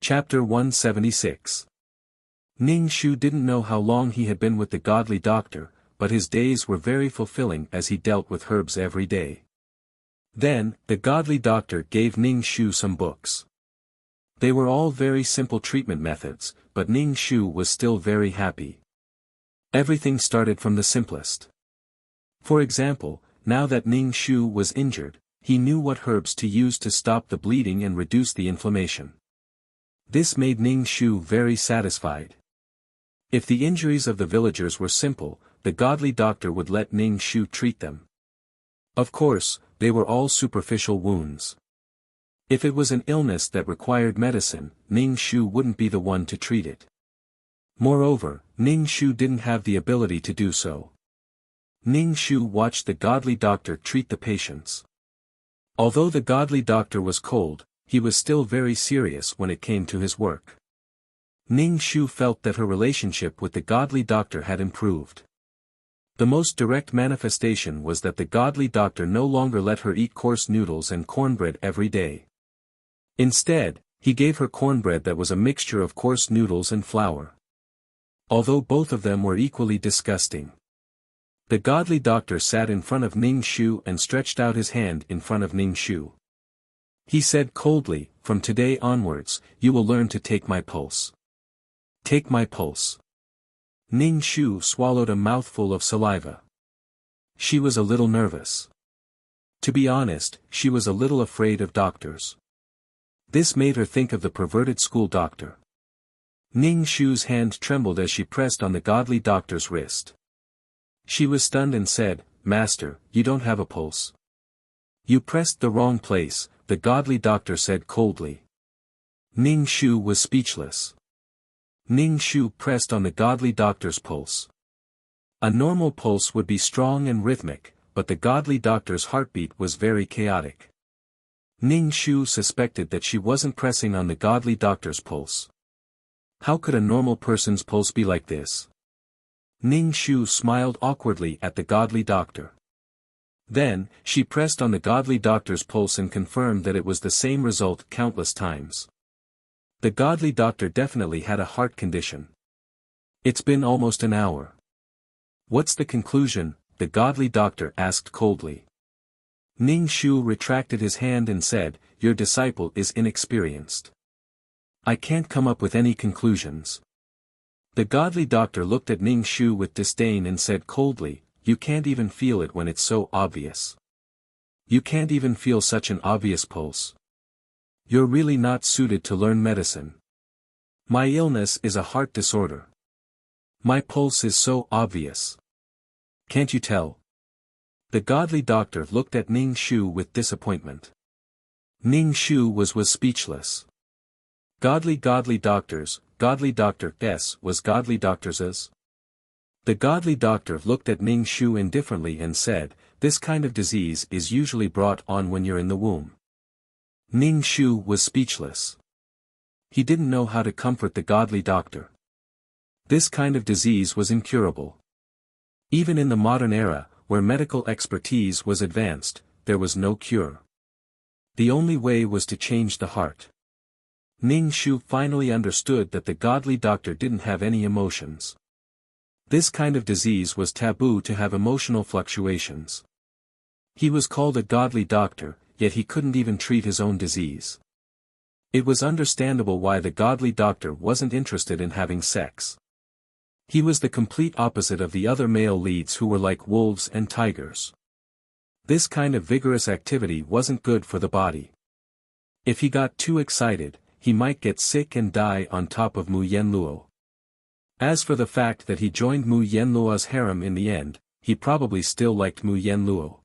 Chapter 176. Ning Shu didn't know how long he had been with the godly doctor, but his days were very fulfilling as he dealt with herbs every day. Then, the godly doctor gave Ning Shu some books. They were all very simple treatment methods, but Ning Shu was still very happy. Everything started from the simplest. For example, now that Ning Shu was injured, he knew what herbs to use to stop the bleeding and reduce the inflammation. This made Ning Shu very satisfied. If the injuries of the villagers were simple, the godly doctor would let Ning Shu treat them. Of course, they were all superficial wounds. If it was an illness that required medicine, Ning Shu wouldn't be the one to treat it. Moreover, Ning Shu didn't have the ability to do so. Ning Shu watched the godly doctor treat the patients. Although the godly doctor was cold, he was still very serious when it came to his work. Ning Shu felt that her relationship with the godly doctor had improved. The most direct manifestation was that the godly doctor no longer let her eat coarse noodles and cornbread every day. Instead, he gave her cornbread that was a mixture of coarse noodles and flour. Although both of them were equally disgusting. The godly doctor sat in front of Ning Shu and stretched out his hand in front of Ning Shu. He said coldly, "From today onwards, you will learn to take my pulse. Take my pulse." Ning Shu swallowed a mouthful of saliva. She was a little nervous. To be honest, she was a little afraid of doctors. This made her think of the perverted school doctor. Ning Shu's hand trembled as she pressed on the godly doctor's wrist. She was stunned and said, "Master, you don't have a pulse." "You pressed the wrong place," the godly doctor said coldly. Ning Shu was speechless. Ning Shu pressed on the godly doctor's pulse. A normal pulse would be strong and rhythmic, but the godly doctor's heartbeat was very chaotic. Ning Shu suspected that she wasn't pressing on the godly doctor's pulse. How could a normal person's pulse be like this? Ning Shu smiled awkwardly at the godly doctor. Then, she pressed on the godly doctor's pulse and confirmed that it was the same result countless times. The godly doctor definitely had a heart condition. "It's been almost an hour. What's the conclusion?" the godly doctor asked coldly. Ning Shu retracted his hand and said, "Your disciple is inexperienced. I can't come up with any conclusions." The godly doctor looked at Ning Shu with disdain and said coldly, "You can't even feel it when it's so obvious. You can't even feel such an obvious pulse. You're really not suited to learn medicine. My illness is a heart disorder. My pulse is so obvious. Can't you tell?" The godly doctor looked at Ning Shu with disappointment. Ning Shu was speechless. Godly doctors, godly doctor S was godly doctors'. The godly doctor looked at Ning Shu indifferently and said, "This kind of disease is usually brought on when you're in the womb." Ning Shu was speechless. He didn't know how to comfort the godly doctor. This kind of disease was incurable. Even in the modern era, where medical expertise was advanced, there was no cure. The only way was to change the heart. Ning Shu finally understood that the godly doctor didn't have any emotions. This kind of disease was taboo to have emotional fluctuations. He was called a godly doctor, yet he couldn't even treat his own disease. It was understandable why the godly doctor wasn't interested in having sex. He was the complete opposite of the other male leads who were like wolves and tigers. This kind of vigorous activity wasn't good for the body. If he got too excited, he might get sick and die on top of Mu Yanluo. As for the fact that he joined Mu Yanluo's harem in the end, he probably still liked Mu Yanluo.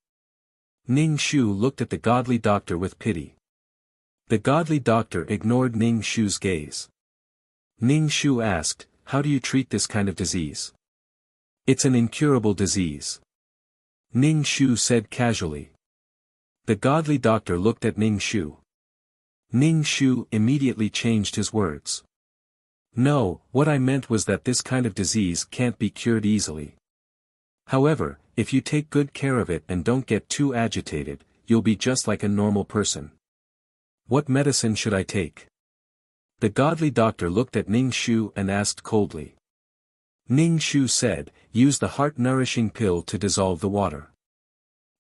Ning Shu looked at the godly doctor with pity. The godly doctor ignored Ning Shu's gaze. Ning Shu asked, "How do you treat this kind of disease?" "It's an incurable disease," Ning Shu said casually. The godly doctor looked at Ning Shu. Ning Shu immediately changed his words. "No, what I meant was that this kind of disease can't be cured easily. However, if you take good care of it and don't get too agitated, you'll be just like a normal person." "What medicine should I take?" The godly doctor looked at Ning Shu and asked coldly. Ning Shu said, use the heart-nourishing pill to dissolve the water.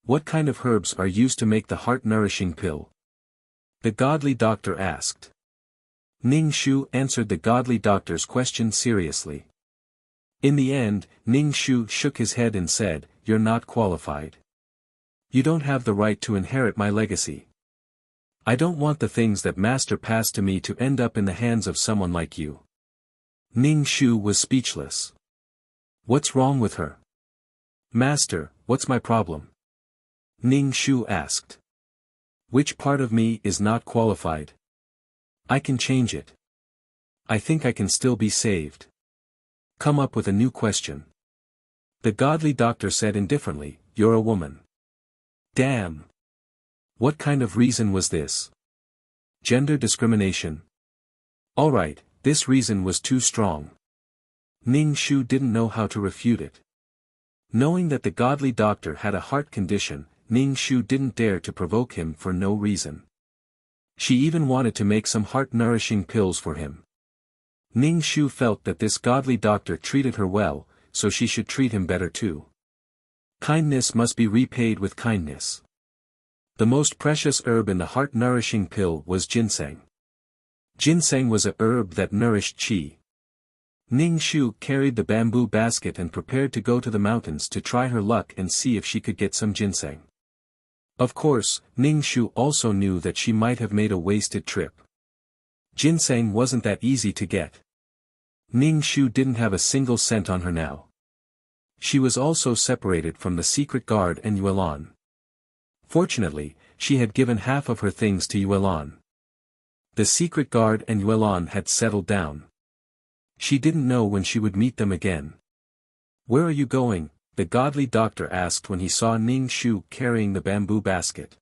What kind of herbs are used to make the heart-nourishing pill? The godly doctor asked. Ning Shu answered the godly doctor's question seriously. In the end, Ning Shu shook his head and said, you're not qualified. You don't have the right to inherit my legacy. I don't want the things that Master passed to me to end up in the hands of someone like you. Ning Shu was speechless. What's wrong with her? Master, what's my problem? Ning Shu asked. Which part of me is not qualified? I can change it. I think I can still be saved. Come up with a new question. The godly doctor said indifferently, you're a woman. Damn. What kind of reason was this? Gender discrimination? Alright, this reason was too strong. Ning Shu didn't know how to refute it. Knowing that the godly doctor had a heart condition, Ning Shu didn't dare to provoke him for no reason. She even wanted to make some heart-nourishing pills for him. Ning Shu felt that this godly doctor treated her well, so she should treat him better too. Kindness must be repaid with kindness. The most precious herb in the heart-nourishing pill was ginseng. Ginseng was a herb that nourished qi. Ning Shu carried the bamboo basket and prepared to go to the mountains to try her luck and see if she could get some ginseng. Of course, Ning Shu also knew that she might have made a wasted trip. Ginseng wasn't that easy to get. Ning Shu didn't have a single cent on her now. She was also separated from the secret guard and Yuelan. Fortunately, she had given half of her things to Yuelan. The secret guard and Yuelan had settled down. She didn't know when she would meet them again. Where are you going? The godly doctor asked when he saw Ning Shu carrying the bamboo basket.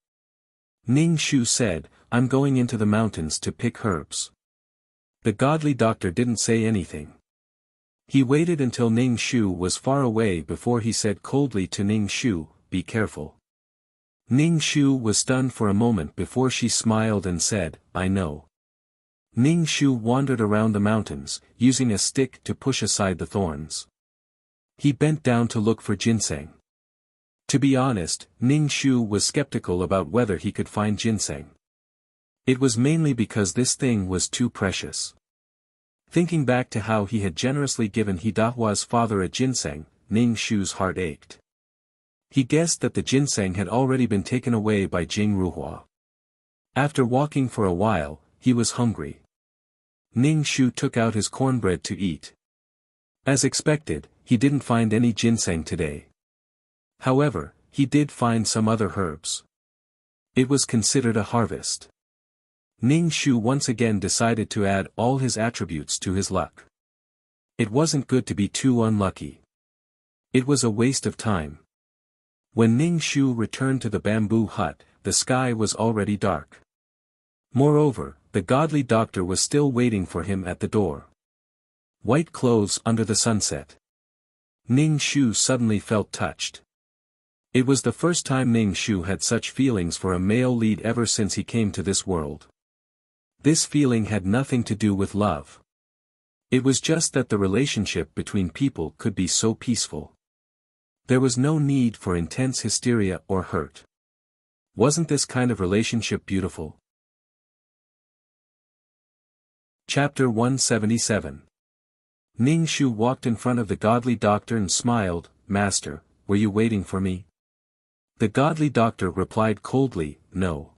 Ning Shu said, I'm going into the mountains to pick herbs. The godly doctor didn't say anything. He waited until Ning Shu was far away before he said coldly to Ning Shu, be careful. Ning Shu was stunned for a moment before she smiled and said, I know. Ning Shu wandered around the mountains, using a stick to push aside the thorns. He bent down to look for ginseng. To be honest, Ning Shu was skeptical about whether he could find ginseng. It was mainly because this thing was too precious. Thinking back to how he had generously given Hidahua's father a ginseng, Ning Shu's heart ached. He guessed that the ginseng had already been taken away by Jing Ruhua. After walking for a while, he was hungry. Ning Shu took out his cornbread to eat. As expected, he didn't find any ginseng today. However, he did find some other herbs. It was considered a harvest. Ning Shu once again decided to add all his attributes to his luck. It wasn't good to be too unlucky. It was a waste of time. When Ning Shu returned to the bamboo hut, the sky was already dark. Moreover, the godly doctor was still waiting for him at the door. White clothes under the sunset. Ning Shu suddenly felt touched. It was the first time Ning Shu had such feelings for a male lead ever since he came to this world. This feeling had nothing to do with love. It was just that the relationship between people could be so peaceful. There was no need for intense hysteria or hurt. Wasn't this kind of relationship beautiful? Chapter 177. Ning Shu walked in front of the godly doctor and smiled, Master, were you waiting for me? The godly doctor replied coldly, no.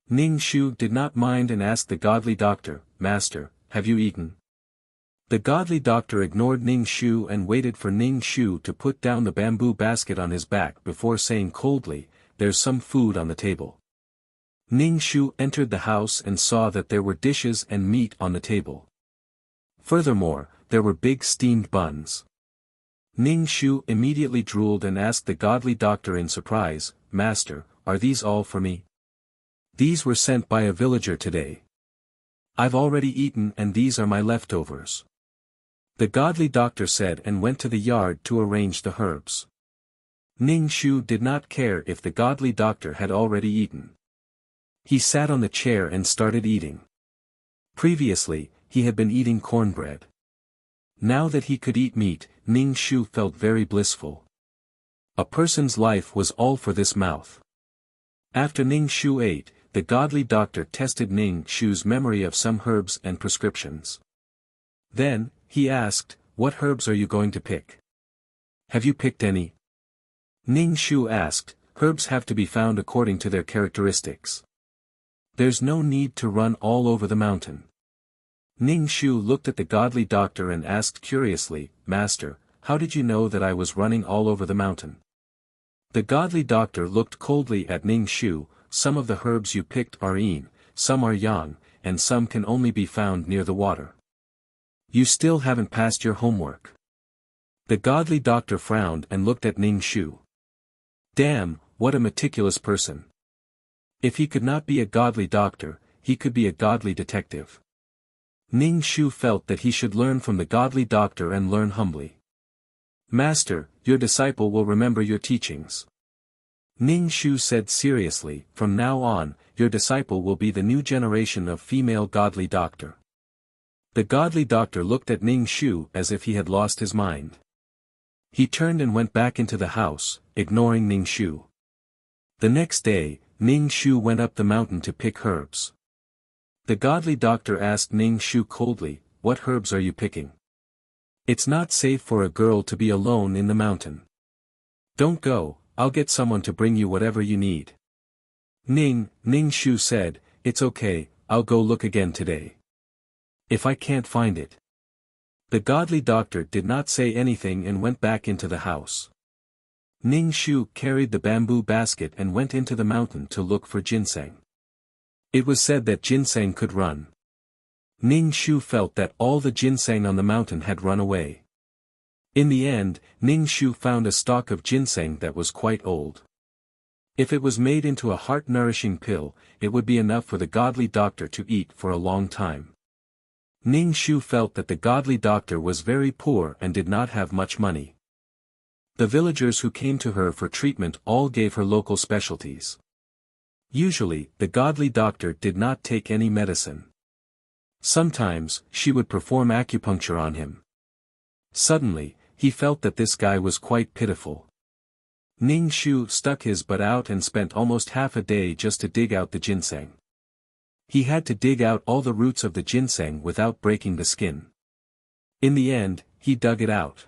Ning Shu did not mind and asked the godly doctor, Master, have you eaten? The godly doctor ignored Ning Shu and waited for Ning Shu to put down the bamboo basket on his back before saying coldly, there's some food on the table. Ning Shu entered the house and saw that there were dishes and meat on the table. Furthermore, there were big steamed buns. Ning Shu immediately drooled and asked the godly doctor in surprise, Master, are these all for me? These were sent by a villager today. I've already eaten and these are my leftovers. The godly doctor said and went to the yard to arrange the herbs. Ning Shu did not care if the godly doctor had already eaten. He sat on the chair and started eating. Previously, he had been eating cornbread. Now that he could eat meat, Ning Shu felt very blissful. A person's life was all for this mouth. After Ning Shu ate, the godly doctor tested Ning Shu's memory of some herbs and prescriptions. Then, he asked, "What herbs are you going to pick? Have you picked any?" Ning Shu asked, "Herbs have to be found according to their characteristics. There's no need to run all over the mountain." Ning Shu looked at the godly doctor and asked curiously, "Master, how did you know that I was running all over the mountain?" The godly doctor looked coldly at Ning Shu. "Some of the herbs you picked are yin, some are yang, and some can only be found near the water. You still haven't passed your homework." The godly doctor frowned and looked at Ning Shu. Damn, what a meticulous person. If he could not be a godly doctor, he could be a godly detective. Ning Shu felt that he should learn from the godly doctor and learn humbly. "Master, your disciple will remember your teachings." Ning Shu said seriously, "From now on, your disciple will be the new generation of female godly doctor." The godly doctor looked at Ning Shu as if he had lost his mind. He turned and went back into the house, ignoring Ning Shu. The next day, Ning Shu went up the mountain to pick herbs. The godly doctor asked Ning Shu coldly, "What herbs are you picking? It's not safe for a girl to be alone in the mountain. Don't go, I'll get someone to bring you whatever you need." Ning Shu said, "It's okay, I'll go look again today. If I can't find it." The godly doctor did not say anything and went back into the house. Ning Shu carried the bamboo basket and went into the mountain to look for ginseng. It was said that ginseng could run. Ning Shu felt that all the ginseng on the mountain had run away. In the end, Ning Shu found a stalk of ginseng that was quite old. If it was made into a heart-nourishing pill, it would be enough for the godly doctor to eat for a long time. Ning Shu felt that the godly doctor was very poor and did not have much money. The villagers who came to her for treatment all gave her local specialties. Usually, the godly doctor did not take any medicine. Sometimes, she would perform acupuncture on him. Suddenly, he felt that this guy was quite pitiful. Ning Shu stuck his butt out and spent almost half a day just to dig out the ginseng. He had to dig out all the roots of the ginseng without breaking the skin. In the end, he dug it out.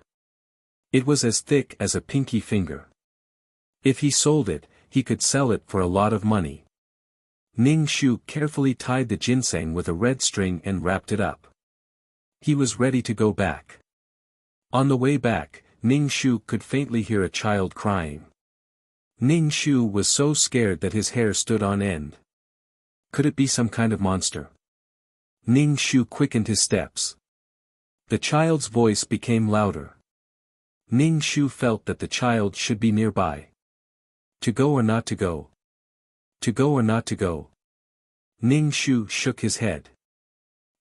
It was as thick as a pinky finger. If he sold it, he could sell it for a lot of money. Ning Shu carefully tied the ginseng with a red string and wrapped it up. He was ready to go back. On the way back, Ning Shu could faintly hear a child crying. Ning Shu was so scared that his hair stood on end. Could it be some kind of monster? Ning Shu quickened his steps. The child's voice became louder. Ning Shu felt that the child should be nearby. To go or not to go? To go or not to go? Ning Shu shook his head.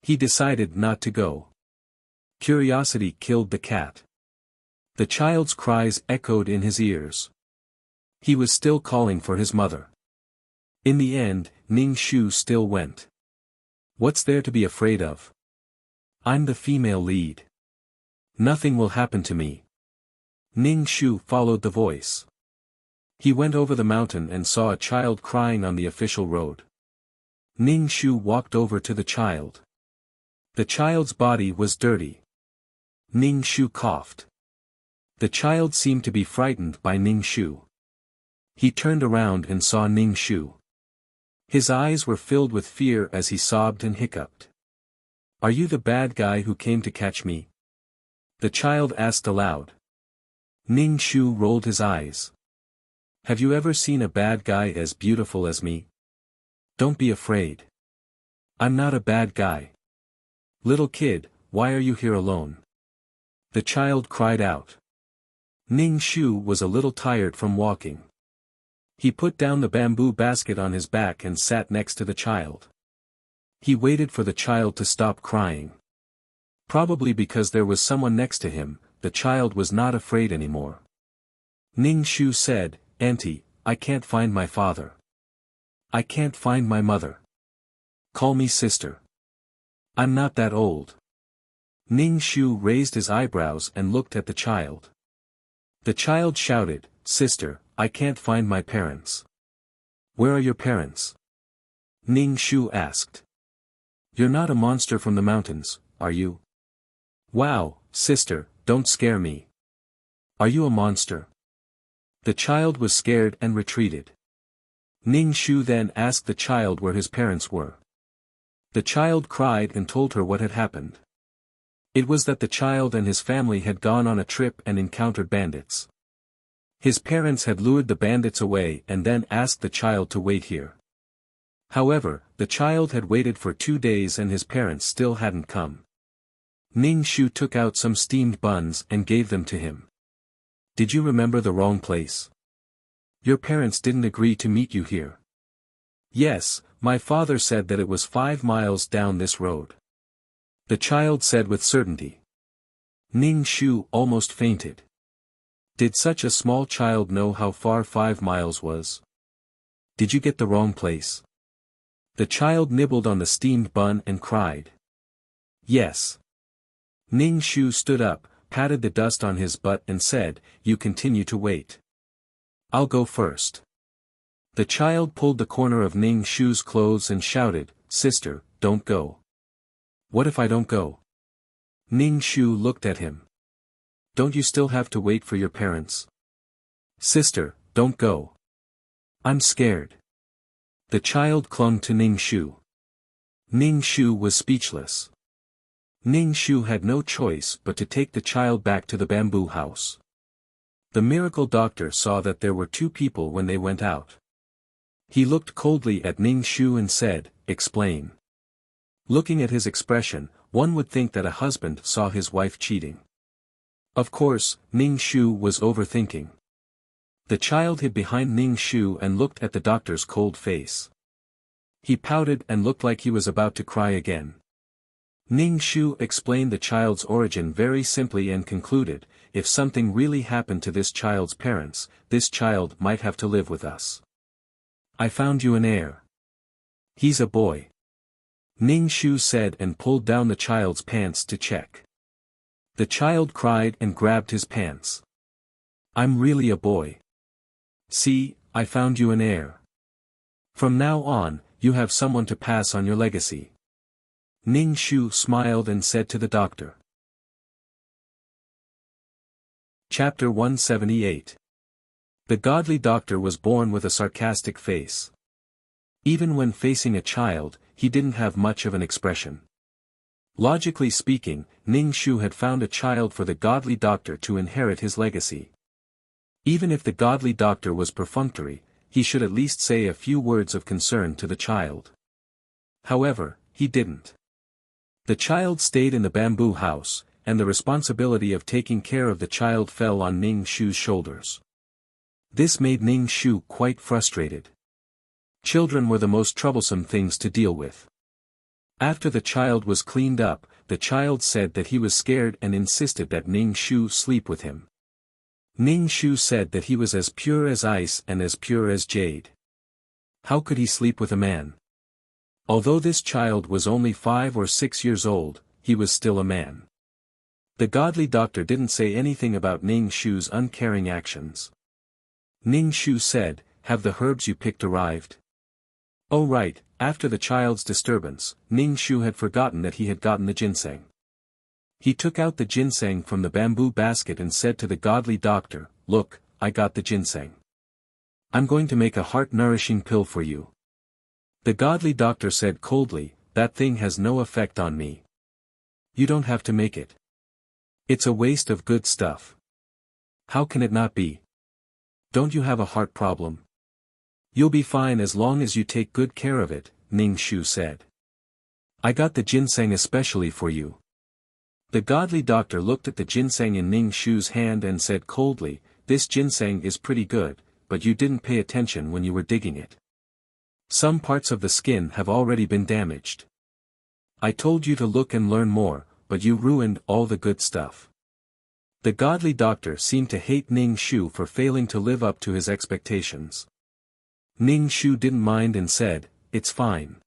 He decided not to go. Curiosity killed the cat. The child's cries echoed in his ears. He was still calling for his mother. In the end, Ning Shu still went. What's there to be afraid of? I'm the female lead. Nothing will happen to me. Ning Shu followed the voice. He went over the mountain and saw a child crying on the official road. Ning Shu walked over to the child. The child's body was dirty. Ning Shu coughed. The child seemed to be frightened by Ning Shu. He turned around and saw Ning Shu. His eyes were filled with fear as he sobbed and hiccuped. "Are you the bad guy who came to catch me?" the child asked aloud. Ning Shu rolled his eyes. "Have you ever seen a bad guy as beautiful as me? Don't be afraid. I'm not a bad guy. Little kid, why are you here alone?" the child cried out. Ning Shu was a little tired from walking. He put down the bamboo basket on his back and sat next to the child. He waited for the child to stop crying. Probably because there was someone next to him, the child was not afraid anymore. Ning Shu said, "Auntie, I can't find my father. I can't find my mother. Call me sister." I'm not that old. Ning Shu raised his eyebrows and looked at the child. The child shouted, "Sister, I can't find my parents." "Where are your parents?" Ning Shu asked. "You're not a monster from the mountains, are you?" "Wow, sister, don't scare me. Are you a monster?" The child was scared and retreated. Ning Shu then asked the child where his parents were. The child cried and told her what had happened. It was that the child and his family had gone on a trip and encountered bandits. His parents had lured the bandits away and then asked the child to wait here. However, the child had waited for 2 days and his parents still hadn't come. Ning Shu took out some steamed buns and gave them to him. "Did you remember the wrong place? Your parents didn't agree to meet you here." "Yes, my father said that it was 5 miles down this road," the child said with certainty. Ning Shu almost fainted. Did such a small child know how far 5 miles was? "Did you get the wrong place?" The child nibbled on the steamed bun and cried. "Yes." Ning Shu stood up, patted the dust on his butt and said, "You continue to wait. I'll go first." The child pulled the corner of Ning Shu's clothes and shouted, "Sister, don't go." "What if I don't go?" Ning Shu looked at him. "Don't you still have to wait for your parents?" "Sister, don't go. I'm scared." The child clung to Ning Shu. Ning Shu was speechless. Ning Shu had no choice but to take the child back to the bamboo house. The miracle doctor saw that there were 2 people when they went out. He looked coldly at Ning Shu and said, "Explain." Looking at his expression, one would think that a husband saw his wife cheating. Of course, Ning Shu was overthinking. The child hid behind Ning Shu and looked at the doctor's cold face. He pouted and looked like he was about to cry again. Ning Shu explained the child's origin very simply and concluded, "If something really happened to this child's parents, this child might have to live with us. I found you an heir. He's a boy." Ning Shu said and pulled down the child's pants to check. The child cried and grabbed his pants. "I'm really a boy. See, I found you an heir. From now on, you have someone to pass on your legacy." Ning Shu smiled and said to the doctor. Chapter 178. The godly doctor was born with a sarcastic face. Even when facing a child, he didn't have much of an expression. Logically speaking, Ning Shu had found a child for the godly doctor to inherit his legacy. Even if the godly doctor was perfunctory, he should at least say a few words of concern to the child. However, he didn't. The child stayed in the bamboo house, and the responsibility of taking care of the child fell on Ning Shu's shoulders. This made Ning Shu quite frustrated. Children were the most troublesome things to deal with. After the child was cleaned up, the child said that he was scared and insisted that Ning Shu sleep with him. Ning Shu said that he was as pure as ice and as pure as jade. How could he sleep with a man? Although this child was only 5 or 6 years old, he was still a man. The godly doctor didn't say anything about Ning Shu's uncaring actions. Ning Shu said, "Have the herbs you picked arrived?" Oh right, after the child's disturbance, Ning Shu had forgotten that he had gotten the ginseng. He took out the ginseng from the bamboo basket and said to the godly doctor, "Look, I got the ginseng. I'm going to make a heart-nourishing pill for you." The godly doctor said coldly, "That thing has no effect on me. You don't have to make it. It's a waste of good stuff." "How can it not be? Don't you have a heart problem?" "You'll be fine as long as you take good care of it," Ning Shu said. "I got the ginseng especially for you." The godly doctor looked at the ginseng in Ning Shu's hand and said coldly, "This ginseng is pretty good, but you didn't pay attention when you were digging it. Some parts of the skin have already been damaged. I told you to look and learn more, but you ruined all the good stuff." The godly doctor seemed to hate Ning Shu for failing to live up to his expectations. Ning Shu didn't mind and said, "It's fine.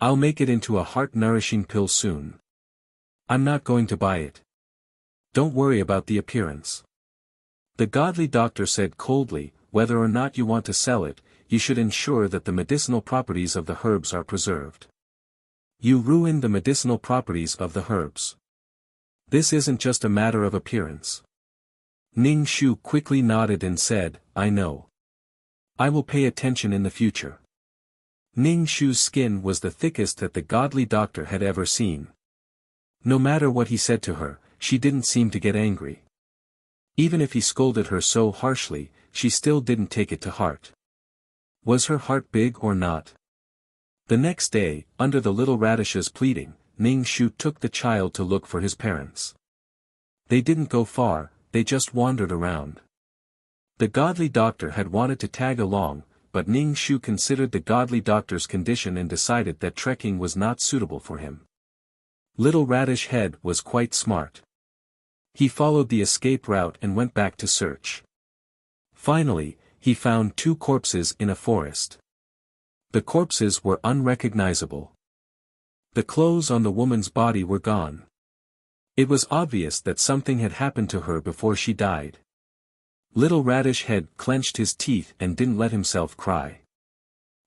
I'll make it into a heart-nourishing pill soon. I'm not going to buy it. Don't worry about the appearance. The godly doctor said coldly, whether or not you want to sell it, you should ensure that the medicinal properties of the herbs are preserved. You ruin the medicinal properties of the herbs. This isn't just a matter of appearance. Ning Shu quickly nodded and said, I know. I will pay attention in the future. Ning Shu's skin was the thickest that the godly doctor had ever seen. No matter what he said to her, she didn't seem to get angry. Even if he scolded her so harshly, she still didn't take it to heart. Was her heart big or not? The next day, under the little radish's pleading, Ning Shu took the child to look for his parents. They didn't go far, they just wandered around. The godly doctor had wanted to tag along, but Ning Shu considered the godly doctor's condition and decided that trekking was not suitable for him. Little Radish Head was quite smart. He followed the escape route and went back to search. Finally, he found 2 corpses in a forest. The corpses were unrecognizable. The clothes on the woman's body were gone. It was obvious that something had happened to her before she died. Little Radish Head clenched his teeth and didn't let himself cry.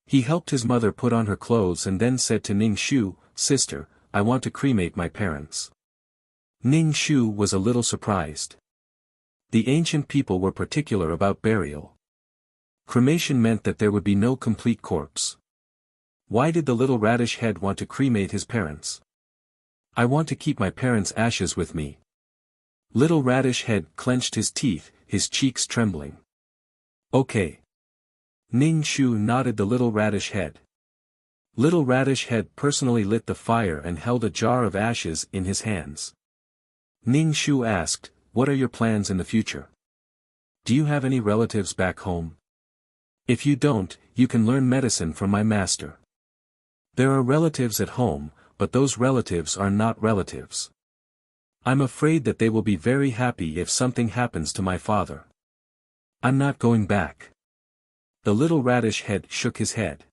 He helped his mother put on her clothes and then said to Ning Shu, Sister, I want to cremate my parents. Ning Shu was a little surprised. The ancient people were particular about burial. Cremation meant that there would be no complete corpse. Why did the little Radish Head want to cremate his parents? I want to keep my parents' ashes with me. Little Radish Head clenched his teeth, his cheeks trembling. Okay. Ning Shu nodded the Little Radish Head. Little Radish Head personally lit the fire and held a jar of ashes in his hands. Ning Shu asked, What are your plans in the future? Do you have any relatives back home? If you don't, you can learn medicine from my master. There are relatives at home, but those relatives are not relatives. I'm afraid that they will be very happy if something happens to my father. I'm not going back. The Little Radish Head shook his head.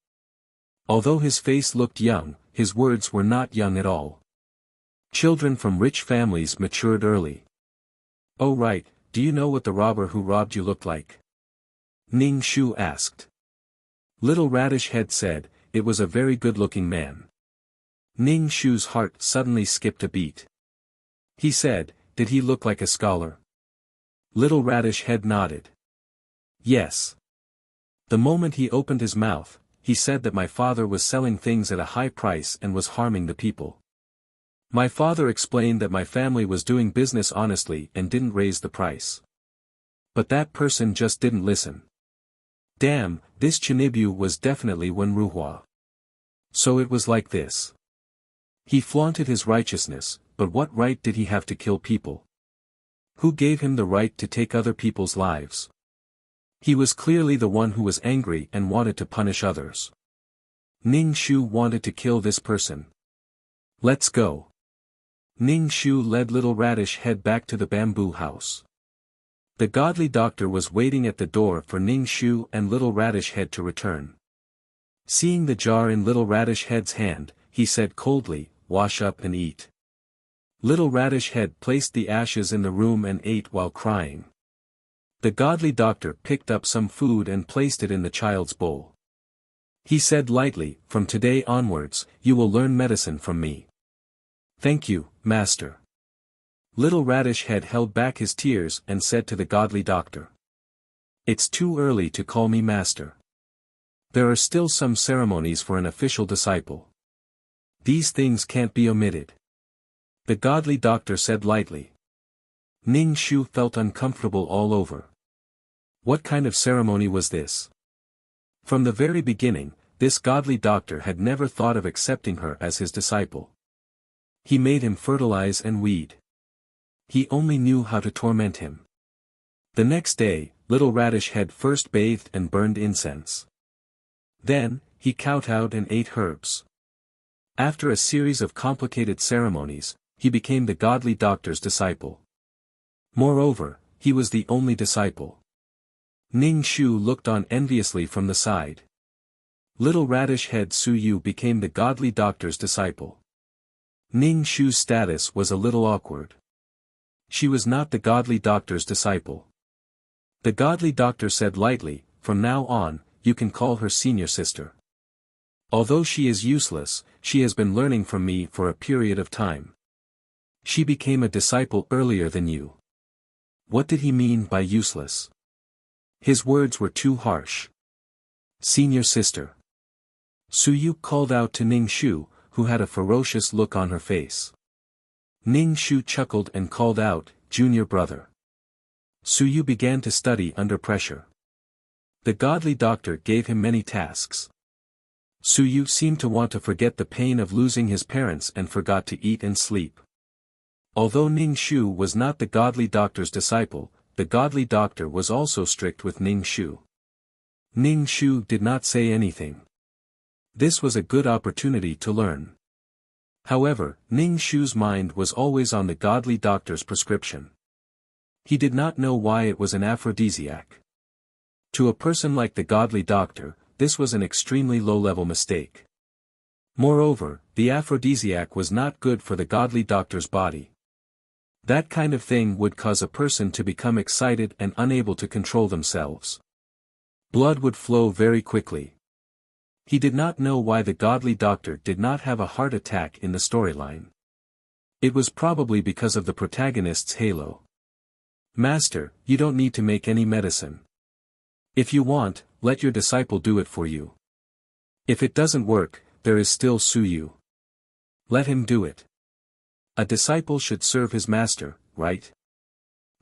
Although his face looked young, his words were not young at all. Children from rich families matured early. Oh right, do you know what the robber who robbed you looked like? Ning Shu asked. Little Radish Head said, it was a very good-looking man. Ning Shu's heart suddenly skipped a beat. He said, did he look like a scholar? Little Radish Head nodded. Yes. The moment he opened his mouth, he said that my father was selling things at a high price and was harming the people. My father explained that my family was doing business honestly and didn't raise the price. But that person just didn't listen. Damn, this Chinibyu was definitely Wenruhua. So it was like this. He flaunted his righteousness, but what right did he have to kill people? Who gave him the right to take other people's lives? He was clearly the one who was angry and wanted to punish others. Ning Shu wanted to kill this person. Let's go. Ning Shu led Little Radish Head back to the bamboo house. The godly doctor was waiting at the door for Ning Shu and Little Radish Head to return. Seeing the jar in Little Radish Head's hand, he said coldly, wash up and eat. Little Radish Head placed the ashes in the room and ate while crying. The godly doctor picked up some food and placed it in the child's bowl. He said lightly, from today onwards, you will learn medicine from me. Thank you, master. Little Radish Head held back his tears and said to the godly doctor. It's too early to call me master. There are still some ceremonies for an official disciple. These things can't be omitted. The godly doctor said lightly. Ning Shu felt uncomfortable all over. What kind of ceremony was this? From the very beginning, this godly doctor had never thought of accepting her as his disciple. He made him fertilize and weed. He only knew how to torment him. The next day, Little Radish Head first bathed and burned incense. Then, he kowtowed and ate herbs. After a series of complicated ceremonies, he became the godly doctor's disciple. Moreover, he was the only disciple. Ning Shu looked on enviously from the side. Little radish head Su Yu became the godly doctor's disciple. Ning Shu's status was a little awkward. She was not the godly doctor's disciple. The godly doctor said lightly, "From now on, you can call her senior sister. Although she is useless, she has been learning from me for a period of time. She became a disciple earlier than you." What did he mean by useless? His words were too harsh. Senior sister. Su Yu called out to Ning Shu, who had a ferocious look on her face. Ning Shu chuckled and called out, "Junior brother." Su Yu began to study under pressure. The godly doctor gave him many tasks. Su Yu seemed to want to forget the pain of losing his parents and forgot to eat and sleep. Although Ning Shu was not the godly doctor's disciple, the godly doctor was also strict with Ning Shu. Ning Shu did not say anything. This was a good opportunity to learn. However, Ning Shu's mind was always on the godly doctor's prescription. He did not know why it was an aphrodisiac. To a person like the godly doctor, this was an extremely low-level mistake. Moreover, the aphrodisiac was not good for the godly doctor's body. That kind of thing would cause a person to become excited and unable to control themselves. Blood would flow very quickly. He did not know why the godly doctor did not have a heart attack in the storyline. It was probably because of the protagonist's halo. "Master, you don't need to make any medicine. If you want, let your disciple do it for you. If it doesn't work, there is still Su Yu. Let him do it. A disciple should serve his master, right?"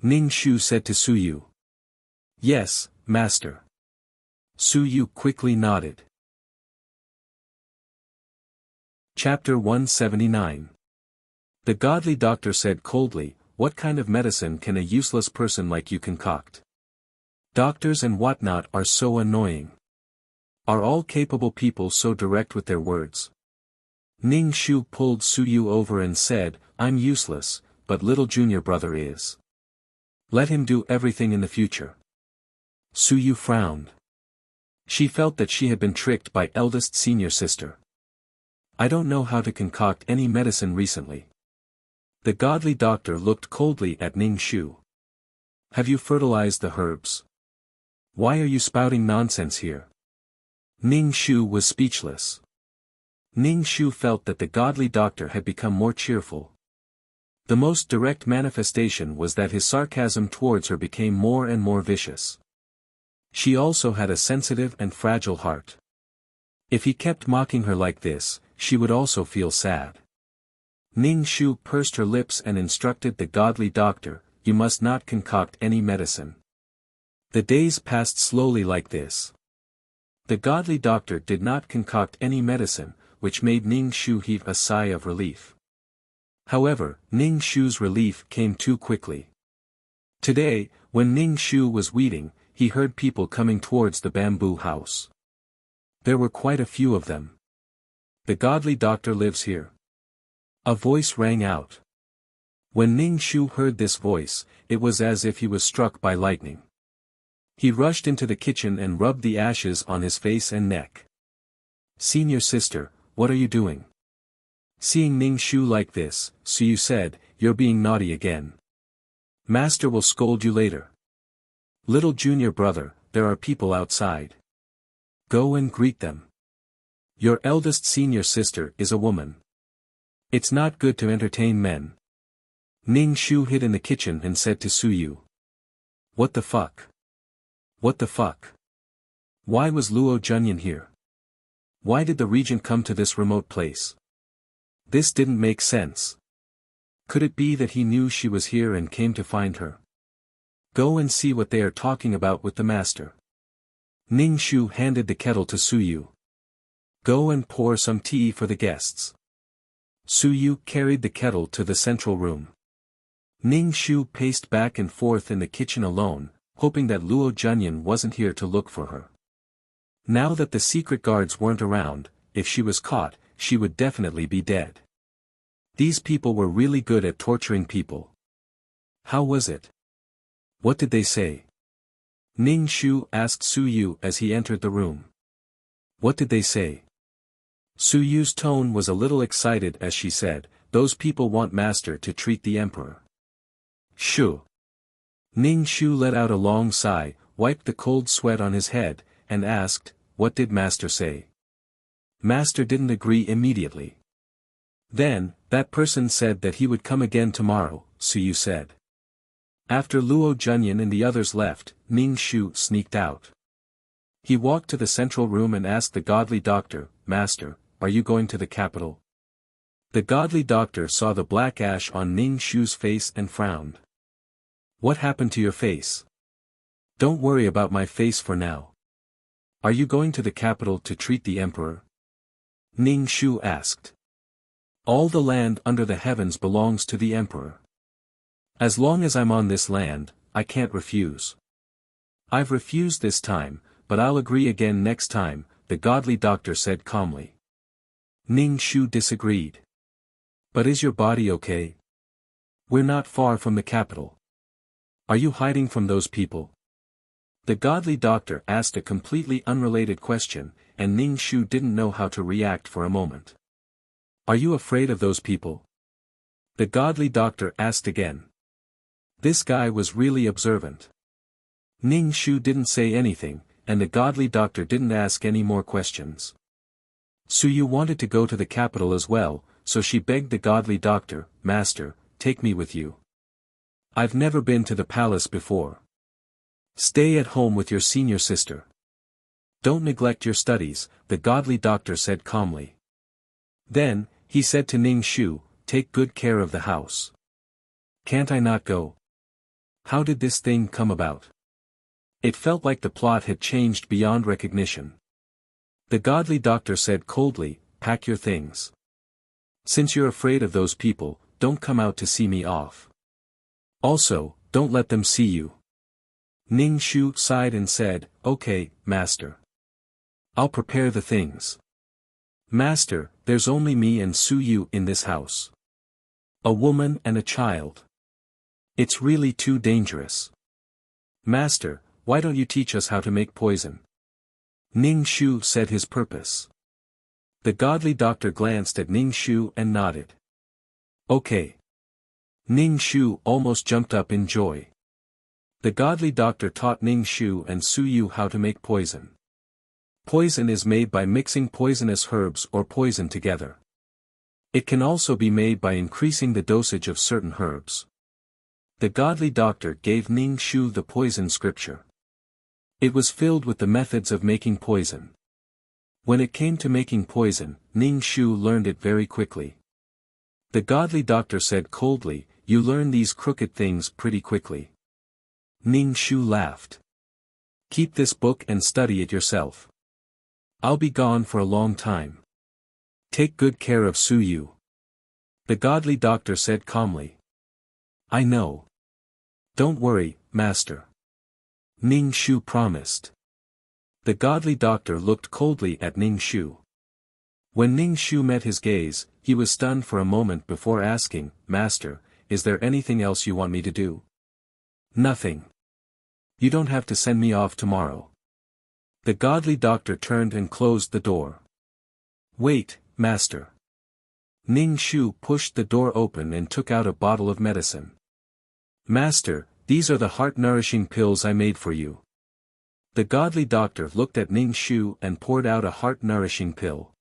Ning Shu said to Su Yu. "Yes, master." Su Yu quickly nodded. Chapter 179. The godly doctor said coldly, "What kind of medicine can a useless person like you concoct? Doctors and whatnot are so annoying. Are all capable people so direct with their words?" Ning Shu pulled Su Yu over and said, "I'm useless, but little junior brother is. Let him do everything in the future." Su Yu frowned. She felt that she had been tricked by eldest senior sister. "I don't know how to concoct any medicine recently." The godly doctor looked coldly at Ning Shu. "Have you fertilized the herbs? Why are you spouting nonsense here?" Ning Shu was speechless. Ning Shu felt that the godly doctor had become more cheerful. The most direct manifestation was that his sarcasm towards her became more and more vicious. She also had a sensitive and fragile heart. If he kept mocking her like this, she would also feel sad. Ning Shu pursed her lips and instructed the godly doctor, "You must not concoct any medicine." The days passed slowly like this. The godly doctor did not concoct any medicine, which made Ning Shu heave a sigh of relief. However, Ning Shu's relief came too quickly. Today, when Ning Shu was weeding, he heard people coming towards the bamboo house. There were quite a few of them. "The godly doctor lives here." A voice rang out. When Ning Shu heard this voice, it was as if he was struck by lightning. He rushed into the kitchen and rubbed the ashes on his face and neck. "Senior sister, what are you doing?" Seeing Ning Shu like this, Su Yu said, "You're being naughty again. Master will scold you later. Little junior brother, there are people outside. Go and greet them. Your eldest senior sister is a woman. It's not good to entertain men." Ning Shu hid in the kitchen and said to Su Yu. "What the fuck? What the fuck? Why was Luo Junyan here? Why did the regent come to this remote place? This didn't make sense. Could it be that he knew she was here and came to find her? Go and see what they are talking about with the master." Ning Shu handed the kettle to Su Yu. "Go and pour some tea for the guests." Su Yu carried the kettle to the central room. Ning Shu paced back and forth in the kitchen alone, hoping that Luo Junyan wasn't here to look for her. Now that the secret guards weren't around, if she was caught, she would definitely be dead. These people were really good at torturing people. How was it? What did they say? Ning Shu asked Su Yu as he entered the room. What did they say? Su Yu's tone was a little excited as she said, those people want Master to treat the Emperor. Shoo. Ning Shu let out a long sigh, wiped the cold sweat on his head, and asked, what did Master say? Master didn't agree immediately. Then, that person said that he would come again tomorrow, Su Yu said. After Luo Junyan and the others left, Ning Shu sneaked out. He walked to the central room and asked the godly doctor, Master, are you going to the capital? The godly doctor saw the black ash on Ning Shu's face and frowned. What happened to your face? Don't worry about my face for now. Are you going to the capital to treat the emperor? Ning Shu asked. All the land under the heavens belongs to the emperor. As long as I'm on this land, I can't refuse. I've refused this time, but I'll agree again next time, the godly doctor said calmly. Ning Shu disagreed. But is your body okay? We're not far from the capital. Are you hiding from those people? The godly doctor asked a completely unrelated question, and Ning Shu didn't know how to react for a moment. Are you afraid of those people? The godly doctor asked again. This guy was really observant. Ning Shu didn't say anything, and the godly doctor didn't ask any more questions. Su Yu wanted to go to the capital as well, so she begged the godly doctor, Master, take me with you. I've never been to the palace before. Stay at home with your senior sister. Don't neglect your studies, the godly doctor said calmly. Then, he said to Ning Shu, take good care of the house. Can't I not go? How did this thing come about? It felt like the plot had changed beyond recognition. The godly doctor said coldly, pack your things. Since you're afraid of those people, don't come out to see me off. Also, don't let them see you. Ning Shu sighed and said, okay, Master. I'll prepare the things. Master, there's only me and Su Yu in this house. A woman and a child. It's really too dangerous. Master, why don't you teach us how to make poison? Ning Shu said his purpose. The godly doctor glanced at Ning Shu and nodded. Okay. Ning Shu almost jumped up in joy. The godly doctor taught Ning Shu and Su Yu how to make poison. Poison is made by mixing poisonous herbs or poison together. It can also be made by increasing the dosage of certain herbs. The godly doctor gave Ning Shu the poison scripture. It was filled with the methods of making poison. When it came to making poison, Ning Shu learned it very quickly. The godly doctor said coldly, you learn these crooked things pretty quickly. Ning Shu laughed. Keep this book and study it yourself. I'll be gone for a long time. Take good care of Su Yu. The godly doctor said calmly. I know. Don't worry, Master. Ning Shu promised. The godly doctor looked coldly at Ning Shu. When Ning Shu met his gaze, he was stunned for a moment before asking, Master, is there anything else you want me to do? Nothing. You don't have to send me off tomorrow. The godly doctor turned and closed the door. Wait, Master. Ning Shu pushed the door open and took out a bottle of medicine. Master, these are the heart-nourishing pills I made for you. The godly doctor looked at Ning Shu and poured out a heart-nourishing pill.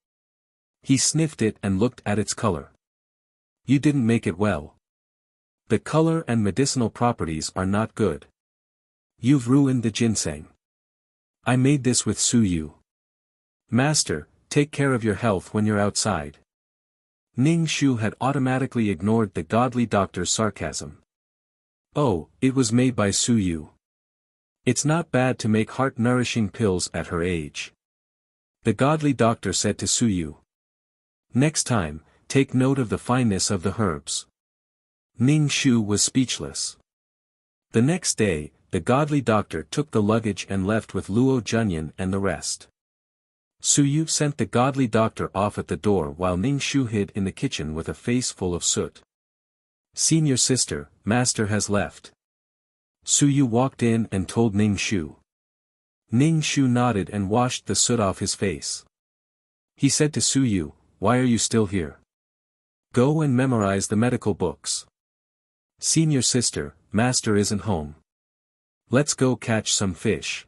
He sniffed it and looked at its color. You didn't make it well. The color and medicinal properties are not good. You've ruined the ginseng. I made this with Su Yu. Master, take care of your health when you're outside. Ning Shu had automatically ignored the godly doctor's sarcasm. Oh, it was made by Su Yu. It's not bad to make heart-nourishing pills at her age. The godly doctor said to Su Yu. Next time, take note of the fineness of the herbs. Ning Shu was speechless. The next day, the godly doctor took the luggage and left with Luo Junyan and the rest. Su Yu sent the godly doctor off at the door while Ning Shu hid in the kitchen with a face full of soot. Senior sister, Master has left. Su Yu walked in and told Ning Shu. Ning Shu nodded and washed the soot off his face. He said to Su Yu, "Why are you still here? Go and memorize the medical books. Senior sister, master isn't home. Let's go catch some fish."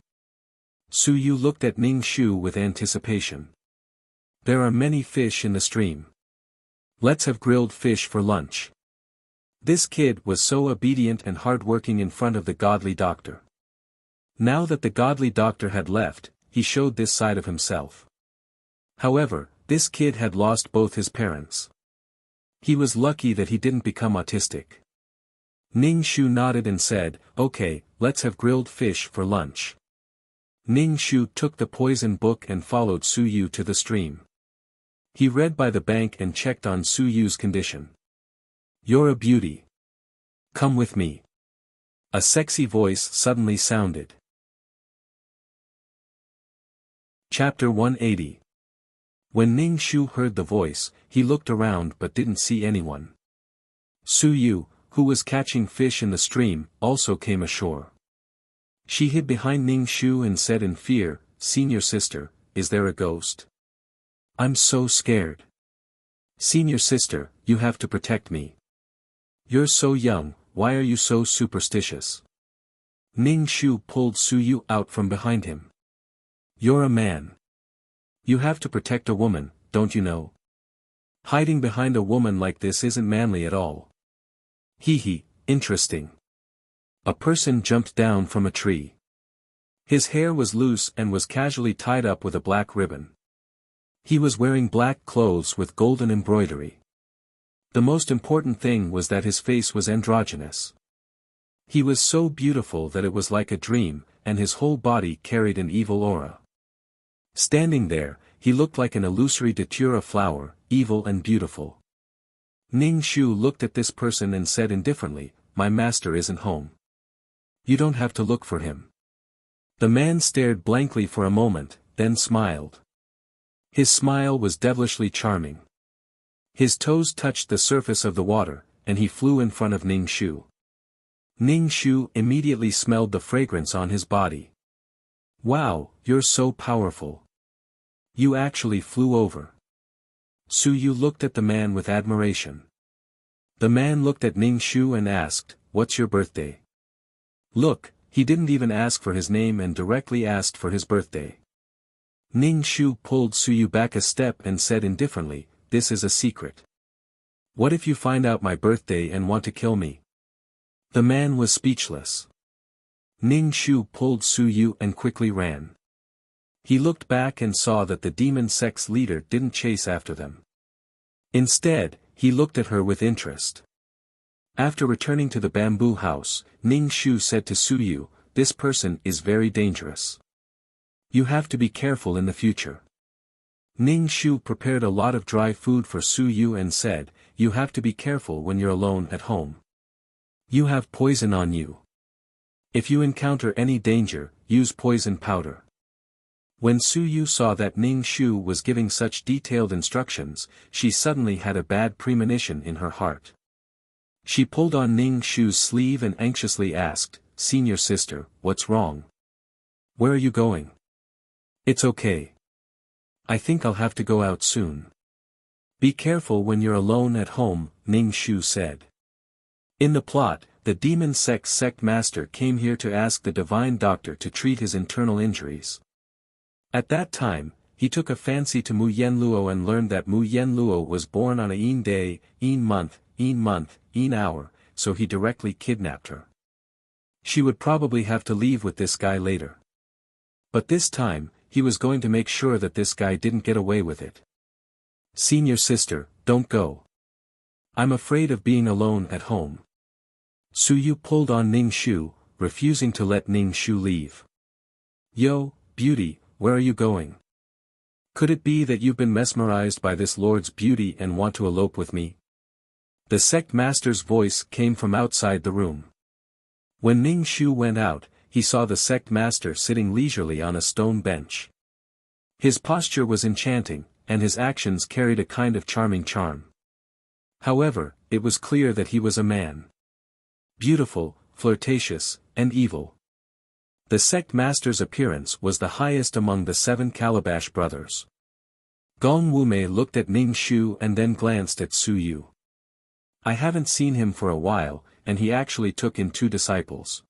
Su Yu looked at Ning Shu with anticipation. "There are many fish in the stream. Let's have grilled fish for lunch." This kid was so obedient and hard-working in front of the godly doctor. Now that the godly doctor had left, he showed this side of himself. However, this kid had lost both his parents. He was lucky that he didn't become autistic. Ning Shu nodded and said, "Okay, let's have grilled fish for lunch." Ning Shu took the poison book and followed Su Yu to the stream. He read by the bank and checked on Su Yu's condition. "You're a beauty. Come with me." A sexy voice suddenly sounded. Chapter 180. When Ning Shu heard the voice, he looked around but didn't see anyone. Su Yu, who was catching fish in the stream, also came ashore. She hid behind Ning Shu and said in fear, "Senior sister, is there a ghost? I'm so scared. Senior sister, you have to protect me. You're so young, why are you so superstitious?" Ning Shu pulled Su Yu out from behind him. "You're a man. You have to protect a woman, don't you know? Hiding behind a woman like this isn't manly at all." Hee, interesting. A person jumped down from a tree. His hair was loose and was casually tied up with a black ribbon. He was wearing black clothes with golden embroidery. The most important thing was that his face was androgynous. He was so beautiful that it was like a dream, and his whole body carried an evil aura. Standing there, he looked like an illusory datura flower, evil and beautiful. Ning Shu looked at this person and said indifferently, "My master isn't home. You don't have to look for him." The man stared blankly for a moment, then smiled. His smile was devilishly charming. His toes touched the surface of the water, and he flew in front of Ning Shu. Ning Shu immediately smelled the fragrance on his body. "Wow, you're so powerful. You actually flew over." Su Yu looked at the man with admiration. The man looked at Ning Shu and asked, "What's your birthday?" Look, he didn't even ask for his name and directly asked for his birthday. Ning Shu pulled Su Yu back a step and said indifferently, "This is a secret. What if you find out my birthday and want to kill me?" The man was speechless. Ning Shu pulled Su Yu and quickly ran. He looked back and saw that the demon sect's leader didn't chase after them. Instead, he looked at her with interest. After returning to the bamboo house, Ning Shu said to Su Yu, "This person is very dangerous. You have to be careful in the future." Ning Shu prepared a lot of dry food for Su Yu and said, "You have to be careful when you're alone at home. You have poison on you. If you encounter any danger, use poison powder." When Su Yu saw that Ning Shu was giving such detailed instructions, she suddenly had a bad premonition in her heart. She pulled on Ning Shu's sleeve and anxiously asked, "Senior sister, what's wrong? Where are you going?" "It's okay. I think I'll have to go out soon." "Be careful when you're alone at home," Ning Shu said. In the plot, the demon sect master came here to ask the divine doctor to treat his internal injuries. At that time, he took a fancy to Mu Yenluo and learned that Mu Yenluo was born on a Yin day, Yin month, Yin hour, so he directly kidnapped her. She would probably have to leave with this guy later. But this time, he was going to make sure that this guy didn't get away with it. "Senior sister, don't go. I'm afraid of being alone at home." Su Yu pulled on Ning Shu, refusing to let Ning Shu leave. "Yo, beauty, where are you going? Could it be that you've been mesmerized by this lord's beauty and want to elope with me?" The sect master's voice came from outside the room. When Ning Shu went out, he saw the sect master sitting leisurely on a stone bench. His posture was enchanting, and his actions carried a kind of charming charm. However, it was clear that he was a man. Beautiful, flirtatious, and evil. The sect master's appearance was the highest among the 7 Calabash brothers. Gong Wumei looked at Ning Shu and then glanced at Su Yu. I haven't seen him for a while, and he actually took in 2 disciples.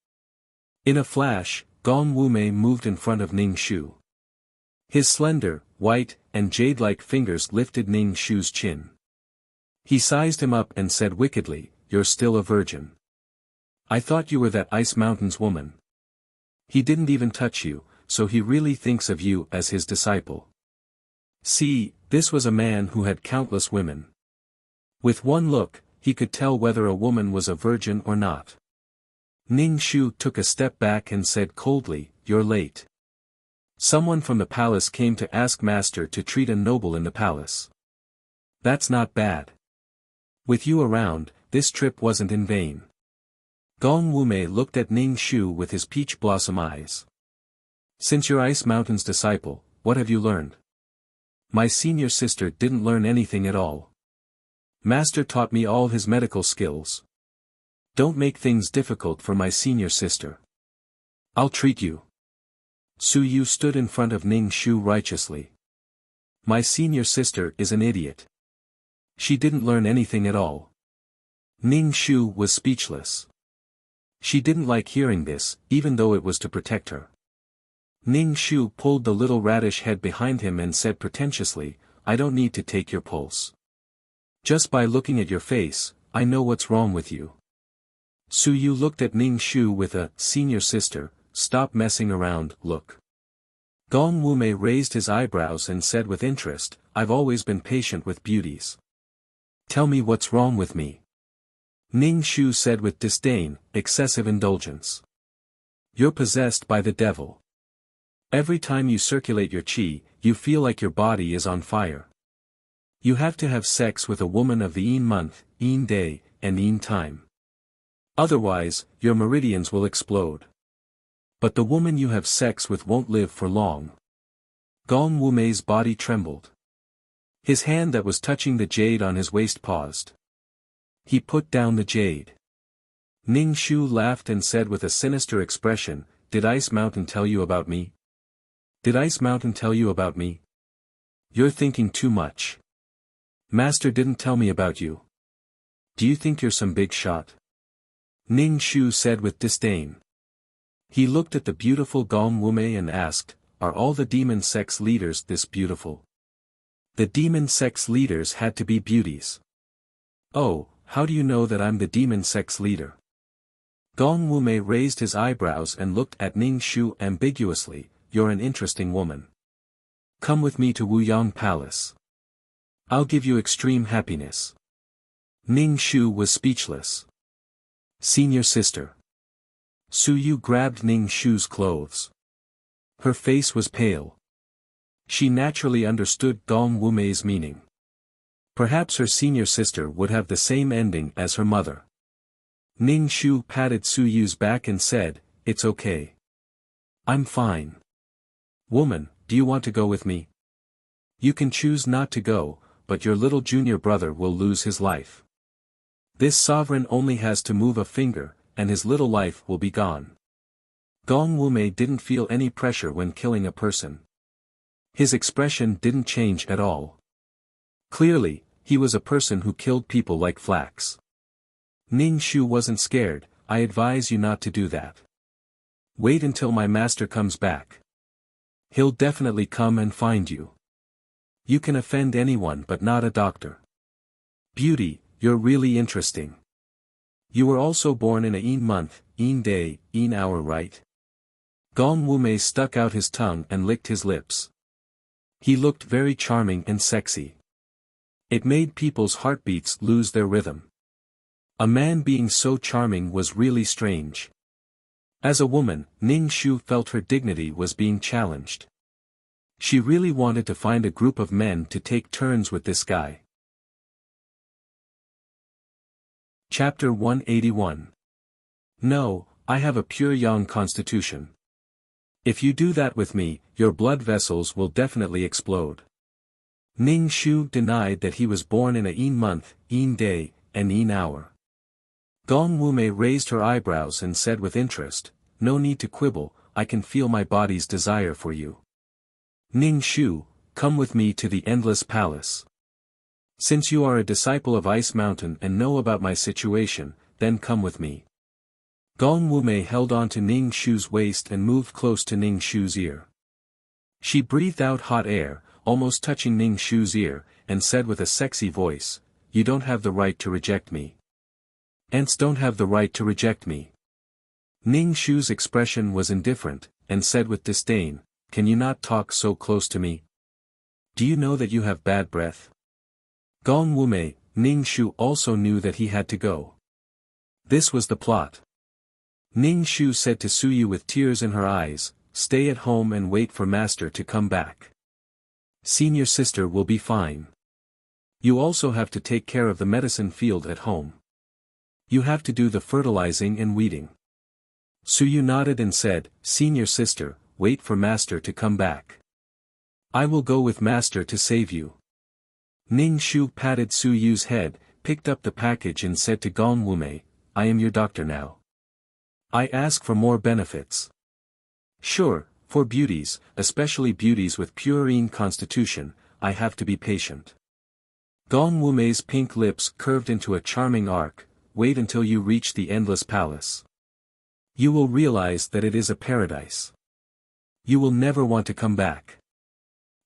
In a flash, Gong Wumei moved in front of Ning Shu. His slender, white, and jade-like fingers lifted Ning Shu's chin. He sized him up and said wickedly, "You're still a virgin. I thought you were that Ice Mountain's woman." He didn't even touch you, so he really thinks of you as his disciple. See, this was a man who had countless women. With one look, he could tell whether a woman was a virgin or not. Ning Shu took a step back and said coldly, "You're late. Someone from the palace came to ask Master to treat a noble in the palace. That's not bad. With you around, this trip wasn't in vain." Gong Wumei looked at Ning Shu with his peach blossom eyes. "Since you're Ice Mountain's disciple, what have you learned?" "My senior sister didn't learn anything at all. Master taught me all his medical skills. Don't make things difficult for my senior sister. I'll treat you." Su Yu stood in front of Ning Shu righteously. "My senior sister is an idiot. She didn't learn anything at all." Ning Shu was speechless. She didn't like hearing this, even though it was to protect her. Ning Shu pulled the little radish head behind him and said pretentiously, "I don't need to take your pulse. Just by looking at your face, I know what's wrong with you." Su Yu looked at Ning Shu with a "senior sister, stop messing around" look. Gong Wumei raised his eyebrows and said with interest, "I've always been patient with beauties. Tell me what's wrong with me." Ning Shu said with disdain, "Excessive indulgence. You're possessed by the devil. Every time you circulate your qi, you feel like your body is on fire. You have to have sex with a woman of the Yin month, Yin day, and Yin time. Otherwise, your meridians will explode. But the woman you have sex with won't live for long." Gong Wumei's body trembled. His hand that was touching the jade on his waist paused. He put down the jade. Ning Shu laughed and said with a sinister expression, "Did Ice Mountain tell you about me? Did Ice Mountain tell you about me? You're thinking too much. Master didn't tell me about you. Do you think you're some big shot?" Ning Shu said with disdain. He looked at the beautiful Gong Wumei and asked, "Are all the demon sex leaders this beautiful?" The demon sex leaders had to be beauties. "Oh, how do you know that I'm the demon sex leader?" Gong Wumei raised his eyebrows and looked at Ning Shu ambiguously. "You're an interesting woman. Come with me to Wuyang Palace. I'll give you extreme happiness." Ning Shu was speechless. "Senior sister." Su Yu grabbed Ning Shu's clothes. Her face was pale. She naturally understood Gong Wumei's meaning. Perhaps her senior sister would have the same ending as her mother. Ning Shu patted Su Yu's back and said, "It's okay. I'm fine. Woman, do you want to go with me? You can choose not to go, but your little junior brother will lose his life. This sovereign only has to move a finger, and his little life will be gone." Gong Wumei didn't feel any pressure when killing a person. His expression didn't change at all. Clearly, he was a person who killed people like flax. Ning Shu wasn't scared. "I advise you not to do that. Wait until my master comes back. He'll definitely come and find you. You can offend anyone but not a doctor. Beauty, you're really interesting. You were also born in a Yin month, Yin day, Yin hour, right?" Gong Wumei stuck out his tongue and licked his lips. He looked very charming and sexy. It made people's heartbeats lose their rhythm. A man being so charming was really strange. As a woman, Ning Shu felt her dignity was being challenged. She really wanted to find a group of men to take turns with this guy. Chapter 181. No, I have a pure yang constitution. If you do that with me, your blood vessels will definitely explode. Ning Shu denied that he was born in a Yin month, Yin day, and Yin hour. Gong Wumei raised her eyebrows and said with interest, "No need to quibble, I can feel my body's desire for you." "Ning Shu, come with me to the Endless Palace. Since you are a disciple of Ice Mountain and know about my situation, then come with me. Gong Wumei held on to Ning Shu's waist and moved close to Ning Shu's ear. She breathed out hot air, almost touching Ning Shu's ear, and said with a sexy voice, "You don't have the right to reject me. Ants don't have the right to reject me." Ning Shu's expression was indifferent, and said with disdain, "Can you not talk so close to me? Do you know that you have bad breath?" Gong Wumei, Ning Shu also knew that he had to go. This was the plot. Ning Shu said to Suyu with tears in her eyes, "Stay at home and wait for master to come back. Senior sister will be fine. You also have to take care of the medicine field at home. You have to do the fertilizing and weeding." Suyu nodded and said, "Senior sister, wait for master to come back. I will go with master to save you." Ning Shu patted Suyu's head, picked up the package and said to Gong Wumei, "I am your doctor now. I ask for more benefits." "Sure, for beauties, especially beauties with purine constitution, I have to be patient." Gong Wumei's pink lips curved into a charming arc. "Wait until you reach the Endless Palace. You will realize that it is a paradise. You will never want to come back."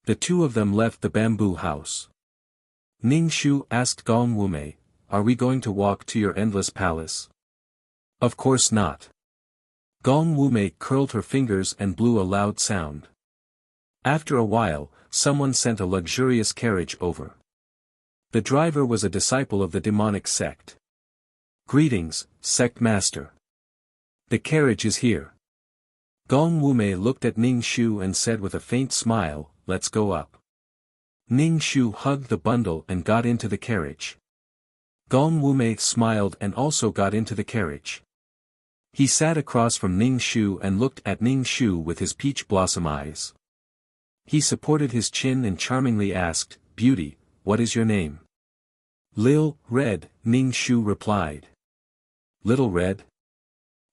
The two of them left the bamboo house. Ning Shu asked Gong Wumei, "Are we going to walk to your Endless Palace?" "Of course not." Gong Wumei curled her fingers and blew a loud sound. After a while, someone sent a luxurious carriage over. The driver was a disciple of the demonic sect. "Greetings, sect master. The carriage is here." Gong Wumei looked at Ning Shu and said with a faint smile, "Let's go up." Ning Shu hugged the bundle and got into the carriage. Gong Wumei smiled and also got into the carriage. He sat across from Ning Shu and looked at Ning Shu with his peach blossom eyes. He supported his chin and charmingly asked, "Beauty, what is your name?" "Lil Red," Ning Shu replied. "Little Red?"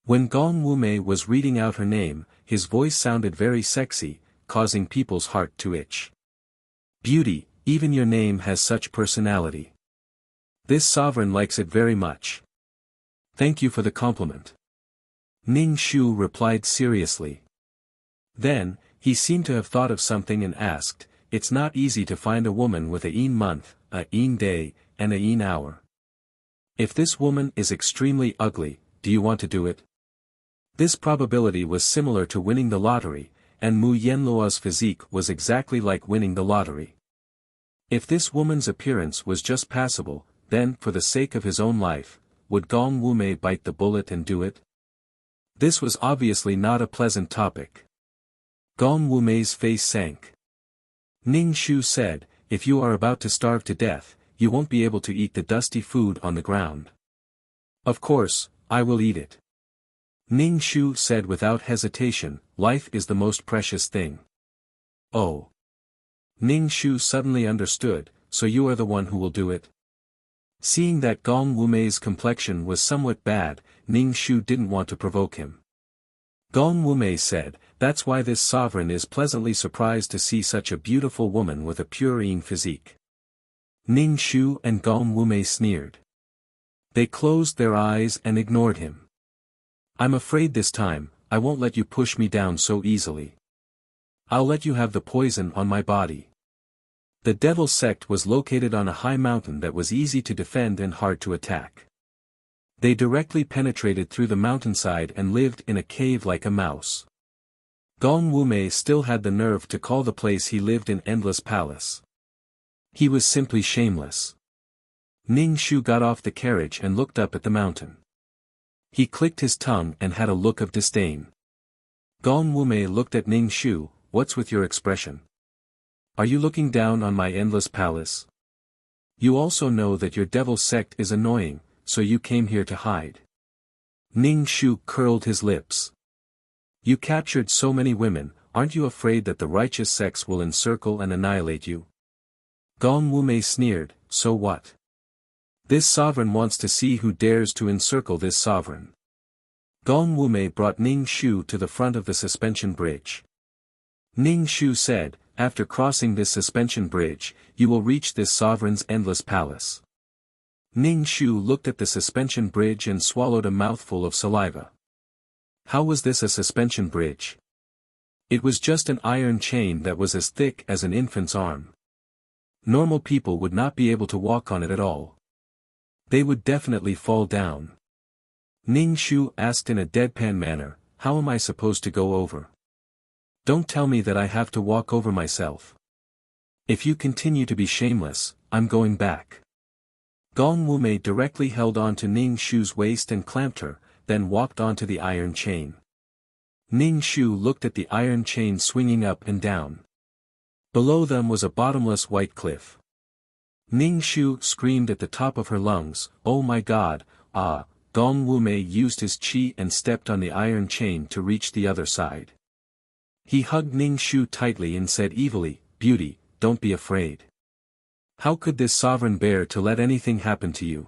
When Gong Wumei was reading out her name, his voice sounded very sexy, causing people's heart to itch. "Beauty, even your name has such personality. This sovereign likes it very much. Thank you for the compliment." Ning Shu replied seriously. Then, he seemed to have thought of something and asked, "It's not easy to find a woman with a yin month, a yin day, and a yin hour. If this woman is extremely ugly, do you want to do it?" This probability was similar to winning the lottery, and Mu Yenluo's physique was exactly like winning the lottery. If this woman's appearance was just passable, then, for the sake of his own life, would Gong Wumei bite the bullet and do it? This was obviously not a pleasant topic. Gong Wumei's face sank. Ning Shu said, "If you are about to starve to death, you won't be able to eat the dusty food on the ground." "Of course, I will eat it." Ning Shu said without hesitation, "Life is the most precious thing." "Oh." Ning Shu suddenly understood, "So you are the one who will do it?" Seeing that Gong Wumei's complexion was somewhat bad, Ning Shu didn't want to provoke him. Gong Wumei said, "That's why this sovereign is pleasantly surprised to see such a beautiful woman with a purine physique." Ning Shu and Gong Wumei sneered. They closed their eyes and ignored him. "I'm afraid this time, I won't let you push me down so easily. I'll let you have the poison on my body." The Devil sect was located on a high mountain that was easy to defend and hard to attack. They directly penetrated through the mountainside and lived in a cave like a mouse. Gong Wumei still had the nerve to call the place he lived in Endless Palace. He was simply shameless. Ning Shu got off the carriage and looked up at the mountain. He clicked his tongue and had a look of disdain. Gong Wumei looked at Ning Shu, "What's with your expression? Are you looking down on my Endless Palace? You also know that your devil sect is annoying, so you came here to hide." Ning Shu curled his lips. "You captured so many women, aren't you afraid that the righteous sects will encircle and annihilate you?" Gong Wumei sneered, "So what? This sovereign wants to see who dares to encircle this sovereign." Gong Wumei brought Ning Shu to the front of the suspension bridge. Ning Shu said, after crossing this suspension bridge, you will reach this sovereign's endless palace. Ning Shu looked at the suspension bridge and swallowed a mouthful of saliva. How was this a suspension bridge? It was just an iron chain that was as thick as an infant's arm. Normal people would not be able to walk on it at all. They would definitely fall down. Ning Shu asked in a deadpan manner, how am I supposed to go over? Don't tell me that I have to walk over myself. If you continue to be shameless, I'm going back. Gong Wumei directly held on to Ning Shu's waist and clamped her, then walked onto the iron chain. Ning Shu looked at the iron chain swinging up and down. Below them was a bottomless white cliff. Ning Shu screamed at the top of her lungs, "Oh my God, ah!" Gong Wumei used his qi and stepped on the iron chain to reach the other side. He hugged Ning Shu tightly and said evilly, "Beauty, don't be afraid. How could this sovereign bear to let anything happen to you?"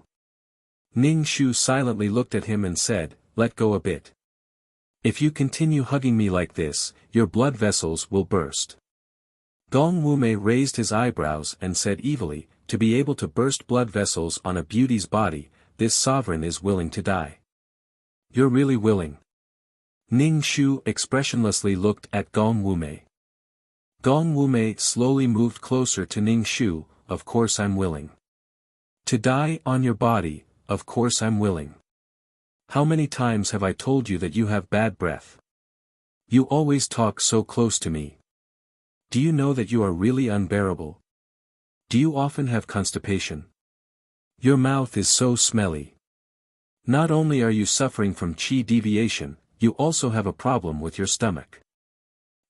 Ning Shu silently looked at him and said, "Let go a bit. If you continue hugging me like this, your blood vessels will burst." Gong Wumei raised his eyebrows and said evilly, "To be able to burst blood vessels on a beauty's body, this sovereign is willing to die. You're really willing?" Ning Shu expressionlessly looked at Gong Wumei. Gong Wumei slowly moved closer to Ning Shu. "Of course I'm willing. To die on your body, of course I'm willing. How many times have I told you that you have bad breath? You always talk so close to me. Do you know that you are really unbearable? Do you often have constipation? Your mouth is so smelly. Not only are you suffering from qi deviation, you also have a problem with your stomach.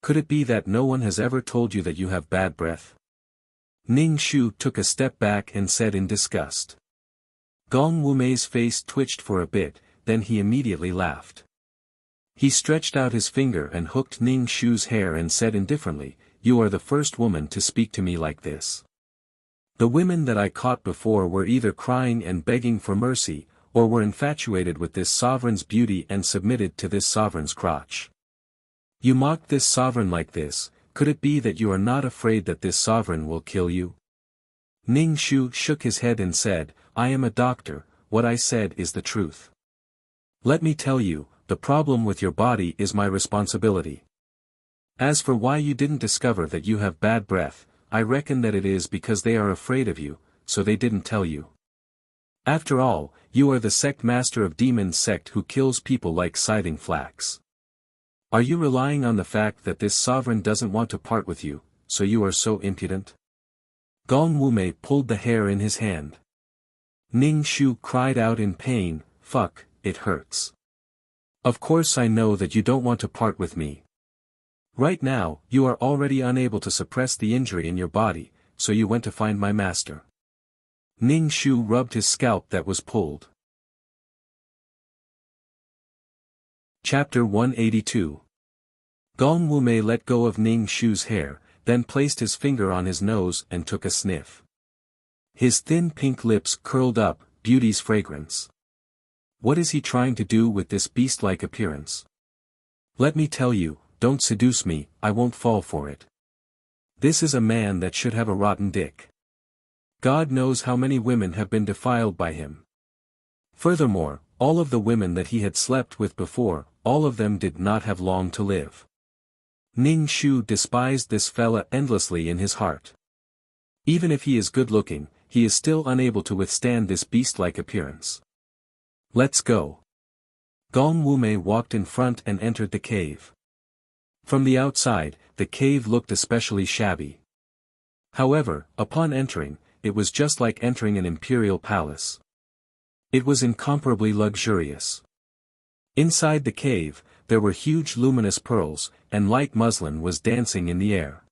Could it be that no one has ever told you that you have bad breath?" Ning Shu took a step back and said in disgust. Gong Wumei's face twitched for a bit, then he immediately laughed. He stretched out his finger and hooked Ning Shu's hair and said indifferently, "You are the first woman to speak to me like this. The women that I caught before were either crying and begging for mercy, or were infatuated with this sovereign's beauty and submitted to this sovereign's crotch. You mocked this sovereign like this. Could it be that you are not afraid that this sovereign will kill you?" Ning Shu shook his head and said, "I am a doctor, what I said is the truth. Let me tell you, the problem with your body is my responsibility. As for why you didn't discover that you have bad breath, I reckon that it is because they are afraid of you, so they didn't tell you. After all, you are the sect master of demons sect who kills people like scything flax. Are you relying on the fact that this sovereign doesn't want to part with you, so you are so impudent?" Gong Wumei pulled the hair in his hand. Ning Shu cried out in pain, "Fuck, it hurts. Of course I know that you don't want to part with me. Right now, you are already unable to suppress the injury in your body, so you went to find my master." Ning Shu rubbed his scalp that was pulled. Chapter 182. Gong Wumei let go of Ning Shu's hair, then placed his finger on his nose and took a sniff. His thin pink lips curled up, beauty's fragrance. What is he trying to do with this beast-like appearance? Let me tell you, don't seduce me, I won't fall for it. This is a man that should have a rotten dick. God knows how many women have been defiled by him. Furthermore, all of the women that he had slept with before, all of them did not have long to live. Ning Shu despised this fella endlessly in his heart. Even if he is good-looking, he is still unable to withstand this beast-like appearance. Let's go. Gong Wumei walked in front and entered the cave. From the outside, the cave looked especially shabby. However, upon entering, it was just like entering an imperial palace. It was incomparably luxurious. Inside the cave, there were huge luminous pearls, and light muslin was dancing in the air.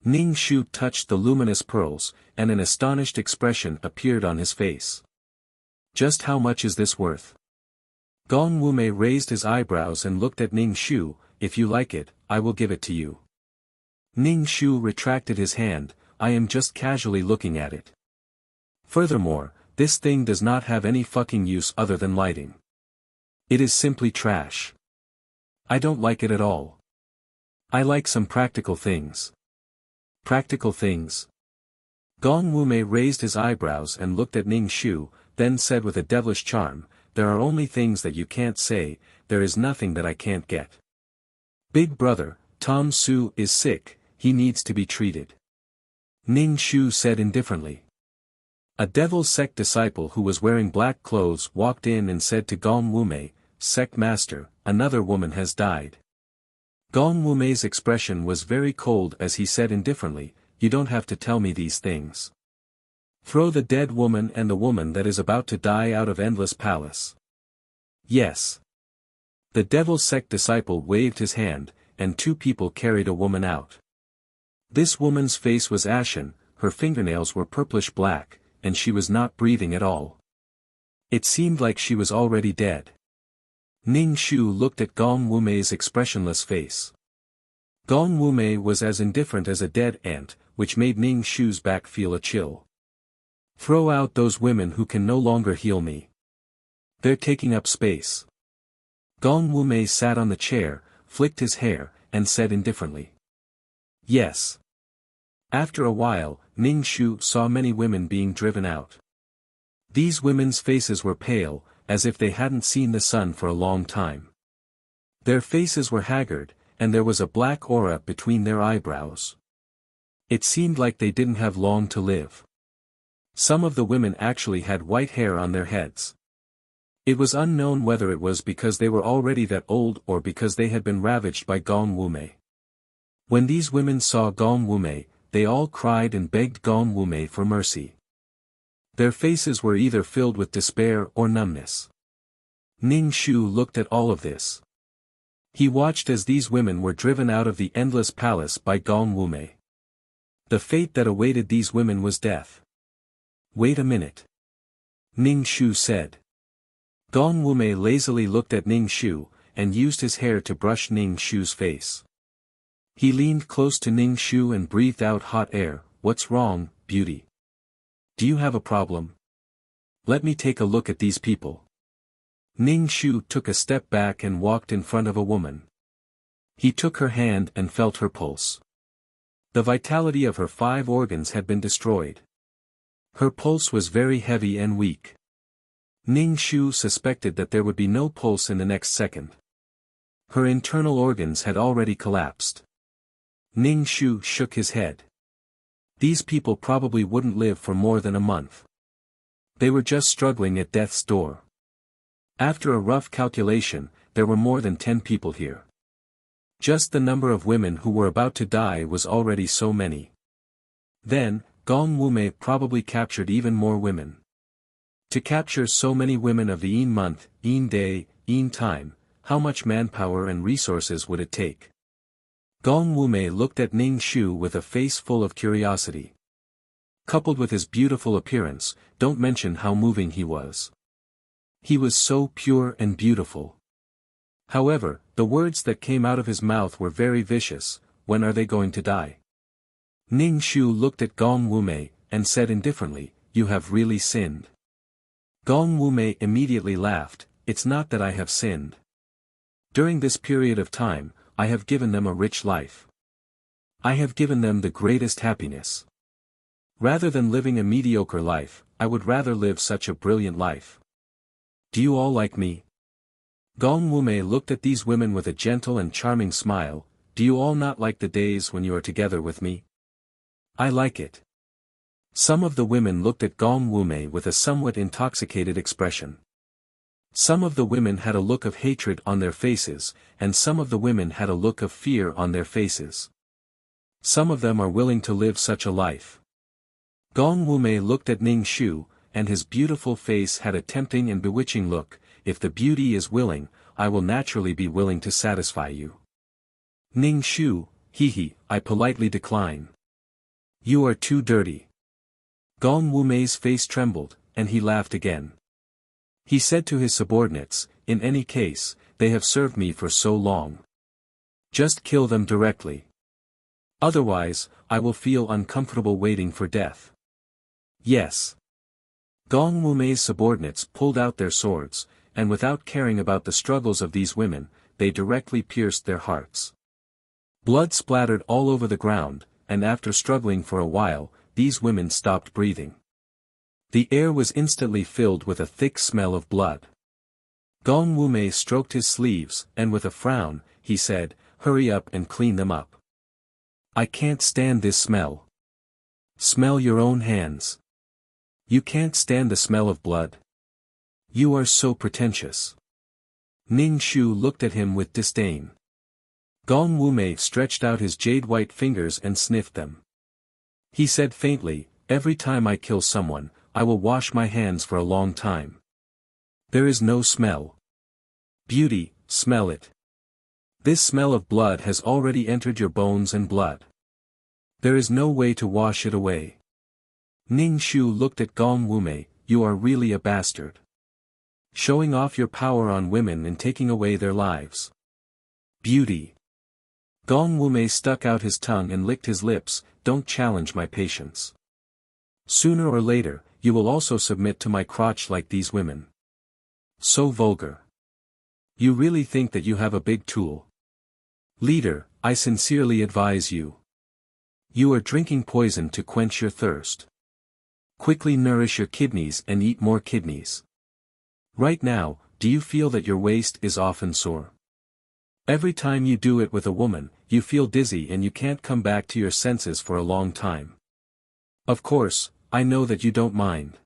Ning Shu touched the luminous pearls, and an astonished expression appeared on his face. Just how much is this worth? Gong Wumei raised his eyebrows and looked at Ning Shu. If you like it, I will give it to you. Ning Shu retracted his hand. I am just casually looking at it. Furthermore, this thing does not have any fucking use other than lighting. It is simply trash. I don't like it at all. I like some practical things. Practical things. Gong Wumei raised his eyebrows and looked at Ning Shu, then said with a devilish charm, "There are only things that you can't say, there is nothing that I can't get. Big brother, Tom Su is sick, he needs to be treated." Ning Shu said indifferently. A Devil's Sect disciple who was wearing black clothes walked in and said to Gong Wumei, "Sect master, another woman has died." Gong Wumei's expression was very cold as he said indifferently, "You don't have to tell me these things. Throw the dead woman and the woman that is about to die out of Endless Palace." "Yes." The Devil's Sect disciple waved his hand, and two people carried a woman out. This woman's face was ashen, her fingernails were purplish black, and she was not breathing at all. It seemed like she was already dead. Ning Shu looked at Gong Wumei's expressionless face. Gong Wumei was as indifferent as a dead ant, which made Ning Shu's back feel a chill. "Throw out those women who can no longer heal me. They're taking up space." Gong Wumei sat on the chair, flicked his hair, and said indifferently, "Yes." After a while, Ning Shu saw many women being driven out. These women's faces were pale, as if they hadn't seen the sun for a long time. Their faces were haggard, and there was a black aura between their eyebrows. It seemed like they didn't have long to live. Some of the women actually had white hair on their heads. It was unknown whether it was because they were already that old or because they had been ravaged by Gong Wumei. When these women saw Gong Wumei, they all cried and begged Gong Wumei for mercy. Their faces were either filled with despair or numbness. Ning Shu looked at all of this. He watched as these women were driven out of the Endless Palace by Gong Wumei. The fate that awaited these women was death. "Wait a minute," Ning Shu said. Gong Wumei lazily looked at Ning Shu, and used his hair to brush Ning Shu's face. He leaned close to Ning Shu and breathed out hot air. "What's wrong, beauty? Do you have a problem? Let me take a look at these people." Ning Shu took a step back and walked in front of a woman. He took her hand and felt her pulse. The vitality of her 5 organs had been destroyed. Her pulse was very heavy and weak. Ning Shu suspected that there would be no pulse in the next second. Her internal organs had already collapsed. Ning Shu shook his head. These people probably wouldn't live for more than a month. They were just struggling at death's door. After a rough calculation, there were more than 10 people here. Just the number of women who were about to die was already so many. Then, Gong Wumei probably captured even more women. To capture so many women of the Yin month, Yin day, Yin time, how much manpower and resources would it take? Gong Wumei looked at Ning Shu with a face full of curiosity. Coupled with his beautiful appearance, don't mention how moving he was. He was so pure and beautiful. However, the words that came out of his mouth were very vicious. "When are they going to die?" Ning Shu looked at Gong Wumei, and said indifferently, "You have really sinned." Gong Wumei immediately laughed, "It's not that I have sinned. During this period of time, I have given them a rich life. I have given them the greatest happiness. Rather than living a mediocre life, I would rather live such a brilliant life. Do you all like me?" Gong Wumei looked at these women with a gentle and charming smile. "Do you all not like the days when you are together with me?" "I like it." Some of the women looked at Gong Wumei with a somewhat intoxicated expression. Some of the women had a look of hatred on their faces, and some of the women had a look of fear on their faces. Some of them are willing to live such a life. Gong Wumei looked at Ning Shu, and his beautiful face had a tempting and bewitching look. "If the beauty is willing, I will naturally be willing to satisfy you." Ning Shu, I politely decline. "You are too dirty." Gong Wumei's face trembled, and he laughed again. He said to his subordinates, "In any case, they have served me for so long. Just kill them directly. Otherwise, I will feel uncomfortable waiting for death." "Yes." Gong Wumei's subordinates pulled out their swords, and without caring about the struggles of these women, they directly pierced their hearts. Blood splattered all over the ground, and after struggling for a while, these women stopped breathing. The air was instantly filled with a thick smell of blood. Gong Wumei stroked his sleeves, and with a frown, he said, "Hurry up and clean them up. I can't stand this smell." "Smell your own hands. You can't stand the smell of blood. You are so pretentious." Ning Shu looked at him with disdain. Gong Wumei stretched out his jade-white fingers and sniffed them. He said faintly, "Every time I kill someone, I will wash my hands for a long time. There is no smell. Beauty, smell it. This smell of blood has already entered your bones and blood. There is no way to wash it away." Ning Shu looked at Gong Wumei, "You are really a bastard. Showing off your power on women and taking away their lives. Beauty." Gong Wumei stuck out his tongue and licked his lips, "Don't challenge my patience. Sooner or later, you will also submit to my crotch like these women. So vulgar. You really think that you have a big tool? Leader, I sincerely advise you. You are drinking poison to quench your thirst. Quickly nourish your kidneys and eat more kidneys. Right now, do you feel that your waist is often sore? Every time you do it with a woman, you feel dizzy and you can't come back to your senses for a long time. Of course, I know that you don't mind.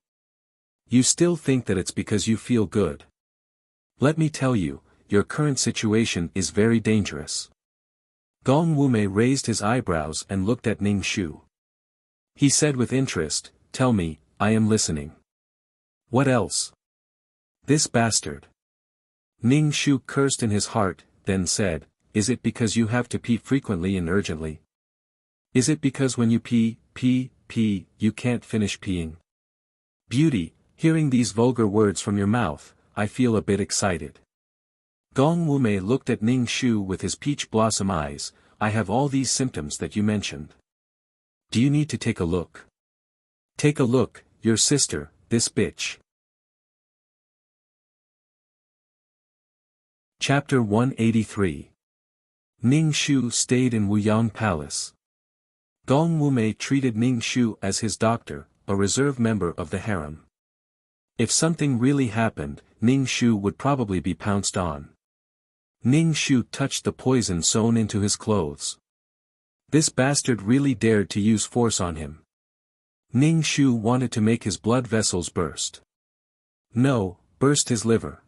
You still think that it's because you feel good. Let me tell you, your current situation is very dangerous." Gong Wumei raised his eyebrows and looked at Ning Shu. He said with interest, "Tell me, I am listening. What else?" "This bastard." Ning Shu cursed in his heart, then said, "Is it because you have to pee frequently and urgently? Is it because when you pee, you can't finish peeing? Beauty, hearing these vulgar words from your mouth, I feel a bit excited." Gong Wumei looked at Ning Shu with his peach blossom eyes. "I have all these symptoms that you mentioned. Do you need to take a look? Take a look, your sister, this bitch." Chapter 183. Ning Shu stayed in Wuyang Palace. Gong Wumei treated Ning Shu as his doctor, a reserve member of the harem. If something really happened, Ning Shu would probably be pounced on. Ning Shu touched the poison sewn into his clothes. This bastard really dared to use force on him. Ning Shu wanted to make his blood vessels burst. No, burst his liver.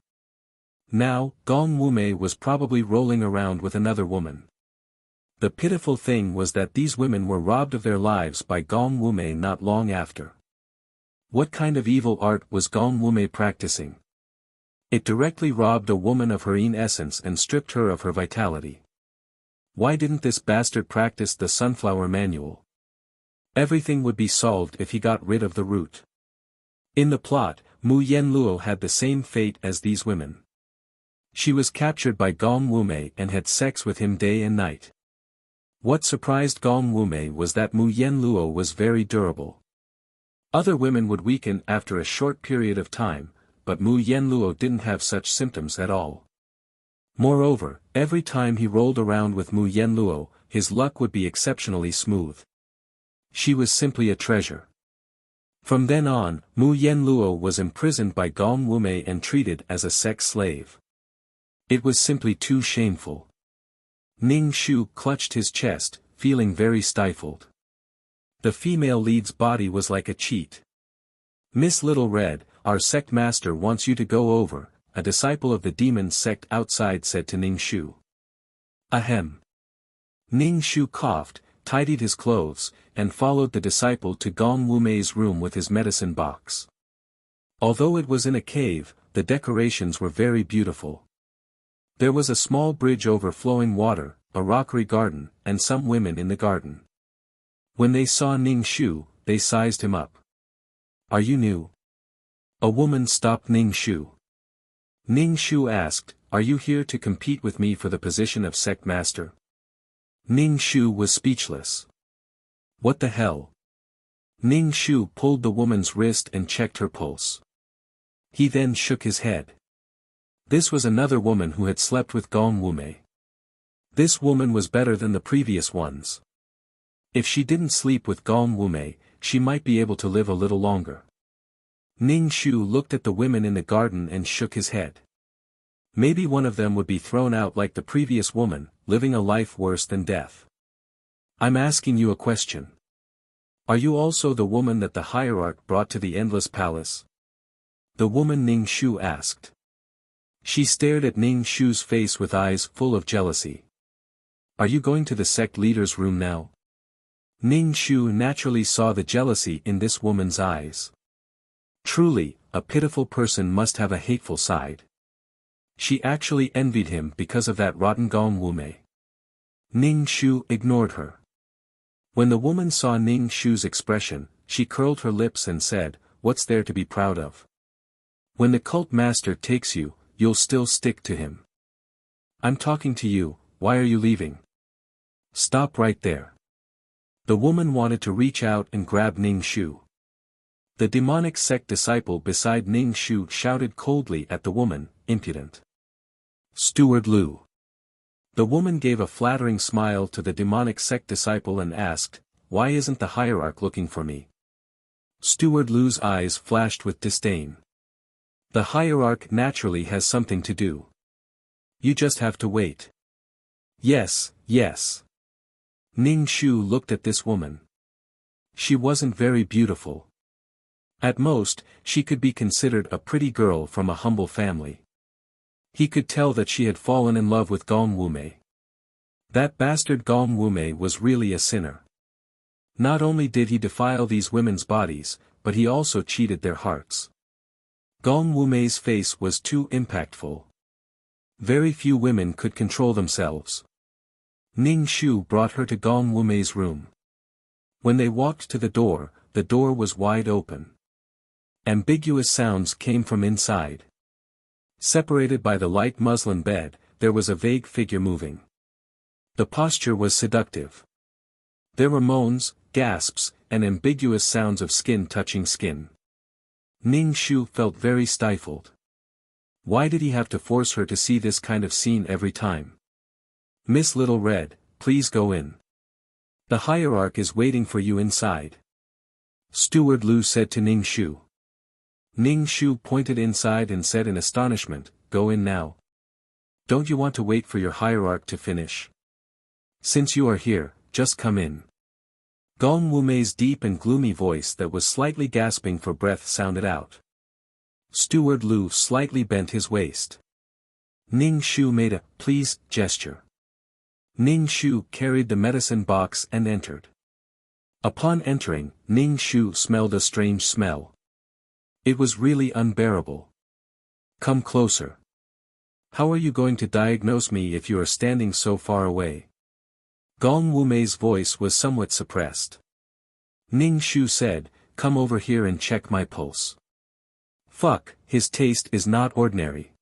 Now, Gong Wumei was probably rolling around with another woman. The pitiful thing was that these women were robbed of their lives by Gong Wumei not long after. What kind of evil art was Gong Wumei practicing? It directly robbed a woman of her yin essence and stripped her of her vitality. Why didn't this bastard practice the sunflower manual? Everything would be solved if he got rid of the root. In the plot, Mu Yenluo had the same fate as these women. She was captured by Gong Wumei and had sex with him day and night. What surprised Gong Wumei was that Mu Yenluo was very durable. Other women would weaken after a short period of time, but Mu Yenluo didn't have such symptoms at all. Moreover, every time he rolled around with Mu Yenluo, his luck would be exceptionally smooth. She was simply a treasure. From then on, Mu Yenluo was imprisoned by Gong Wumei and treated as a sex slave. It was simply too shameful. Ning Shu clutched his chest, feeling very stifled. The female lead's body was like a cheat. "Miss Little Red, our sect master wants you to go over," a disciple of the demon sect outside said to Ning Shu. Ahem. Ning Shu coughed, tidied his clothes, and followed the disciple to Gong Wumei's room with his medicine box. Although it was in a cave, the decorations were very beautiful. There was a small bridge over flowing water, a rockery garden, and some women in the garden. When they saw Ning Shu, they sized him up. "Are you new?" A woman stopped Ning Shu. Ning Shu asked, "Are you here to compete with me for the position of sect master?" Ning Shu was speechless. What the hell? Ning Shu pulled the woman's wrist and checked her pulse. He then shook his head. This was another woman who had slept with Gong Wumei. This woman was better than the previous ones. If she didn't sleep with Gong Wumei, she might be able to live a little longer. Ning Shu looked at the women in the garden and shook his head. Maybe one of them would be thrown out like the previous woman, living a life worse than death. I'm asking you a question. Are you also the woman that the hierarch brought to the Endless Palace? The woman Ning Shu asked. She stared at Ning Shu's face with eyes full of jealousy. Are you going to the sect leader's room now? Ning Shu naturally saw the jealousy in this woman's eyes. Truly, a pitiful person must have a hateful side. She actually envied him because of that rotten Gong Wumei. Ning Shu ignored her. When the woman saw Ning Shu's expression, she curled her lips and said, "What's there to be proud of? When the cult master takes you, you'll still stick to him. I'm talking to you, why are you leaving? Stop right there." The woman wanted to reach out and grab Ning Shu. The demonic sect disciple beside Ning Shu shouted coldly at the woman, "Impudent. Steward Lu." The woman gave a flattering smile to the demonic sect disciple and asked, "Why isn't the hierarch looking for me?" Steward Lu's eyes flashed with disdain. The hierarch naturally has something to do. You just have to wait. Yes, yes. Ning Shu looked at this woman. She wasn't very beautiful. At most, she could be considered a pretty girl from a humble family. He could tell that she had fallen in love with Gong Wumei. That bastard Gong Wumei was really a sinner. Not only did he defile these women's bodies, but he also cheated their hearts. Gong Wumei's face was too impactful. Very few women could control themselves. Ning Shu brought her to Gong Wumei's room. When they walked to the door was wide open. Ambiguous sounds came from inside. Separated by the light muslin bed, there was a vague figure moving. The posture was seductive. There were moans, gasps, and ambiguous sounds of skin touching skin. Ning Shu felt very stifled. Why did he have to force her to see this kind of scene every time? "Miss Little Red, please go in. The hierarch is waiting for you inside," Steward Lu said to Ning Shu. Ning Shu pointed inside and said in astonishment, "Go in now. Don't you want to wait for your hierarch to finish? Since you are here, just come in." Gong Wumei's deep and gloomy voice that was slightly gasping for breath sounded out. Steward Lu slightly bent his waist. Ning Shu made a "please" gesture. Ning Shu carried the medicine box and entered. Upon entering, Ning Shu smelled a strange smell. It was really unbearable. "Come closer. How are you going to diagnose me if you are standing so far away?" Gong Wumei's voice was somewhat suppressed. Ning Shu said, "Come over here and check my pulse." Fuck, his taste is not ordinary.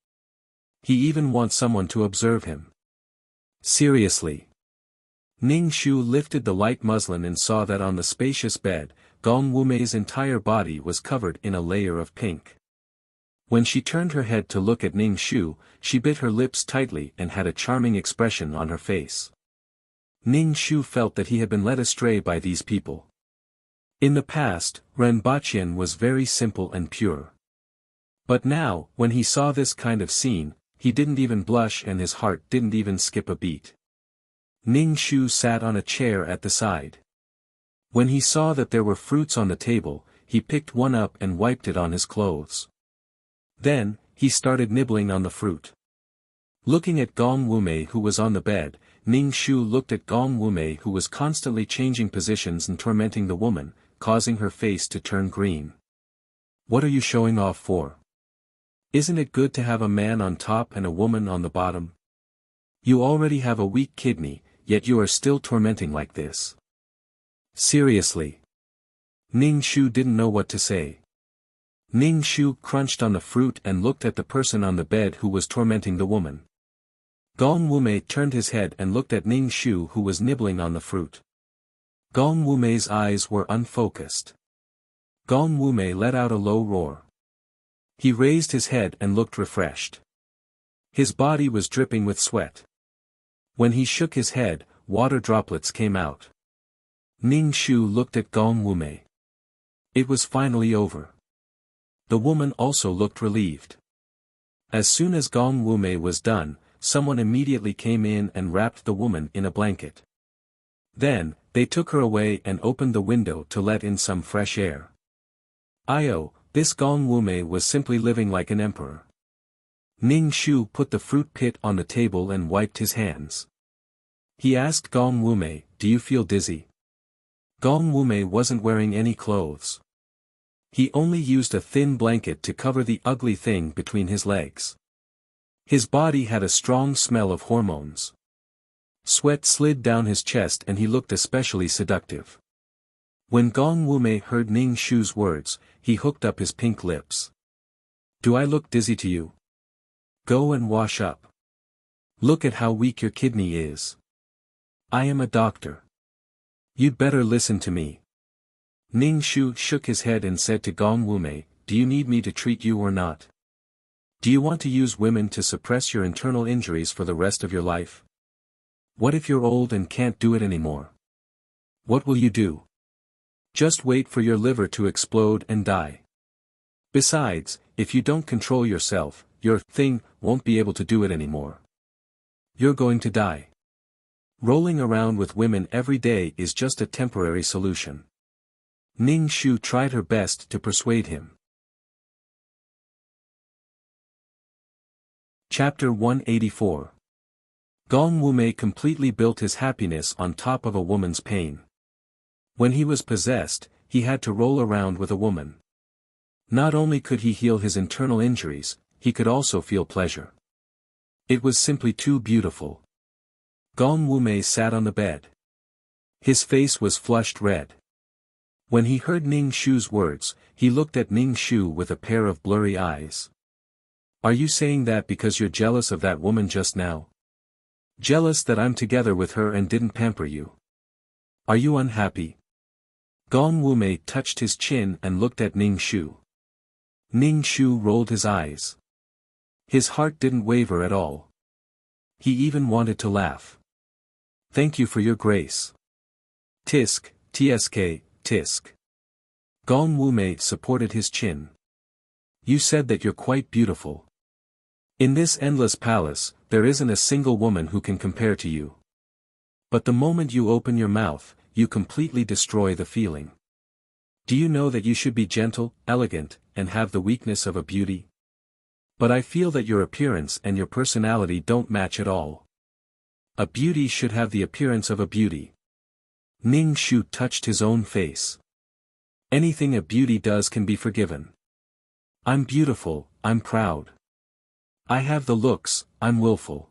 He even wants someone to observe him. Seriously. Ning Shu lifted the light muslin and saw that on the spacious bed, Gong Wumei's entire body was covered in a layer of pink. When she turned her head to look at Ning Shu, she bit her lips tightly and had a charming expression on her face. Ning Shu felt that he had been led astray by these people. In the past, Renbaqian was very simple and pure. But now, when he saw this kind of scene, he didn't even blush and his heart didn't even skip a beat. Ning Shu sat on a chair at the side. When he saw that there were fruits on the table, he picked one up and wiped it on his clothes. Then, he started nibbling on the fruit. Looking at Gong Wumei who was on the bed, Ning Shu looked at Gong Wumei who was constantly changing positions and tormenting the woman, causing her face to turn green. "What are you showing off for? Isn't it good to have a man on top and a woman on the bottom? You already have a weak kidney, yet you are still tormenting like this. Seriously." Ning Shu didn't know what to say. Ning Shu crunched on the fruit and looked at the person on the bed who was tormenting the woman. Gong Wumei turned his head and looked at Ning Shu who was nibbling on the fruit. Gong Wumei's eyes were unfocused. Gong Wumei let out a low roar. He raised his head and looked refreshed. His body was dripping with sweat. When he shook his head, water droplets came out. Ning Shu looked at Gong Wumei. It was finally over. The woman also looked relieved. As soon as Gong Wumei was done, someone immediately came in and wrapped the woman in a blanket. Then, they took her away and opened the window to let in some fresh air. This Gong Wumei was simply living like an emperor. Ning Shu put the fruit pit on the table and wiped his hands. He asked Gong Wumei, "Do you feel dizzy?" Gong Wumei wasn't wearing any clothes. He only used a thin blanket to cover the ugly thing between his legs. His body had a strong smell of hormones. Sweat slid down his chest and he looked especially seductive. When Gong Wumei heard Ning Shu's words, he hooked up his pink lips. "Do I look dizzy to you? Go and wash up. Look at how weak your kidney is. I am a doctor. You'd better listen to me." Ning Shu shook his head and said to Gong Wumei, "Do you need me to treat you or not? Do you want to use women to suppress your internal injuries for the rest of your life? What if you're old and can't do it anymore? What will you do? Just wait for your liver to explode and die. Besides, if you don't control yourself, your thing won't be able to do it anymore. You're going to die. Rolling around with women every day is just a temporary solution." Ning Shu tried her best to persuade him. Chapter 184. Gong Wumei completely built his happiness on top of a woman's pain. When he was possessed, he had to roll around with a woman. Not only could he heal his internal injuries, he could also feel pleasure. It was simply too beautiful. Gong Wumei sat on the bed. His face was flushed red. When he heard Ning Shu's words, he looked at Ning Shu with a pair of blurry eyes. "Are you saying that because you're jealous of that woman just now? Jealous that I'm together with her and didn't pamper you? Are you unhappy?" Gong Wumei touched his chin and looked at Ning Shu. Ning Shu rolled his eyes. His heart didn't waver at all. He even wanted to laugh. "Thank you for your grace. Tisk, tsk, tisk." Gong Wumei supported his chin. "You said that you're quite beautiful. In this endless palace, there isn't a single woman who can compare to you. But the moment you open your mouth, you completely destroy the feeling. Do you know that you should be gentle, elegant, and have the weakness of a beauty? But I feel that your appearance and your personality don't match at all. A beauty should have the appearance of a beauty." Ning Shu touched his own face. "Anything a beauty does can be forgiven. I'm beautiful, I'm proud. I have the looks, I'm willful.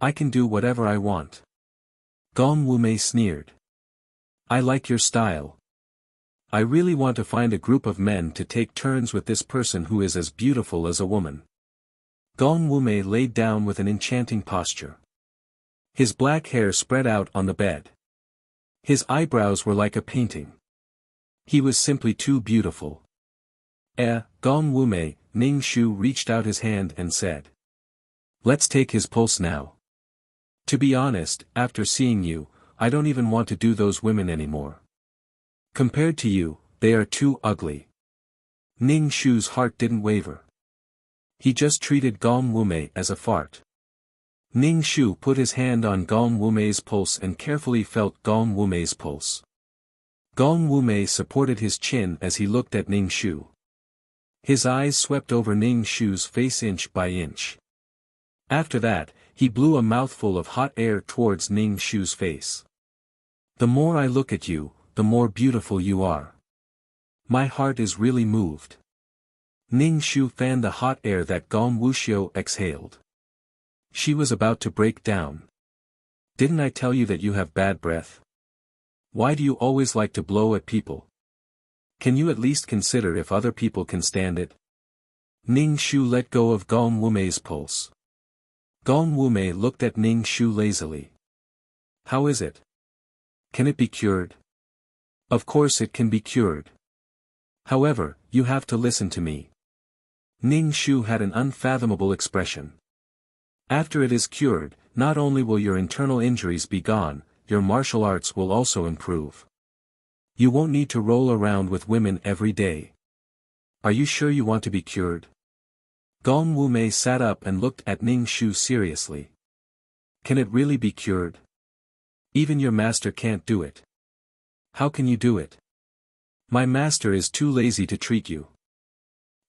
I can do whatever I want." Gong Wumei sneered. "I like your style. I really want to find a group of men to take turns with this person who is as beautiful as a woman." Gong Wumei laid down with an enchanting posture. His black hair spread out on the bed. His eyebrows were like a painting. He was simply too beautiful. Gong Wumei, Ning Shu reached out his hand and said. "Let's take his pulse now. To be honest, after seeing you, I don't even want to do those women anymore. Compared to you, they are too ugly." Ning Shu's heart didn't waver. He just treated Gong Wumei as a fart. Ning Shu put his hand on Gong Wumei's pulse and carefully felt Gong Wumei's pulse. Gong Wumei supported his chin as he looked at Ning Shu. His eyes swept over Ning Shu's face inch by inch. After that, he blew a mouthful of hot air towards Ning Shu's face. "The more I look at you, the more beautiful you are. My heart is really moved." Ning Shu fanned the hot air that Gong Wuxia exhaled. She was about to break down. "Didn't I tell you that you have bad breath? Why do you always like to blow at people? Can you at least consider if other people can stand it?" Ning Shu let go of Gong Wumei's pulse. Gong Wumei looked at Ning Shu lazily. "How is it? Can it be cured?" "Of course it can be cured. However, you have to listen to me." Ning Shu had an unfathomable expression. "After it is cured, not only will your internal injuries be gone, your martial arts will also improve. You won't need to roll around with women every day. Are you sure you want to be cured? Gong Wumei sat up and looked at Ning Shu seriously. Can it really be cured? Even your master can't do it. How can you do it? My master is too lazy to treat you.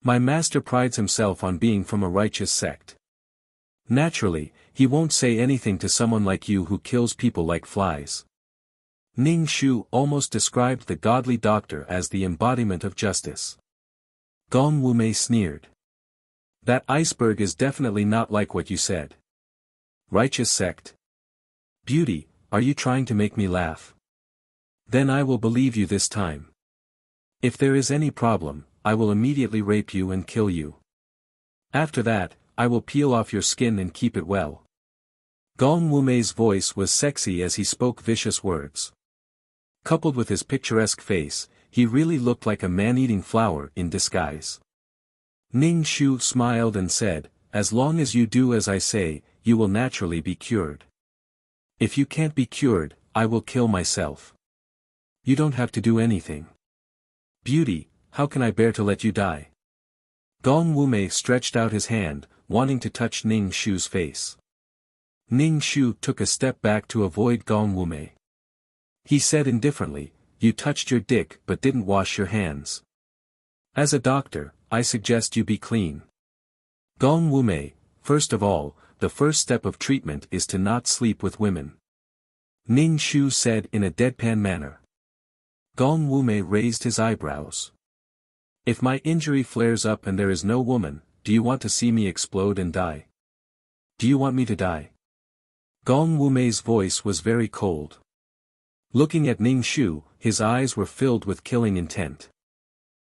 My master prides himself on being from a righteous sect. Naturally, he won't say anything to someone like you who kills people like flies. Ning Shu almost described the godly doctor as the embodiment of justice. Gong Wumei sneered. That iceberg is definitely not like what you said. Righteous sect? Beauty, are you trying to make me laugh? Then I will believe you this time. If there is any problem, I will immediately rape you and kill you. After that, I will peel off your skin and keep it well. Gong Wumei's voice was sexy as he spoke vicious words. Coupled with his picturesque face, he really looked like a man-eating flower in disguise. Ning Shu smiled and said, as long as you do as I say, you will naturally be cured. If you can't be cured, I will kill myself. You don't have to do anything. Beauty, how can I bear to let you die? Gong Wumei stretched out his hand, wanting to touch Ning Shu's face. Ning Shu took a step back to avoid Gong Wumei. He said indifferently, you touched your dick but didn't wash your hands. As a doctor, I suggest you be clean. Gong Wumei, first of all, the first step of treatment is to not sleep with women. Ning Shu said in a deadpan manner. Gong Wumei raised his eyebrows. If my injury flares up and there is no woman, do you want to see me explode and die? Do you want me to die? Gong Wumei's voice was very cold. Looking at Ning Shu, his eyes were filled with killing intent.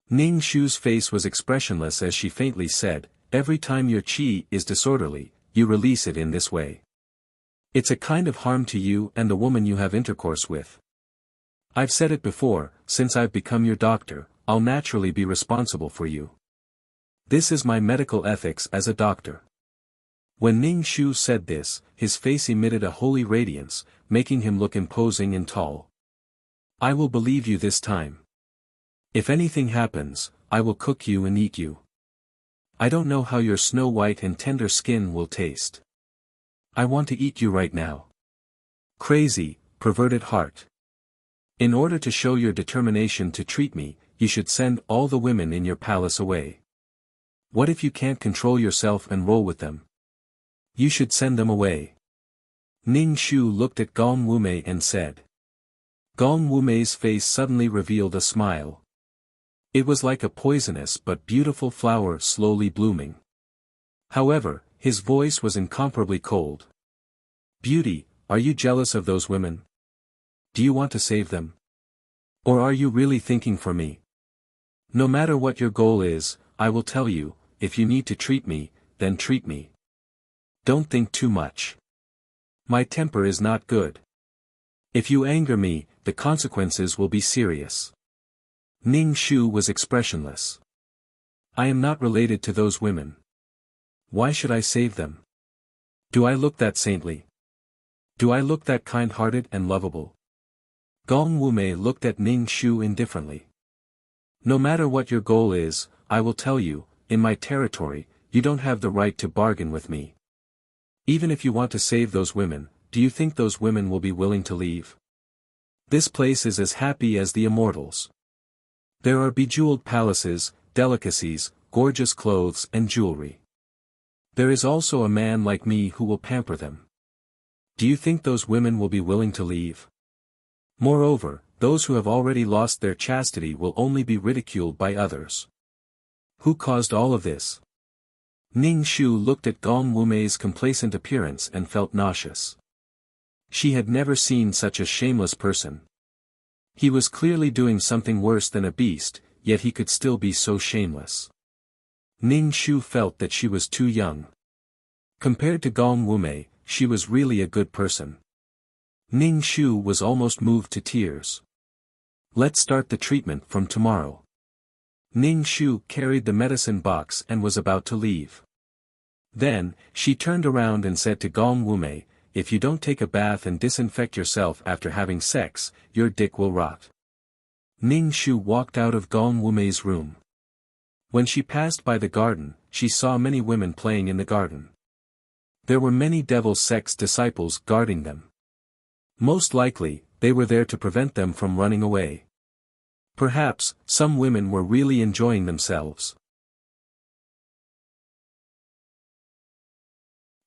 Ning Shu's face was expressionless as she faintly said, every time your qi is disorderly, you release it in this way. It's a kind of harm to you and the woman you have intercourse with. I've said it before, since I've become your doctor, I'll naturally be responsible for you. This is my medical ethics as a doctor. When Ning Shu said this, his face emitted a holy radiance, making him look imposing and tall. I will believe you this time. If anything happens, I will cook you and eat you. I don't know how your snow white and tender skin will taste. I want to eat you right now. Crazy, perverted heart. In order to show your determination to treat me, you should send all the women in your palace away. What if you can't control yourself and roll with them? You should send them away. Ning Shu looked at Gong Wumei and said. Gong Wumei's face suddenly revealed a smile. It was like a poisonous but beautiful flower slowly blooming. However, his voice was incomparably cold. Beauty, are you jealous of those women? Do you want to save them? Or are you really thinking for me? No matter what your goal is, I will tell you, if you need to treat me, then treat me. Don't think too much. My temper is not good. If you anger me, the consequences will be serious. Ning Shu was expressionless. I am not related to those women. Why should I save them? Do I look that saintly? Do I look that kind-hearted and lovable? Gong Wumei looked at Ning Shu indifferently. No matter what your goal is, I will tell you, in my territory, you don't have the right to bargain with me. Even if you want to save those women, do you think those women will be willing to leave? This place is as happy as the immortals. There are bejeweled palaces, delicacies, gorgeous clothes and jewelry. There is also a man like me who will pamper them. Do you think those women will be willing to leave? Moreover, those who have already lost their chastity will only be ridiculed by others. Who caused all of this? Ning Shu looked at Gong Wumei's complacent appearance and felt nauseous. She had never seen such a shameless person. He was clearly doing something worse than a beast, yet he could still be so shameless. Ning Shu felt that she was too young. Compared to Gong Wumei, she was really a good person. Ning Shu was almost moved to tears. Let's start the treatment from tomorrow. Ning Shu carried the medicine box and was about to leave. Then, she turned around and said to Gong Wumei, if you don't take a bath and disinfect yourself after having sex, your dick will rot. Ning Shu walked out of Gong Wumei's room. When she passed by the garden, she saw many women playing in the garden. There were many devil sex disciples guarding them. Most likely, they were there to prevent them from running away. Perhaps, some women were really enjoying themselves.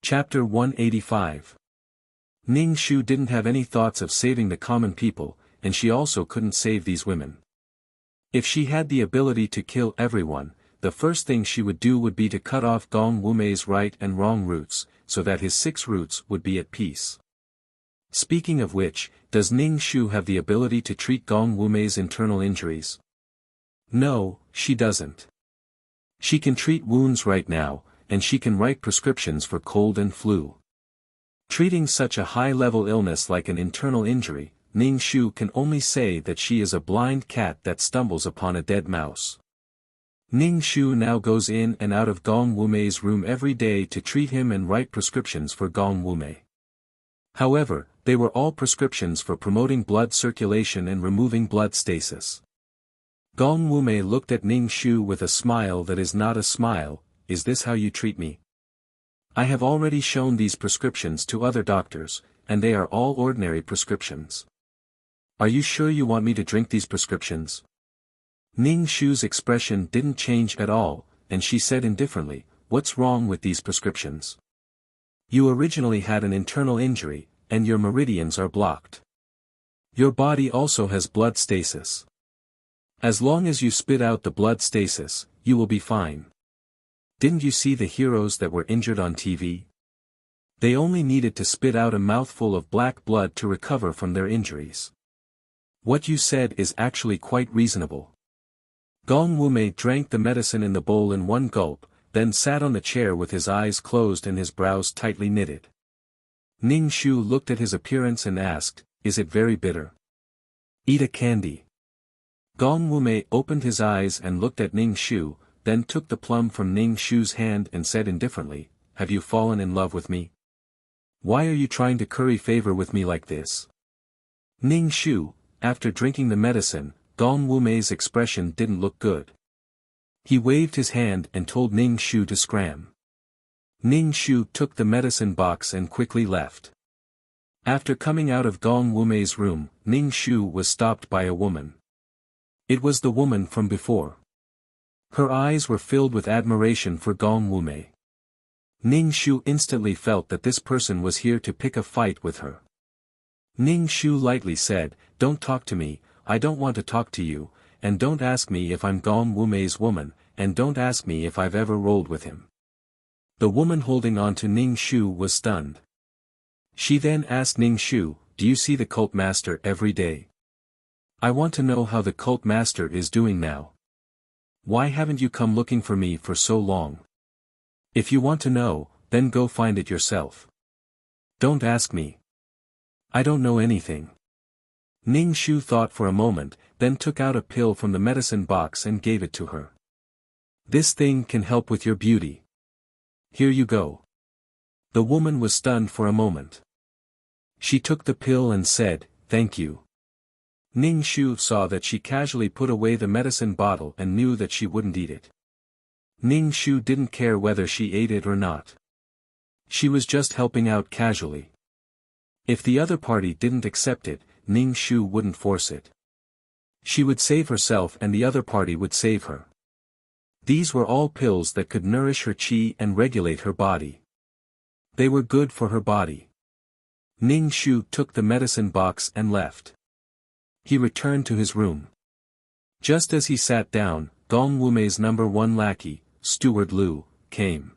Chapter 185. Ning Shu didn't have any thoughts of saving the common people, and she also couldn't save these women. If she had the ability to kill everyone, the first thing she would do would be to cut off Gong Wumei's right and wrong roots, so that his 6 roots would be at peace. Speaking of which, does Ning Shu have the ability to treat Gong Wumei's internal injuries? No, she doesn't. She can treat wounds right now, and she can write prescriptions for cold and flu. Treating such a high-level illness like an internal injury, Ning Shu can only say that she is a blind cat that stumbles upon a dead mouse. Ning Shu now goes in and out of Gong Wumei's room every day to treat him and write prescriptions for Gong Wumei. However, they were all prescriptions for promoting blood circulation and removing blood stasis. Gong Wumei looked at Ning Shu with a smile that is not a smile. Is this how you treat me? I have already shown these prescriptions to other doctors, and they are all ordinary prescriptions. Are you sure you want me to drink these prescriptions? Ning Shu's expression didn't change at all, and she said indifferently, what's wrong with these prescriptions? You originally had an internal injury, and your meridians are blocked. Your body also has blood stasis. As long as you spit out the blood stasis, you will be fine. Didn't you see the heroes that were injured on TV? They only needed to spit out a mouthful of black blood to recover from their injuries. What you said is actually quite reasonable. Gong Wumei drank the medicine in the bowl in one gulp, then sat on the chair with his eyes closed and his brows tightly knitted. Ning Shu looked at his appearance and asked, is it very bitter? Eat a candy. Gong Wumei opened his eyes and looked at Ning Shu, then took the plum from Ning Shu's hand and said indifferently, have you fallen in love with me? Why are you trying to curry favor with me like this? Ning Shu, after drinking the medicine, Gong Wumei's expression didn't look good. He waved his hand and told Ning Shu to scram. Ning Shu took the medicine box and quickly left. After coming out of Gong Wumei's room, Ning Shu was stopped by a woman. It was the woman from before. Her eyes were filled with admiration for Gong Wumei. Ning Shu instantly felt that this person was here to pick a fight with her. Ning Shu lightly said, don't talk to me, I don't want to talk to you, and don't ask me if I'm Gong Wumei's woman, and don't ask me if I've ever rolled with him. The woman holding on to Ning Shu was stunned. She then asked Ning Shu, do you see the cult master every day? I want to know how the cult master is doing now. Why haven't you come looking for me for so long? If you want to know, then go find it yourself. Don't ask me. I don't know anything. Ning Shu thought for a moment, then took out a pill from the medicine box and gave it to her. This thing can help with your beauty. Here you go. The woman was stunned for a moment. She took the pill and said, thank you. Ning Shu saw that she casually put away the medicine bottle and knew that she wouldn't eat it. Ning Shu didn't care whether she ate it or not. She was just helping out casually. If the other party didn't accept it, Ning Shu wouldn't force it. She would save herself and the other party would save her. These were all pills that could nourish her qi and regulate her body. They were good for her body. Ning Shu took the medicine box and left. He returned to his room. Just as he sat down, Gong Wumei's number 1 lackey, Steward Liu, came.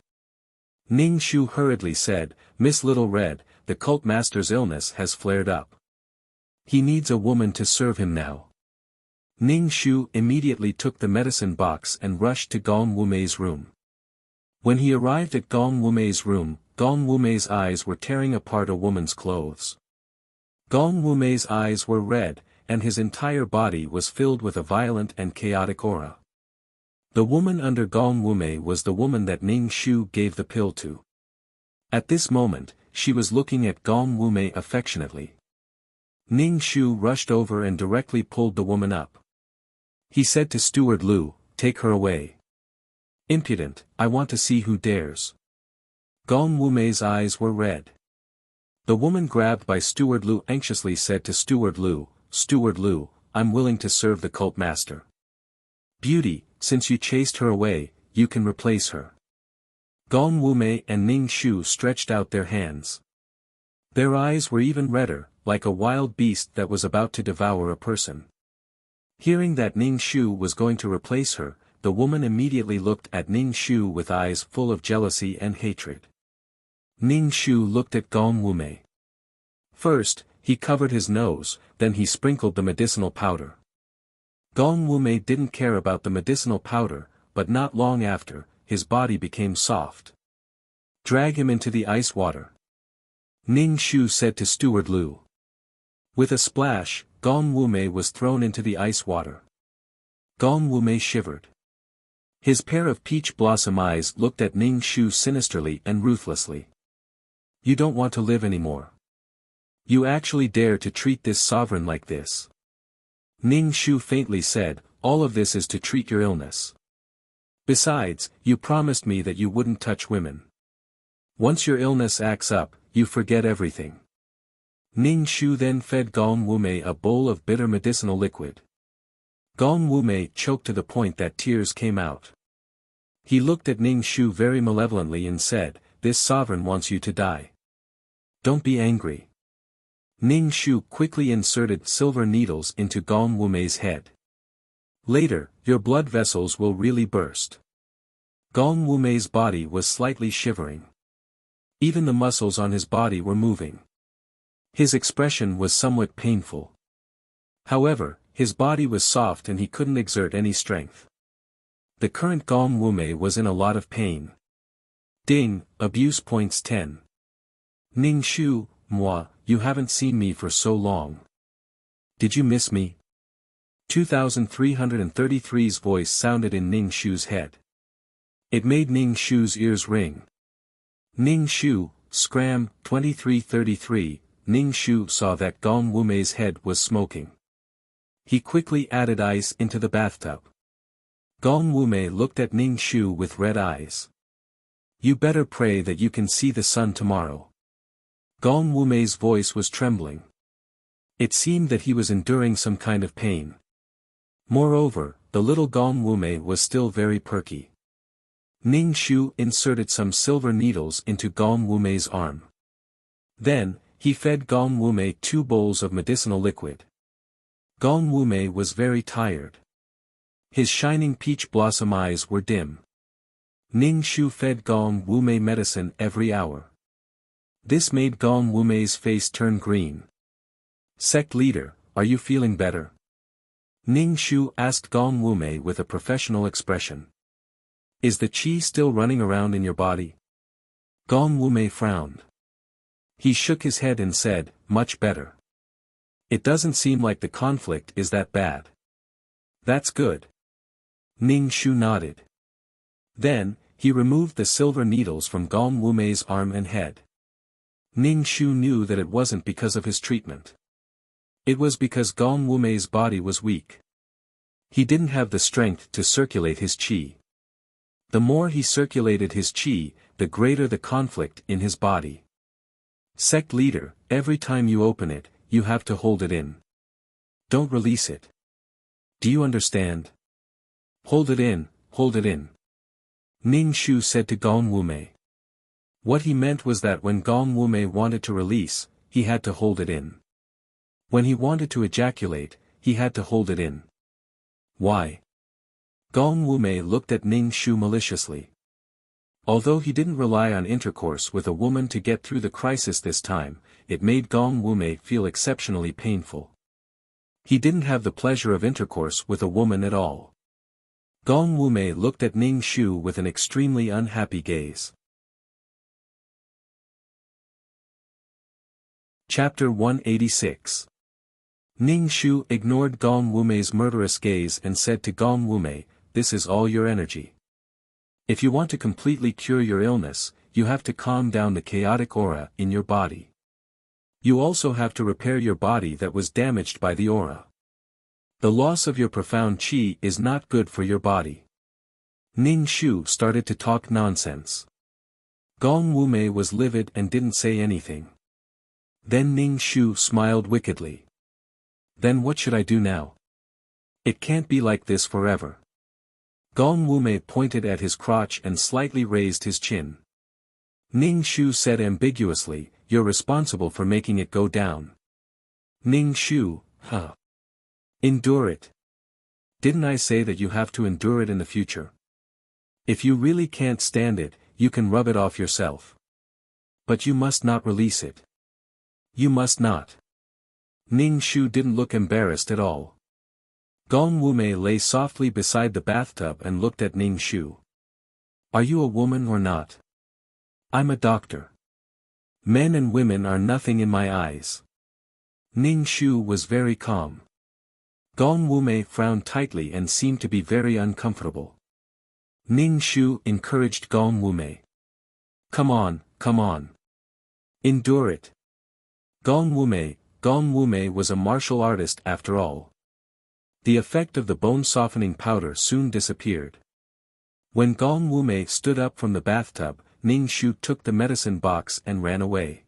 Ning Shu hurriedly said, Miss Little Red, the cult master's illness has flared up. He needs a woman to serve him now. Ning Shu immediately took the medicine box and rushed to Gong Wumei's room. When he arrived at Gong Wumei's room, Gong Wumei's eyes were tearing apart a woman's clothes. Gong Wumei's eyes were red, and his entire body was filled with a violent and chaotic aura. The woman under Gong Wumei was the woman that Ning Shu gave the pill to. At this moment, she was looking at Gong Wumei affectionately. Ning Shu rushed over and directly pulled the woman up. He said to Steward Lu, "Take her away. Impudent, I want to see who dares." Gong Wumei's eyes were red. The woman grabbed by Steward Lu anxiously said to Steward Lu, "Steward Lu, I'm willing to serve the cult master. Beauty, since you chased her away, you can replace her." Gong Wumei and Ning Shu stretched out their hands. Their eyes were even redder, like a wild beast that was about to devour a person. Hearing that Ning Shu was going to replace her, the woman immediately looked at Ning Shu with eyes full of jealousy and hatred. Ning Shu looked at Gong Wumei. First, he covered his nose, then he sprinkled the medicinal powder. Gong Wumei didn't care about the medicinal powder, but not long after, his body became soft. "Drag him into the ice water," Ning Shu said to Steward Lu. With a splash, Gong Wumei was thrown into the ice water. Gong Wumei shivered. His pair of peach blossom eyes looked at Ning Shu sinisterly and ruthlessly. "You don't want to live anymore. You actually dare to treat this sovereign like this." Ning Shu faintly said, "All of this is to treat your illness. Besides, you promised me that you wouldn't touch women. Once your illness acts up, you forget everything." Ning Shu then fed Gong Wumei a bowl of bitter medicinal liquid. Gong Wumei choked to the point that tears came out. He looked at Ning Shu very malevolently and said, "This sovereign wants you to die. Don't be angry." Ning Shu quickly inserted silver needles into Gong Wumei's head. "Later, your blood vessels will really burst." Gong Wumei's body was slightly shivering. Even the muscles on his body were moving. His expression was somewhat painful. However, his body was soft and he couldn't exert any strength. The current Gong Wumei was in a lot of pain. Ding, abuse points 10. Ning Shu, moi, you haven't seen me for so long. Did you miss me? 2333's voice sounded in Ning Shu's head. It made Ning Shu's ears ring. Ning Shu, scram, 2333, Ning Shu saw that Gong Wumei's head was smoking. He quickly added ice into the bathtub. Gong Wumei looked at Ning Shu with red eyes. "You better pray that you can see the sun tomorrow." Gong Wumei's voice was trembling. It seemed that he was enduring some kind of pain. Moreover, the little Gong Wumei was still very perky. Ning Shu inserted some silver needles into Gong Wumei's arm. Then, he fed Gong Wumei 2 bowls of medicinal liquid. Gong Wumei was very tired. His shining peach blossom eyes were dim. Ning Shu fed Gong Wumei medicine every hour. This made Gong Wumei's face turn green. "Sect leader, are you feeling better?" Ning Shu asked Gong Wumei with a professional expression. "Is the qi still running around in your body?" Gong Wumei frowned. He shook his head and said, "Much better. It doesn't seem like the conflict is that bad." "That's good." Ning Shu nodded. Then, he removed the silver needles from Gong Wumei's arm and head. Ning Shu knew that it wasn't because of his treatment. It was because Gong Wumei's body was weak. He didn't have the strength to circulate his qi. The more he circulated his qi, the greater the conflict in his body. "Sect leader, every time you open it, you have to hold it in. Don't release it. Do you understand? Hold it in, hold it in." Ning Shu said to Gong Wumei. What he meant was that when Gong Wumei wanted to release, he had to hold it in. When he wanted to ejaculate, he had to hold it in. Why? Gong Wumei looked at Ning Shu maliciously. Although he didn't rely on intercourse with a woman to get through the crisis this time, it made Gong Wumei feel exceptionally painful. He didn't have the pleasure of intercourse with a woman at all. Gong Wumei looked at Ning Shu with an extremely unhappy gaze. Chapter 186. Ning Shu ignored Gong Wumei's murderous gaze and said to Gong Wumei, "This is all your energy. If you want to completely cure your illness, you have to calm down the chaotic aura in your body. You also have to repair your body that was damaged by the aura. The loss of your profound qi is not good for your body. Ning Shu started to talk nonsense. Gong Wumei was livid and didn't say anything. Then Ning Shu smiled wickedly. Then what should I do now? It can't be like this forever. Gong Wumei pointed at his crotch and slightly raised his chin. Ning Shu said ambiguously, "You're responsible for making it go down." Ning Shu, huh? Endure it. Didn't I say that you have to endure it in the future? If you really can't stand it, you can rub it off yourself. But you must not release it. You must not. Ning Shu didn't look embarrassed at all. Gong Wumei lay softly beside the bathtub and looked at Ning Shu. Are you a woman or not? I'm a doctor. Men and women are nothing in my eyes. Ning Shu was very calm. Gong Wumei frowned tightly and seemed to be very uncomfortable. Ning Shu encouraged Gong Wumei. Come on, come on. Endure it. Gong Wumei was a martial artist after all. The effect of the bone-softening powder soon disappeared. When Gong Wumei stood up from the bathtub, Ning Shu took the medicine box and ran away.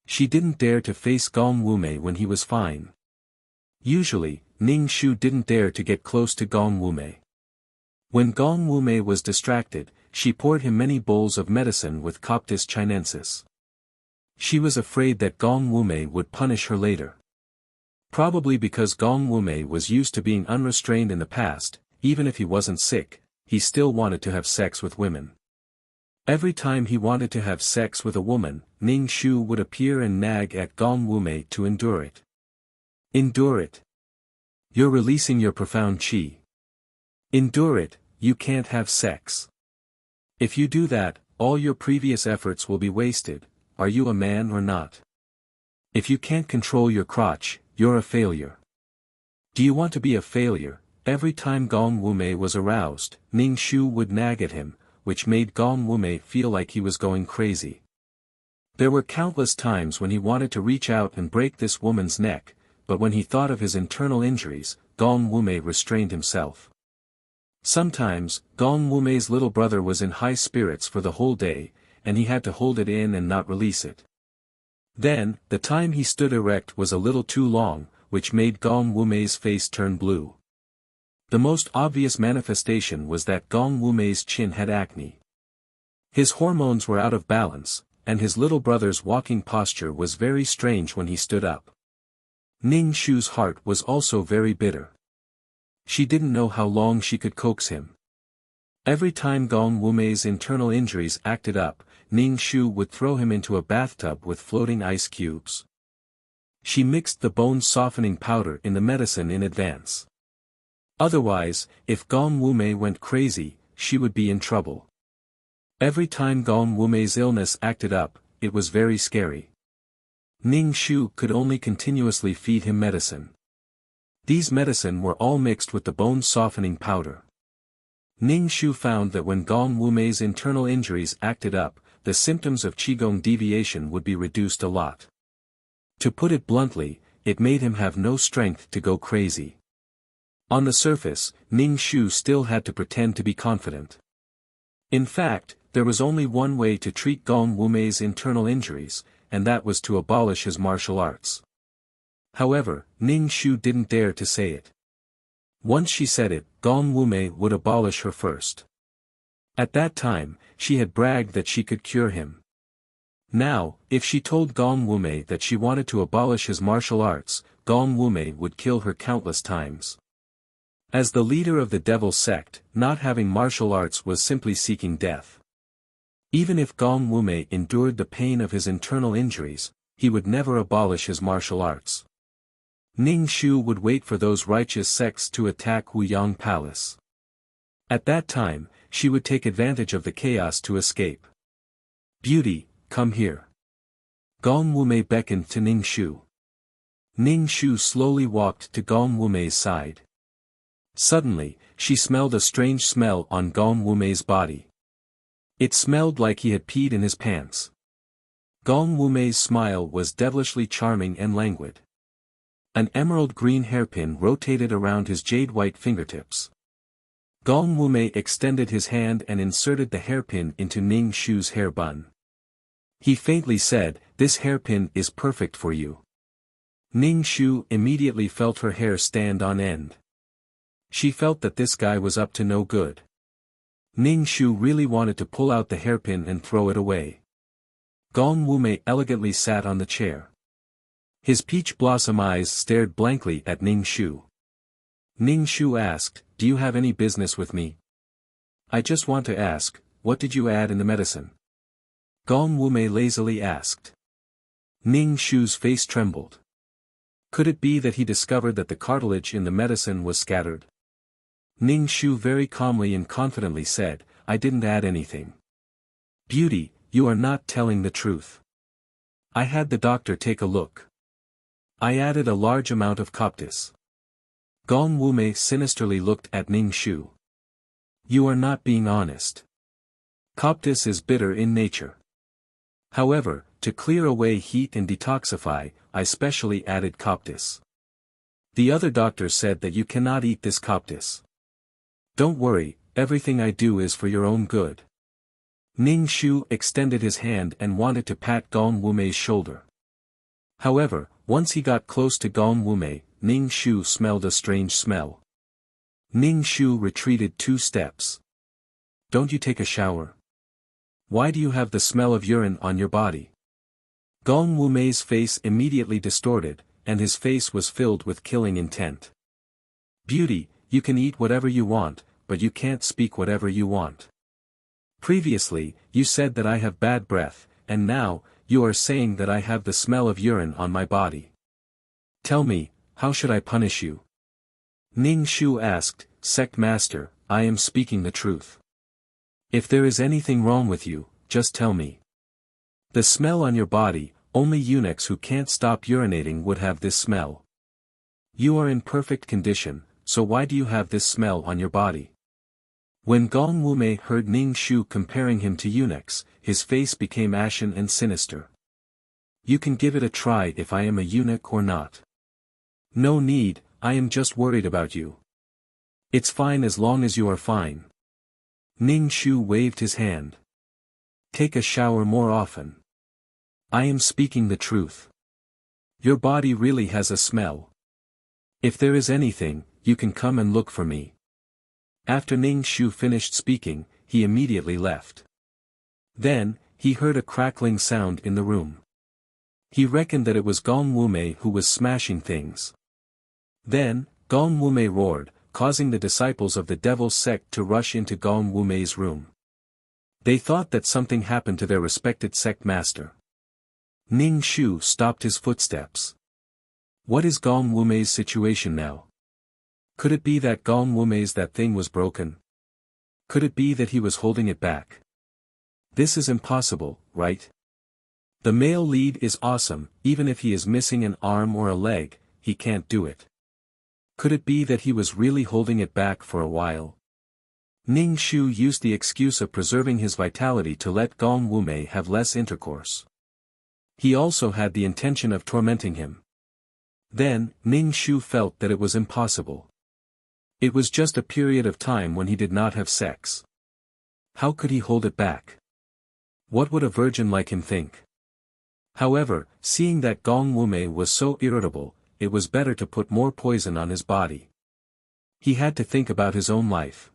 She didn't dare to face Gong Wumei when he was fine. Usually, Ning Shu didn't dare to get close to Gong Wumei. When Gong Wumei was distracted, she poured him many bowls of medicine with Coptis chinensis. She was afraid that Gong Wumei would punish her later. Probably because Gong Wumei was used to being unrestrained in the past, even if he wasn't sick, he still wanted to have sex with women. Every time he wanted to have sex with a woman, Ning Shu would appear and nag at Gong Wumei to endure it. Endure it. You're releasing your profound qi. Endure it, you can't have sex. If you do that, all your previous efforts will be wasted. Are you a man or not? If you can't control your crotch, you're a failure. Do you want to be a failure? Every time Gong Wumei was aroused, Ning Shu would nag at him, which made Gong Wumei feel like he was going crazy. There were countless times when he wanted to reach out and break this woman's neck, but when he thought of his internal injuries, Gong Wumei restrained himself. Sometimes, Gong Wumei's little brother was in high spirits for the whole day, and he had to hold it in and not release it. Then, the time he stood erect was a little too long, which made Gong Wumei's face turn blue. The most obvious manifestation was that Gong Wumei's chin had acne. His hormones were out of balance, and his little brother's walking posture was very strange when he stood up. Ning Shu's heart was also very bitter. She didn't know how long she could coax him. Every time Gong Wumei's internal injuries acted up, Ning Shu would throw him into a bathtub with floating ice cubes. She mixed the bone-softening powder in the medicine in advance. Otherwise, if Gong Wumei went crazy, she would be in trouble. Every time Gong Wumei's illness acted up, it was very scary. Ning Shu could only continuously feed him medicine. These medicine were all mixed with the bone-softening powder. Ning Shu found that when Gong Wumei's internal injuries acted up, the symptoms of qigong deviation would be reduced a lot. To put it bluntly, it made him have no strength to go crazy. On the surface, Ning Shu still had to pretend to be confident. In fact, there was only one way to treat Gong Wumei's internal injuries, and that was to abolish his martial arts. However, Ning Shu didn't dare to say it. Once she said it, Gong Wumei would abolish her first. At that time, she had bragged that she could cure him. Now, if she told Gong Wumei that she wanted to abolish his martial arts, Gong Wumei would kill her countless times. As the leader of the devil sect, not having martial arts was simply seeking death. Even if Gong Wumei endured the pain of his internal injuries, he would never abolish his martial arts. Ning Shu would wait for those righteous sects to attack Wuyang Palace. At that time, she would take advantage of the chaos to escape. Beauty, come here. Gong Wumei beckoned to Ning Shu. Ning Shu slowly walked to Gong Wumei's side. Suddenly, she smelled a strange smell on Gong Wumei's body. It smelled like he had peed in his pants. Gong Wumei's smile was devilishly charming and languid. An emerald green hairpin rotated around his jade-white fingertips. Gong Wumei extended his hand and inserted the hairpin into Ning Shu's hair bun. He faintly said, "This hairpin is perfect for you." Ning Shu immediately felt her hair stand on end. She felt that this guy was up to no good. Ning Shu really wanted to pull out the hairpin and throw it away. Gong Wumei elegantly sat on the chair. His peach blossom eyes stared blankly at Ning Shu. Ning Shu asked, "Do you have any business with me?" "I just want to ask, what did you add in the medicine?" Gong Wumei lazily asked. Ning Shu's face trembled. Could it be that he discovered that the cartilage in the medicine was scattered? Ning Shu very calmly and confidently said, "I didn't add anything." "Beauty, you are not telling the truth." "I had the doctor take a look. I added a large amount of coptis." Gong Wumei sinisterly looked at Ning Shu. "You are not being honest. Coptis is bitter in nature. However, to clear away heat and detoxify, I specially added coptis. The other doctor said that you cannot eat this coptis. Don't worry, everything I do is for your own good." Ning Shu extended his hand and wanted to pat Gong Wumei's shoulder. However, once he got close to Gong Wumei, Ning Shu smelled a strange smell. Ning Shu retreated 2 steps. "Don't you take a shower? Why do you have the smell of urine on your body?" Gong Wumei's face immediately distorted, and his face was filled with killing intent. "Beauty, you can eat whatever you want, but you can't speak whatever you want. Previously, you said that I have bad breath, and now, you are saying that I have the smell of urine on my body. Tell me, how should I punish you?" Ning Shu asked, "Sect Master, I am speaking the truth. If there is anything wrong with you, just tell me. The smell on your body, only eunuchs who can't stop urinating would have this smell. You are in perfect condition, so why do you have this smell on your body?" When Gong Wumei heard Ning Shu comparing him to eunuchs, his face became ashen and sinister. "You can give it a try if I am a eunuch or not." "No need, I am just worried about you." "It's fine as long as you are fine." Ning Shu waved his hand. "Take a shower more often. I am speaking the truth. Your body really has a smell. If there is anything, you can come and look for me." After Ning Shu finished speaking, he immediately left. Then, he heard a crackling sound in the room. He reckoned that it was Gong Wumei who was smashing things. Then, Gong Wumei roared, causing the disciples of the Devil's sect to rush into Gong Wumei's room. They thought that something happened to their respected sect master. Ning Shu stopped his footsteps. What is Gong Wumei's situation now? Could it be that Gong Wumei's that thing was broken? Could it be that he was holding it back? This is impossible, right? The male lead is awesome, even if he is missing an arm or a leg, he can't do it. Could it be that he was really holding it back for a while? Ning Shu used the excuse of preserving his vitality to let Gong Wumei have less intercourse. He also had the intention of tormenting him. Then, Ning Shu felt that it was impossible. It was just a period of time when he did not have sex. How could he hold it back? What would a virgin like him think? However, seeing that Gong Wumei was so irritable, it was better to put more poison on his body. He had to think about his own life.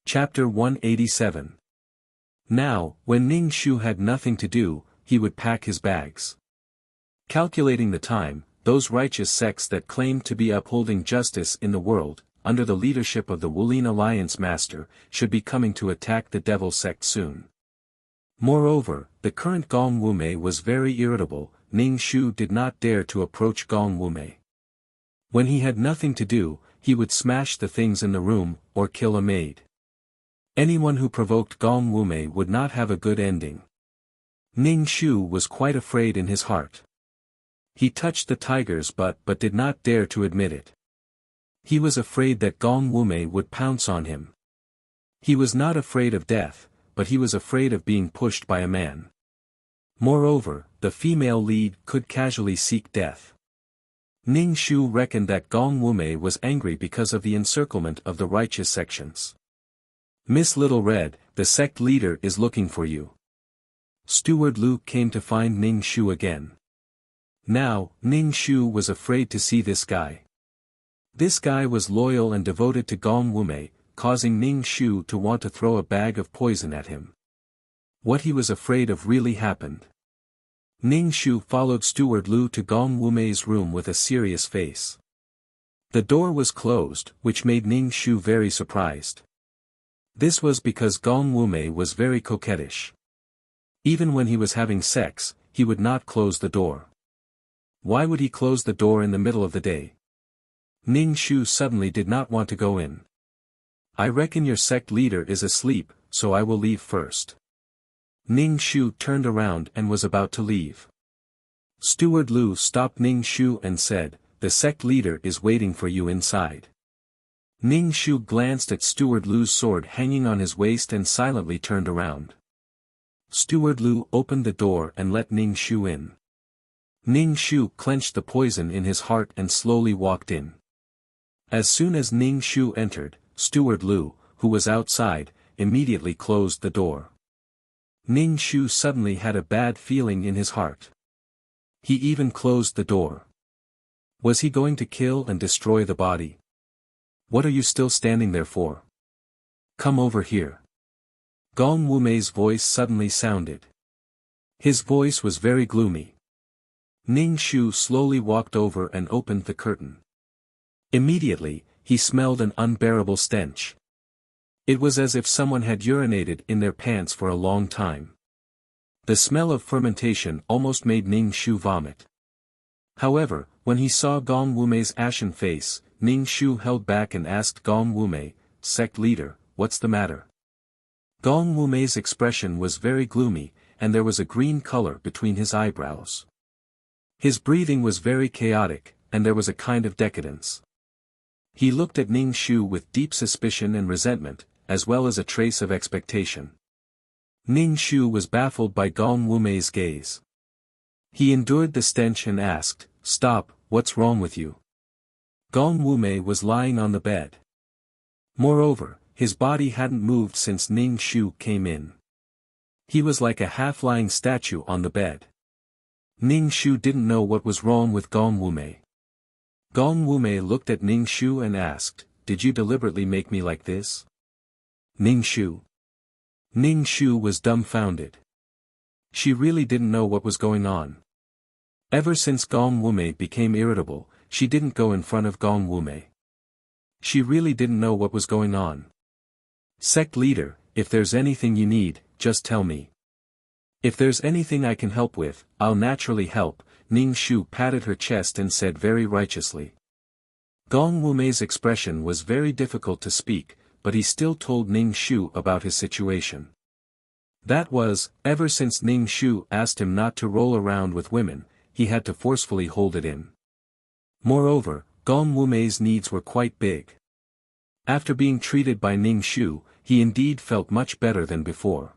Chapter 187. Now, when Ning Shu had nothing to do, he would pack his bags. Calculating the time, those righteous sects that claimed to be upholding justice in the world, under the leadership of the Wulin Alliance Master, should be coming to attack the Devil sect soon. Moreover, the current Gong Wumei was very irritable. Ning Shu did not dare to approach Gong Wumei. When he had nothing to do, he would smash the things in the room, or kill a maid. Anyone who provoked Gong Wumei would not have a good ending. Ning Shu was quite afraid in his heart. He touched the tiger's butt but did not dare to admit it. He was afraid that Gong Wumei would pounce on him. He was not afraid of death, but he was afraid of being pushed by a man. Moreover, the female lead could casually seek death. Ning Shu reckoned that Gong Wumei was angry because of the encirclement of the righteous sections. "Miss Little Red, the sect leader is looking for you." Steward Lu came to find Ning Shu again. Now, Ning Shu was afraid to see this guy. This guy was loyal and devoted to Gong Wumei, causing Ning Shu to want to throw a bag of poison at him. What he was afraid of really happened. Ning Shu followed Steward Lu to Gong Wumei's room with a serious face. The door was closed, which made Ning Shu very surprised. This was because Gong Wumei was very coquettish. Even when he was having sex, he would not close the door. Why would he close the door in the middle of the day? Ning Shu suddenly did not want to go in. "I reckon your sect leader is asleep, so I will leave first." Ning Shu turned around and was about to leave. Steward Lu stopped Ning Shu and said, "The sect leader is waiting for you inside." Ning Shu glanced at Steward Lu's sword hanging on his waist and silently turned around. Steward Lu opened the door and let Ning Shu in. Ning Shu clenched the poison in his heart and slowly walked in. As soon as Ning Shu entered, Steward Lu, who was outside, immediately closed the door. Ning Shu suddenly had a bad feeling in his heart. He even closed the door. Was he going to kill and destroy the body? "What are you still standing there for? Come over here." Gong Wumei's voice suddenly sounded. His voice was very gloomy. Ning Shu slowly walked over and opened the curtain. Immediately, he smelled an unbearable stench. It was as if someone had urinated in their pants for a long time. The smell of fermentation almost made Ning Shu vomit. However, when he saw Gong Wumei's ashen face, Ning Shu held back and asked Gong Wumei, "Sect leader, what's the matter?" Gong Wumei's expression was very gloomy, and there was a green color between his eyebrows. His breathing was very chaotic, and there was a kind of decadence. He looked at Ning Shu with deep suspicion and resentment, as well as a trace of expectation. Ning Shu was baffled by Gong Wumei's gaze. He endured the stench and asked, "Stop, what's wrong with you?" Gong Wumei was lying on the bed. Moreover, his body hadn't moved since Ning Shu came in. He was like a half-lying statue on the bed. Ning Shu didn't know what was wrong with Gong Wumei. Gong Wumei looked at Ning Shu and asked, "Did you deliberately make me like this?" Ning Shu. Ning Shu was dumbfounded. She really didn't know what was going on. Ever since Gong Wumei became irritable, she didn't go in front of Gong Wumei. She really didn't know what was going on. "Sect leader, if there's anything you need, just tell me. If there's anything I can help with, I'll naturally help," Ning Shu patted her chest and said very righteously. Gong Wumei's expression was very difficult to speak, but he still told Ning Shu about his situation. That was, ever since Ning Shu asked him not to roll around with women, he had to forcefully hold it in. Moreover, Gong Wumei's needs were quite big. After being treated by Ning Shu, he indeed felt much better than before.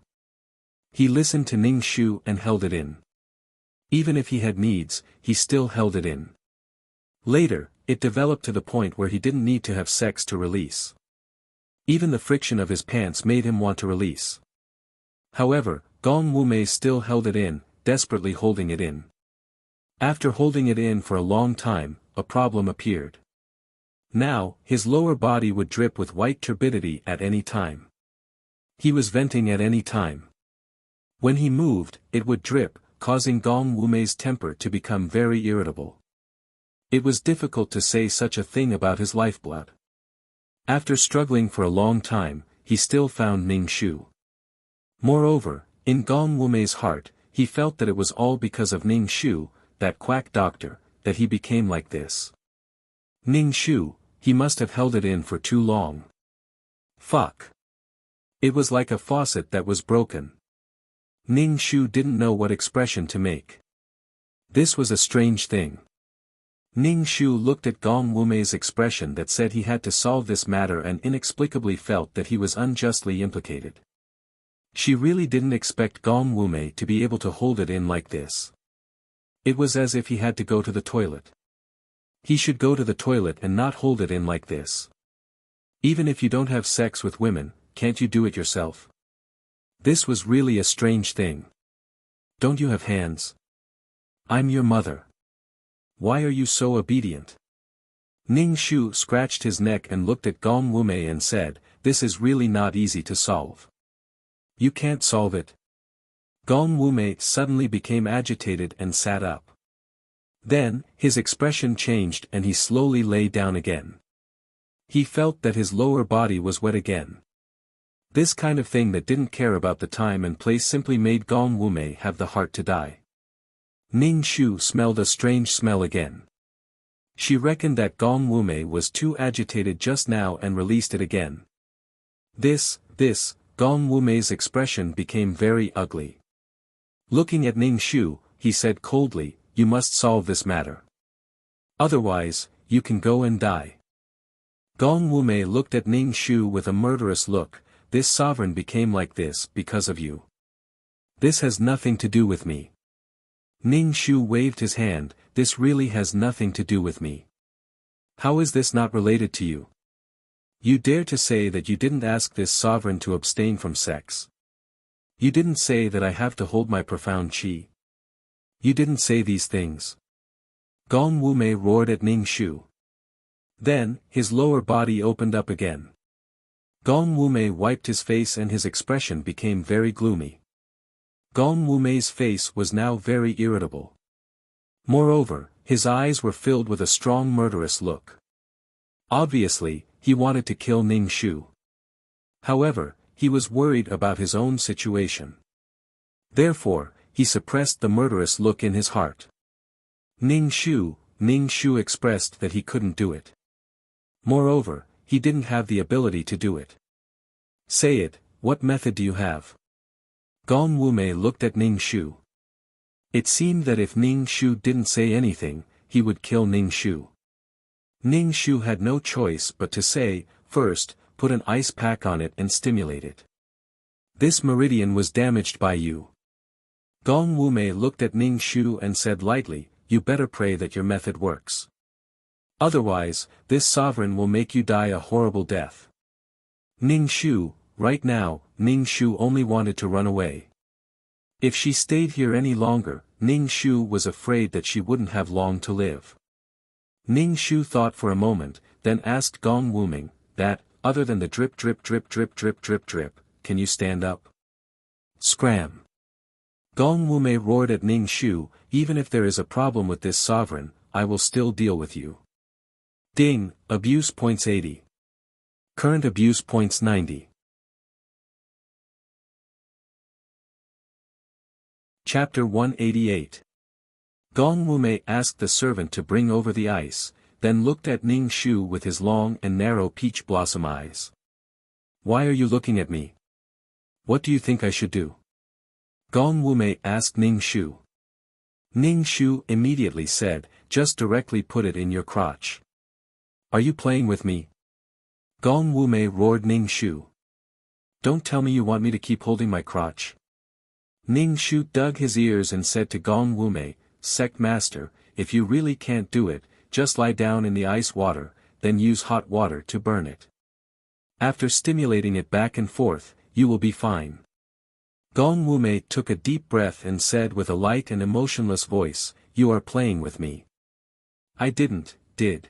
He listened to Ning Shu and held it in. Even if he had needs, he still held it in. Later, it developed to the point where he didn't need to have sex to release. Even the friction of his pants made him want to release. However, Gong Wumei still held it in, desperately holding it in. After holding it in for a long time, a problem appeared. Now, his lower body would drip with white turbidity at any time. He was venting at any time. When he moved, it would drip, causing Gong Wumei's temper to become very irritable. It was difficult to say such a thing about his lifeblood. After struggling for a long time, he still found Ning Shu. Moreover, in Gong Wumei's heart, he felt that it was all because of Ning Shu, that quack doctor, that he became like this. Ning Shu, he must have held it in for too long. Fuck. It was like a faucet that was broken. Ning Shu didn't know what expression to make. This was a strange thing. Ning Shu looked at Gong Wumei's expression that said he had to solve this matter and inexplicably felt that he was unjustly implicated. She really didn't expect Gong Wumei to be able to hold it in like this. It was as if he had to go to the toilet. He should go to the toilet and not hold it in like this. Even if you don't have sex with women, can't you do it yourself? This was really a strange thing. Don't you have hands? I'm your mother. Why are you so obedient? Ning Shu scratched his neck and looked at Gong Wumei and said, this is really not easy to solve. You can't solve it. Gong Wumei suddenly became agitated and sat up. Then, his expression changed and he slowly lay down again. He felt that his lower body was wet again. This kind of thing that didn't care about the time and place simply made Gong Wumei have the heart to die. Ning Shu smelled a strange smell again. She reckoned that Gong Wumei was too agitated just now and released it again. Gong Wumei's expression became very ugly. Looking at Ning Shu, he said coldly, you must solve this matter. Otherwise, you can go and die. Gong Wumei looked at Ning Shu with a murderous look, this sovereign became like this because of you. This has nothing to do with me. Ning Shu waved his hand, this really has nothing to do with me. How is this not related to you? You dare to say that you didn't ask this sovereign to abstain from sex. You didn't say that I have to hold my profound chi. You didn't say these things. Gong Wumei roared at Ning Shu. Then, his lower body opened up again. Gong Wumei wiped his face and his expression became very gloomy. Gong Wumei's face was now very irritable. Moreover, his eyes were filled with a strong murderous look. Obviously, he wanted to kill Ning Shu. However, he was worried about his own situation. Therefore, he suppressed the murderous look in his heart. Ning Shu expressed that he couldn't do it. Moreover, he didn't have the ability to do it. Say it, what method do you have? Gong Wumei looked at Ning Shu. It seemed that if Ning Shu didn't say anything, he would kill Ning Shu. Ning Shu had no choice but to say, first, put an ice pack on it and stimulate it. This meridian was damaged by you. Gong Wumei looked at Ning Shu and said lightly, you better pray that your method works. Otherwise, this sovereign will make you die a horrible death. Ning Shu, right now, Ning Shu only wanted to run away. If she stayed here any longer, Ning Shu was afraid that she wouldn't have long to live. Ning Shu thought for a moment, then asked Gong Wumei, that, other than the drip drip drip drip drip drip drip, can you stand up? Scram. Gong Wumei roared at Ning Shu, even if there is a problem with this sovereign, I will still deal with you. Ding, abuse points 80. Current abuse points 90. Chapter 188. Gong Wumei asked the servant to bring over the ice, then looked at Ning Shu with his long and narrow peach blossom eyes. Why are you looking at me? What do you think I should do? Gong Wumei asked Ning Shu. Ning Shu immediately said, just directly put it in your crotch. Are you playing with me? Gong Wumei roared Ning Shu. Don't tell me you want me to keep holding my crotch. Ning Shu dug his ears and said to Gong Wumei, Sect Master, if you really can't do it, just lie down in the ice water, then use hot water to burn it. After stimulating it back and forth, you will be fine. Gong Wumei took a deep breath and said with a light and emotionless voice, you are playing with me. I didn't, did.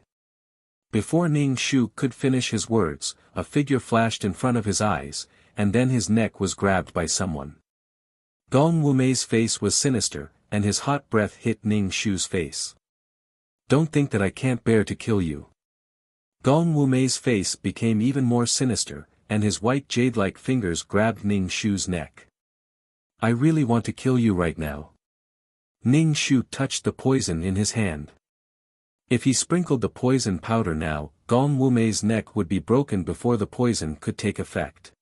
Before Ning Shu could finish his words, a figure flashed in front of his eyes, and then his neck was grabbed by someone. Gong Wumei's face was sinister, and his hot breath hit Ning Shu's face. Don't think that I can't bear to kill you. Gong Wumei's face became even more sinister, and his white jade-like fingers grabbed Ning Shu's neck. I really want to kill you right now. Ning Shu touched the poison in his hand. If he sprinkled the poison powder now, Gong Wumei's neck would be broken before the poison could take effect.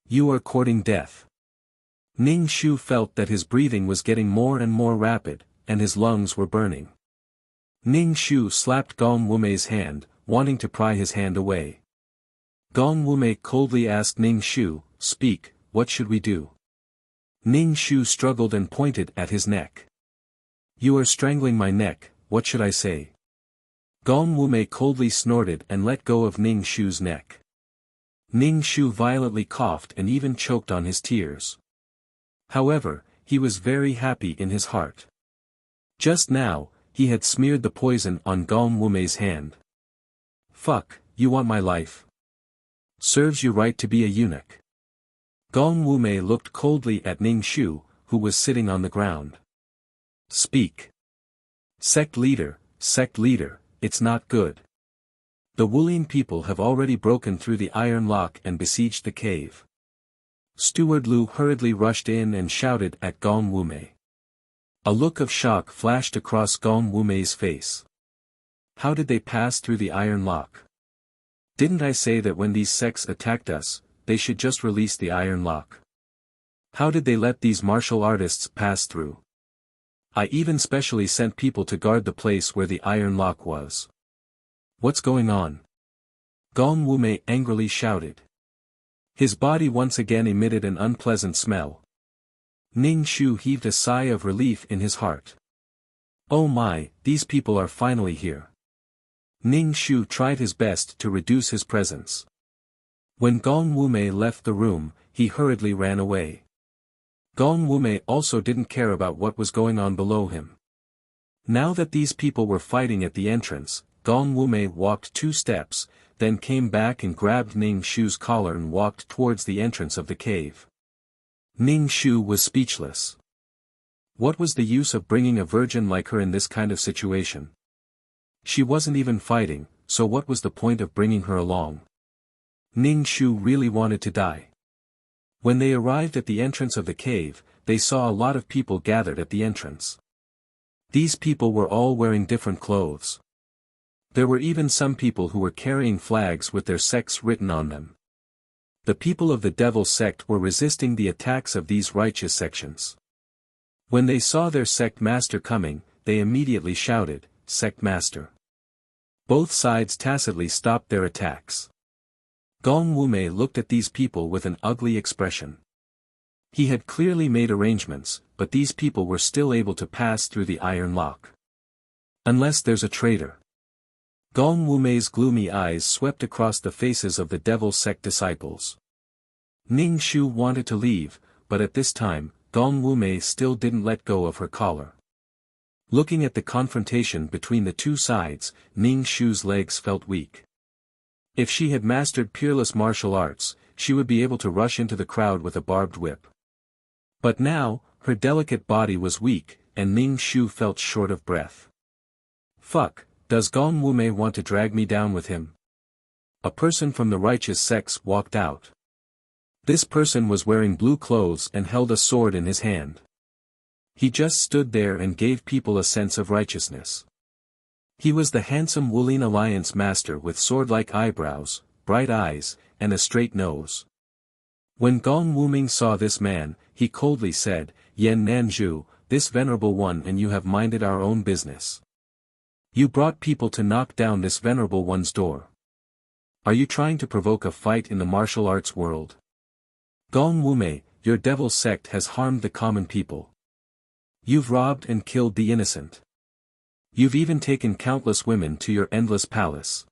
You are courting death. Ning Shu felt that his breathing was getting more and more rapid, and his lungs were burning. Ning Shu slapped Gong Wumei's hand, wanting to pry his hand away. Gong Wumei coldly asked Ning Shu, "Speak, what should we do?" Ning Shu struggled and pointed at his neck. "You are strangling my neck, what should I say?" Gong Wumei coldly snorted and let go of Ning Shu's neck. Ning Shu violently coughed and even choked on his tears. However, he was very happy in his heart. Just now, he had smeared the poison on Gong Wumei's hand. "Fuck, you want my life? Serves you right to be a eunuch." Gong Wumei looked coldly at Ning Shu, who was sitting on the ground. "Speak. Sect leader, it's not good. The Wulian people have already broken through the iron lock and besieged the cave." Steward Lu hurriedly rushed in and shouted at Gong Wumei. A look of shock flashed across Gong Wumei's face. "How did they pass through the iron lock? Didn't I say that when these sects attacked us, they should just release the iron lock? How did they let these martial artists pass through? I even specially sent people to guard the place where the iron lock was. What's going on?" Gong Wumei angrily shouted. His body once again emitted an unpleasant smell. Ning Shu heaved a sigh of relief in his heart. "Oh my, these people are finally here." Ning Shu tried his best to reduce his presence. When Gong Wumei left the room, he hurriedly ran away. Gong Wumei also didn't care about what was going on below him. Now that these people were fighting at the entrance, Gong Wumei walked 2 steps, then came back and grabbed Ning Shu's collar and walked towards the entrance of the cave. Ning Shu was speechless. What was the use of bringing a virgin like her in this kind of situation? She wasn't even fighting, so what was the point of bringing her along? Ning Shu really wanted to die. When they arrived at the entrance of the cave, they saw a lot of people gathered at the entrance. These people were all wearing different clothes. There were even some people who were carrying flags with their sects written on them. The people of the Devil sect were resisting the attacks of these righteous sections. When they saw their sect master coming, they immediately shouted, "Sect master." Both sides tacitly stopped their attacks. Gong Wumei looked at these people with an ugly expression. He had clearly made arrangements, but these people were still able to pass through the iron lock. Unless there's a traitor. Gong Wumei's gloomy eyes swept across the faces of the Devil sect disciples. Ning Shu wanted to leave, but at this time, Gong Wumei still didn't let go of her collar. Looking at the confrontation between the two sides, Ning Shu's legs felt weak. If she had mastered peerless martial arts, she would be able to rush into the crowd with a barbed whip. But now, her delicate body was weak, and Ning Shu felt short of breath. "Fuck, does Gong Wumei want to drag me down with him?" A person from the righteous sects walked out. This person was wearing blue clothes and held a sword in his hand. He just stood there and gave people a sense of righteousness. He was the handsome Wulian Alliance master with sword-like eyebrows, bright eyes, and a straight nose. When Gong Wuming saw this man, he coldly said, "Yan Nanju, this venerable one, and you have minded our own business. You brought people to knock down this venerable one's door. Are you trying to provoke a fight in the martial arts world? Gong Wumei, your devil sect has harmed the common people. You've robbed and killed the innocent. You've even taken countless women to your endless palace."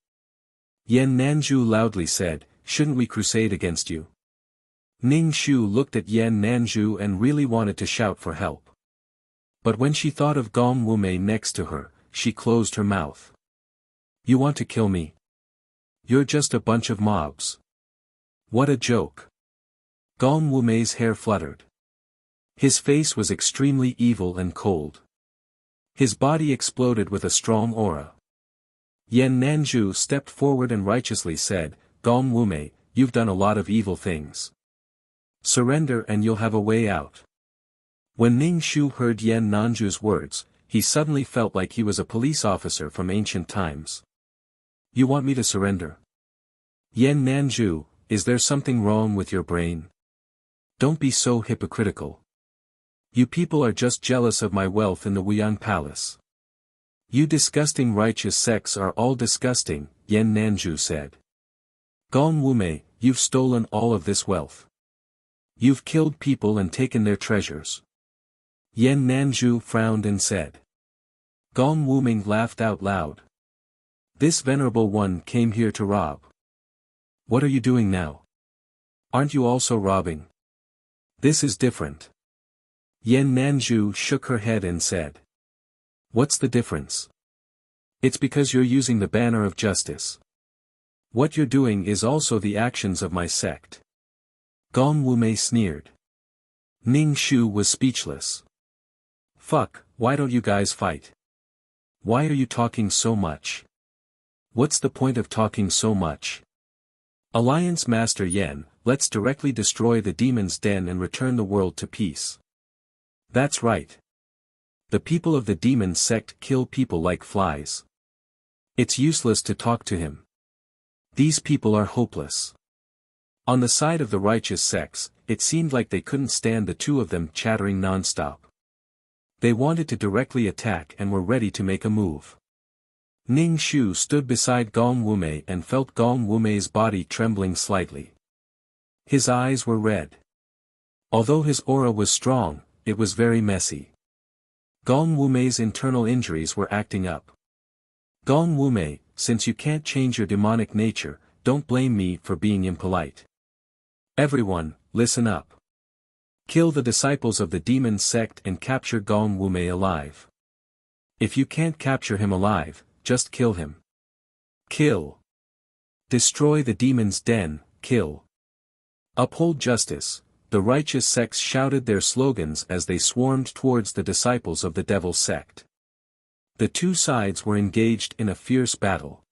Yan Nanju loudly said, "Shouldn't we crusade against you?" Ning Shu looked at Yan Nanju and really wanted to shout for help. But when she thought of Gong Wumei next to her, she closed her mouth. "You want to kill me? You're just a bunch of mobs. What a joke." Gong Wumei's hair fluttered. His face was extremely evil and cold. His body exploded with a strong aura. Yan Nanju stepped forward and righteously said, "Gong Wumei, you've done a lot of evil things. Surrender and you'll have a way out." When Ning Shu heard Yan Nanju's words, he suddenly felt like he was a police officer from ancient times. "You want me to surrender? Yan Nanju, is there something wrong with your brain? Don't be so hypocritical. You people are just jealous of my wealth in the Wuyan Palace. You disgusting righteous sects are all disgusting, Yan Nanju said. Gong Wumei, you've stolen all of this wealth. You've killed people and taken their treasures. Yan Nanju frowned and said. Gong Wumei laughed out loud. This venerable one came here to rob. What are you doing now? Aren't you also robbing? This is different. Yan Nanju shook her head and said. What's the difference? It's because you're using the banner of justice. What you're doing is also the actions of my sect. Gong Wumei sneered. Ning Shu was speechless. Fuck, why don't you guys fight? Why are you talking so much? What's the point of talking so much? Alliance Master Yen, let's directly destroy the demon's den and return the world to peace. That's right. The people of the demon sect kill people like flies. It's useless to talk to him. These people are hopeless. On the side of the righteous sects, it seemed like they couldn't stand the two of them chattering non-stop. They wanted to directly attack and were ready to make a move. Ning Shu stood beside Gong Wumei and felt Gong Wumei's body trembling slightly. His eyes were red. Although his aura was strong, it was very messy. Gong Wumei's internal injuries were acting up. Gong Wumei, since you can't change your demonic nature, don't blame me for being impolite. Everyone, listen up. Kill the disciples of the demon sect and capture Gong Wumei alive. If you can't capture him alive, just kill him. Kill. Destroy the demon's den, kill. Uphold justice. The righteous sects shouted their slogans as they swarmed towards the disciples of the devil sect. The two sides were engaged in a fierce battle.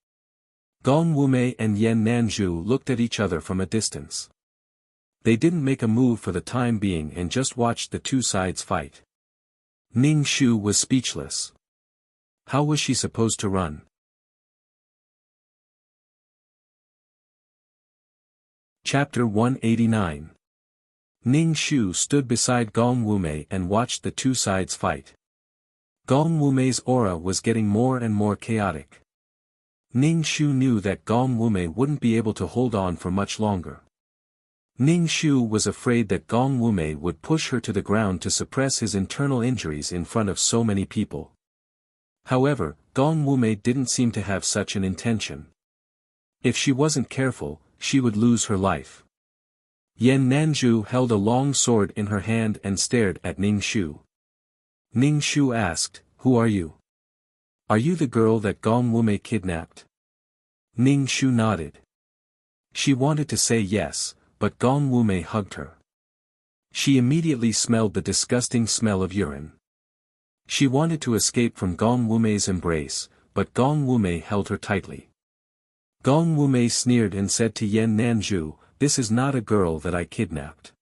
Gong Wumei and Yan Nanju looked at each other from a distance. They didn't make a move for the time being and just watched the two sides fight. Ning Shu was speechless. How was she supposed to run? Chapter 189. Ning Shu stood beside Gong Wumei and watched the two sides fight. Gong Wumei's aura was getting more and more chaotic. Ning Shu knew that Gong Wumei wouldn't be able to hold on for much longer. Ning Shu was afraid that Gong Wumei would push her to the ground to suppress his internal injuries in front of so many people. However, Gong Wumei didn't seem to have such an intention. If she wasn't careful, she would lose her life. Yan Nanju held a long sword in her hand and stared at Ning Shu. Ning Shu asked, "Who are you? Are you the girl that Gong Wumei kidnapped?" Ning Shu nodded. She wanted to say yes, but Gong Wumei hugged her. She immediately smelled the disgusting smell of urine. She wanted to escape from Gong Wumei's embrace, but Gong Wumei held her tightly. Gong Wumei sneered and said to Yan Nanju, "This is not a girl that I kidnapped.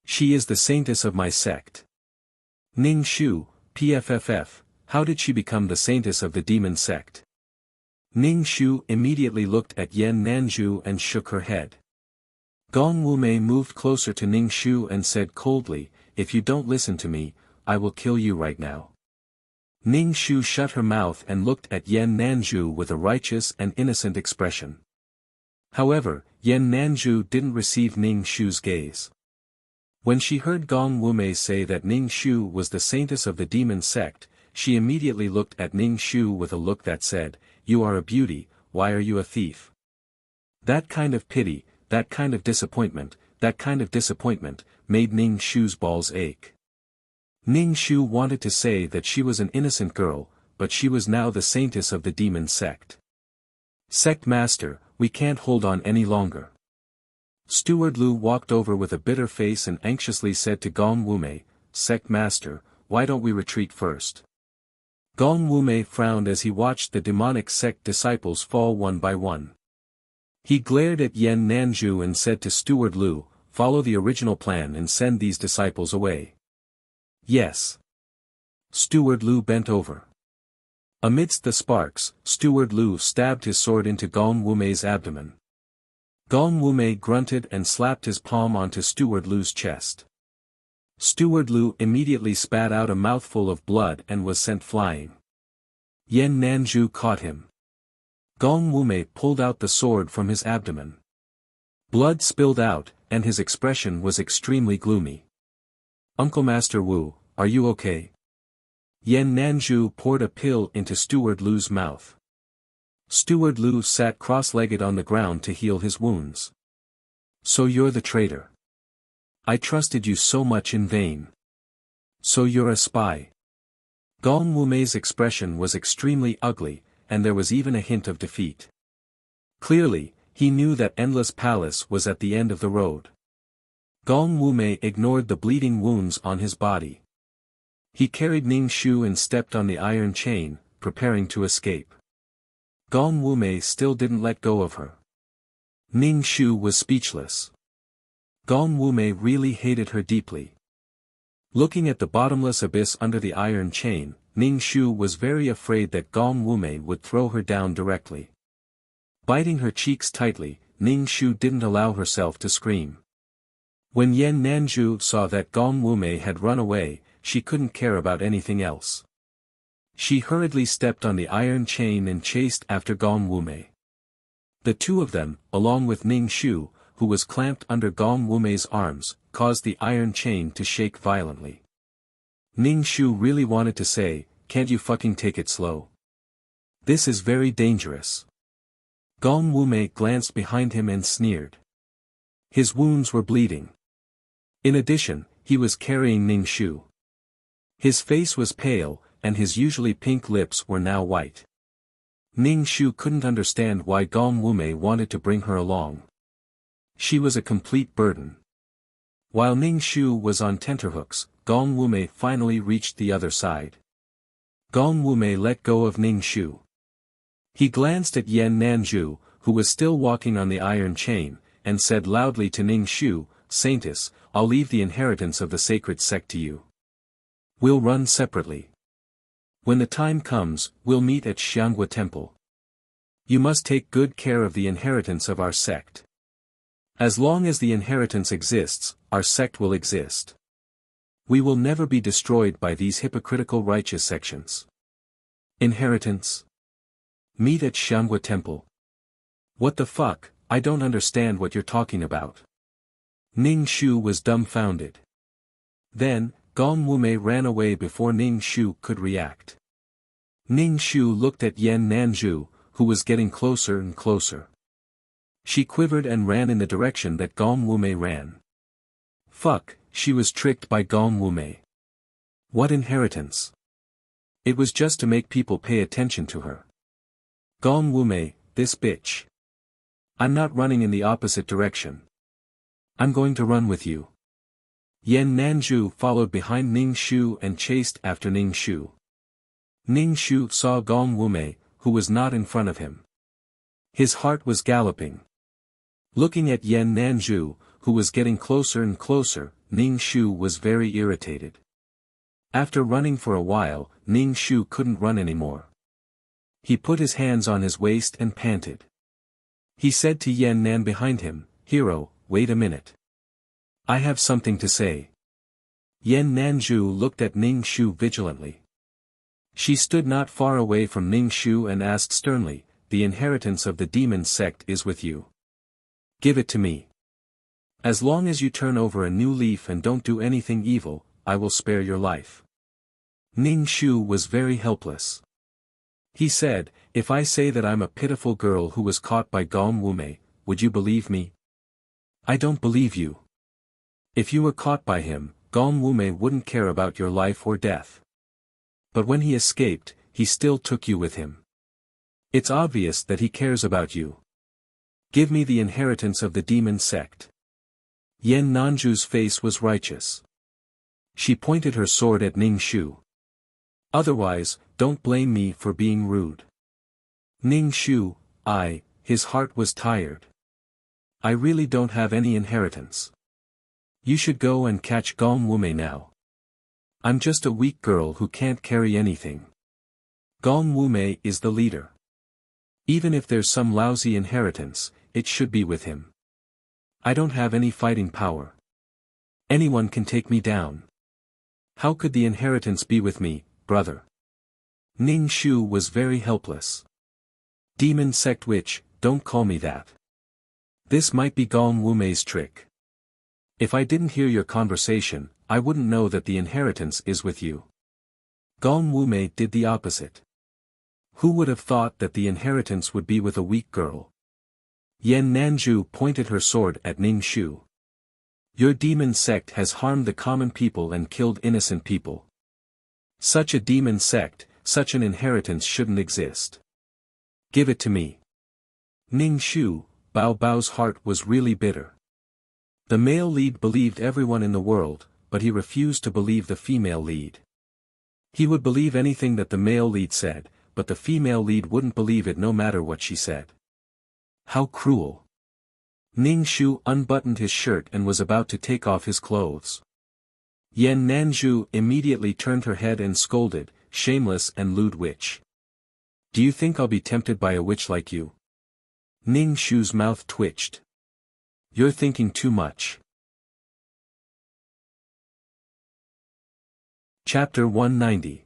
She is the saintess of my sect." Ning Shu, PFFF, how did she become the saintess of the demon sect? Ning Shu immediately looked at Yan Nanju and shook her head. Gong Wumei moved closer to Ning Shu and said coldly, "If you don't listen to me, I will kill you right now." Ning Shu shut her mouth and looked at Yan Nanju with a righteous and innocent expression. However, Yan Nanju didn't receive Ning Shu's gaze. When she heard Gong Wumei say that Ning Shu was the saintess of the demon sect, she immediately looked at Ning Shu with a look that said, "You are a beauty, why are you a thief?" That kind of pity, that kind of disappointment, made Ning Shu's balls ache. Ning Shu wanted to say that she was an innocent girl, but she was now the saintess of the demon sect. "Sect Master, we can't hold on any longer." Steward Lu walked over with a bitter face and anxiously said to Gong Wumei, "Sect Master, why don't we retreat first?" Gong Wumei frowned as he watched the demonic sect disciples fall one by one. He glared at Yan Nanju and said to Steward Lu, "Follow the original plan and send these disciples away." "Yes." Steward Lu bent over. Amidst the sparks, Steward Lu stabbed his sword into Gong Wumei's abdomen. Gong Wumei grunted and slapped his palm onto Steward Lu's chest. Steward Lu immediately spat out a mouthful of blood and was sent flying. Yan Nanzhu caught him. Gong Wumei pulled out the sword from his abdomen. Blood spilled out, and his expression was extremely gloomy. Uncle Master Wu, are you okay? Yan Nanzhu poured a pill into Steward Lu's mouth. Steward Lu sat cross-legged on the ground to heal his wounds. So you're the traitor. I trusted you so much in vain. So you're a spy. Gong Wumei's expression was extremely ugly, and there was even a hint of defeat. Clearly, he knew that Endless Palace was at the end of the road. Gong Wumei ignored the bleeding wounds on his body. He carried Ning Shu and stepped on the iron chain, preparing to escape. Gong Wumei still didn't let go of her. Ning Shu was speechless. Gong Wumei really hated her deeply. Looking at the bottomless abyss under the iron chain, Ning Shu was very afraid that Gong Wumei would throw her down directly. Biting her cheeks tightly, Ning Shu didn't allow herself to scream. When Yan Nanzhu saw that Gong Wumei had run away, she couldn't care about anything else. She hurriedly stepped on the iron chain and chased after Gong Wumei. The two of them, along with Ning Shu, who was clamped under Gong Wumei's arms, caused the iron chain to shake violently. Ning Shu really wanted to say, "Can't you fucking take it slow? This is very dangerous." Gong Wumei glanced behind him and sneered. His wounds were bleeding. In addition, he was carrying Ning Shu. His face was pale, and his usually pink lips were now white. Ning Shu couldn't understand why Gong Wumei wanted to bring her along. She was a complete burden. While Ning Shu was on tenterhooks, Gong Wumei finally reached the other side. Gong Wumei let go of Ning Shu. He glanced at Yan Nanzhu, who was still walking on the iron chain, and said loudly to Ning Shu, "Saintess, I'll leave the inheritance of the sacred sect to you. We'll run separately. When the time comes, we'll meet at Xianghua Temple. You must take good care of the inheritance of our sect. As long as the inheritance exists, our sect will exist. We will never be destroyed by these hypocritical righteous sections. Inheritance? Meet at Xianghua Temple. What the fuck, I don't understand what you're talking about." Ning Shu was dumbfounded. Then, Gong Wumei ran away before Ning Shu could react. Ning Shu looked at Yan Nanzhu, who was getting closer and closer. She quivered and ran in the direction that Gong Wumei ran. Fuck, she was tricked by Gong Wumei. What inheritance? It was just to make people pay attention to her. Gong Wumei, this bitch. I'm not running in the opposite direction. I'm going to run with you. Yan Nanzhu followed behind Ning Shu and chased after Ning Shu. Ning Shu saw Gong Wumei, who was not in front of him. His heart was galloping. Looking at Yan Nanzhu, who was getting closer and closer, Ning Shu was very irritated. After running for a while, Ning Shu couldn't run anymore. He put his hands on his waist and panted. He said to Yan Nan behind him, "Hero, wait a minute. I have something to say." Yan Nanzhu looked at Ning Shu vigilantly. She stood not far away from Ning Shu and asked sternly, "The inheritance of the demon sect is with you. Give it to me. As long as you turn over a new leaf and don't do anything evil, I will spare your life." Ning Shu was very helpless. He said, "If I say that I'm a pitiful girl who was caught by Gong Wumei, would you believe me?" "I don't believe you. If you were caught by him, Gong Wumei wouldn't care about your life or death. But when he escaped, he still took you with him. It's obvious that he cares about you. Give me the inheritance of the demon sect." Yan Nanzhu's face was righteous. She pointed her sword at Ning Shu. "Otherwise, don't blame me for being rude." Ning Shu, his heart was tired. "I really don't have any inheritance. You should go and catch Gong Wumei now. I'm just a weak girl who can't carry anything. Gong Wumei is the leader. Even if there's some lousy inheritance, it should be with him. I don't have any fighting power. Anyone can take me down. How could the inheritance be with me, brother?" Ning Shu was very helpless. Demon sect witch, don't call me that. This might be Gong Wumei's trick. If I didn't hear your conversation, I wouldn't know that the inheritance is with you. Gong Wumei did the opposite. Who would have thought that the inheritance would be with a weak girl? Yan Nanju pointed her sword at Ning Shu. Your demon sect has harmed the common people and killed innocent people. Such a demon sect, such an inheritance shouldn't exist. Give it to me. Ning Shu, Bao Bao's heart was really bitter. The male lead believed everyone in the world, but he refused to believe the female lead. He would believe anything that the male lead said, but the female lead wouldn't believe it no matter what she said. How cruel. Ning Shu unbuttoned his shirt and was about to take off his clothes. Yan Nanju immediately turned her head and scolded, shameless and lewd witch. Do you think I'll be tempted by a witch like you? Ning Shu's mouth twitched. You're thinking too much. Chapter 190.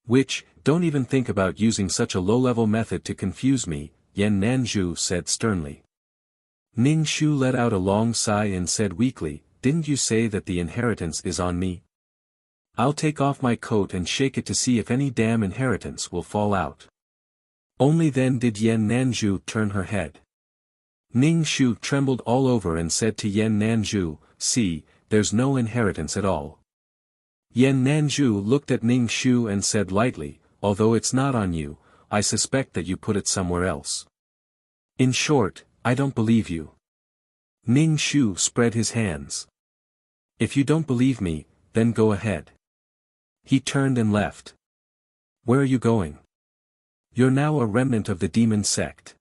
Witch, don't even think about using such a low-level method to confuse me, Yan Nanju said sternly. Ning Shu let out a long sigh and said weakly, didn't you say that the inheritance is on me? I'll take off my coat and shake it to see if any damn inheritance will fall out. Only then did Yan Nanju turn her head. Ning Shu trembled all over and said to Yan Nanju, see, there's no inheritance at all. Yan Nanju looked at Ning Shu and said lightly, although it's not on you, I suspect that you put it somewhere else. In short, I don't believe you. Ning Shu spread his hands. If you don't believe me, then go ahead. He turned and left. Where are you going? You're now a remnant of the demon sect.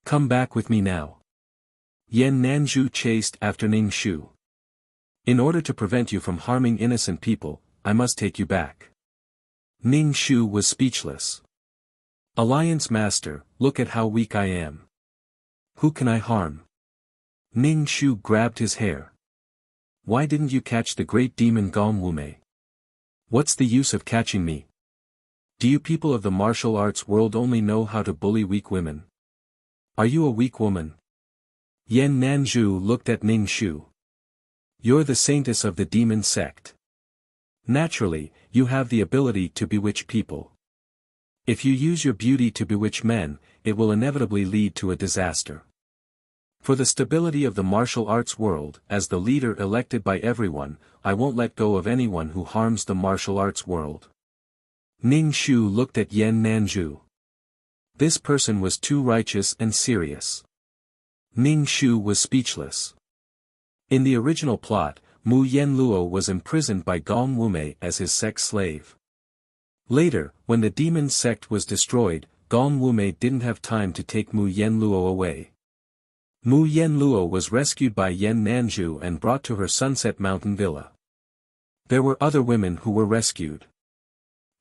Come back with me now. Yan Nanju chased after Ning Shu. In order to prevent you from harming innocent people, I must take you back. Ning Shu was speechless. Alliance Master, look at how weak I am. Who can I harm? Ning Shu grabbed his hair. Why didn't you catch the great demon Gong Wumei? What's the use of catching me? Do you people of the martial arts world only know how to bully weak women? Are you a weak woman? Yan Nanju looked at Ning Shu. You're the saintess of the demon sect. Naturally, you have the ability to bewitch people. If you use your beauty to bewitch men, it will inevitably lead to a disaster. For the stability of the martial arts world, as the leader elected by everyone, I won't let go of anyone who harms the martial arts world. Ning Shu looked at Yan Nanju. This person was too righteous and serious. Ning Shu was speechless. In the original plot, Mu Yenluo was imprisoned by Gong Wumei as his sex slave. Later, when the demon sect was destroyed, Gong Wumei didn't have time to take Mu Yenluo away. Mu Yenluo was rescued by Yan Nanju and brought to her Sunset Mountain villa. There were other women who were rescued.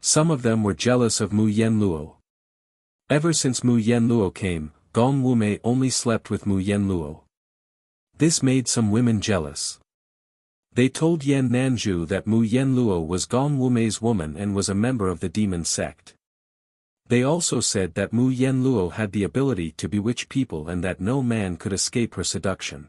Some of them were jealous of Mu Yenluo. Ever since Mu Yenluo came, Gong Wumei only slept with Mu Yenluo. This made some women jealous. They told Yan Nanju that Mu Yenluo was Gong Wumei's woman and was a member of the demon sect. They also said that Mu Yenluo had the ability to bewitch people and that no man could escape her seduction.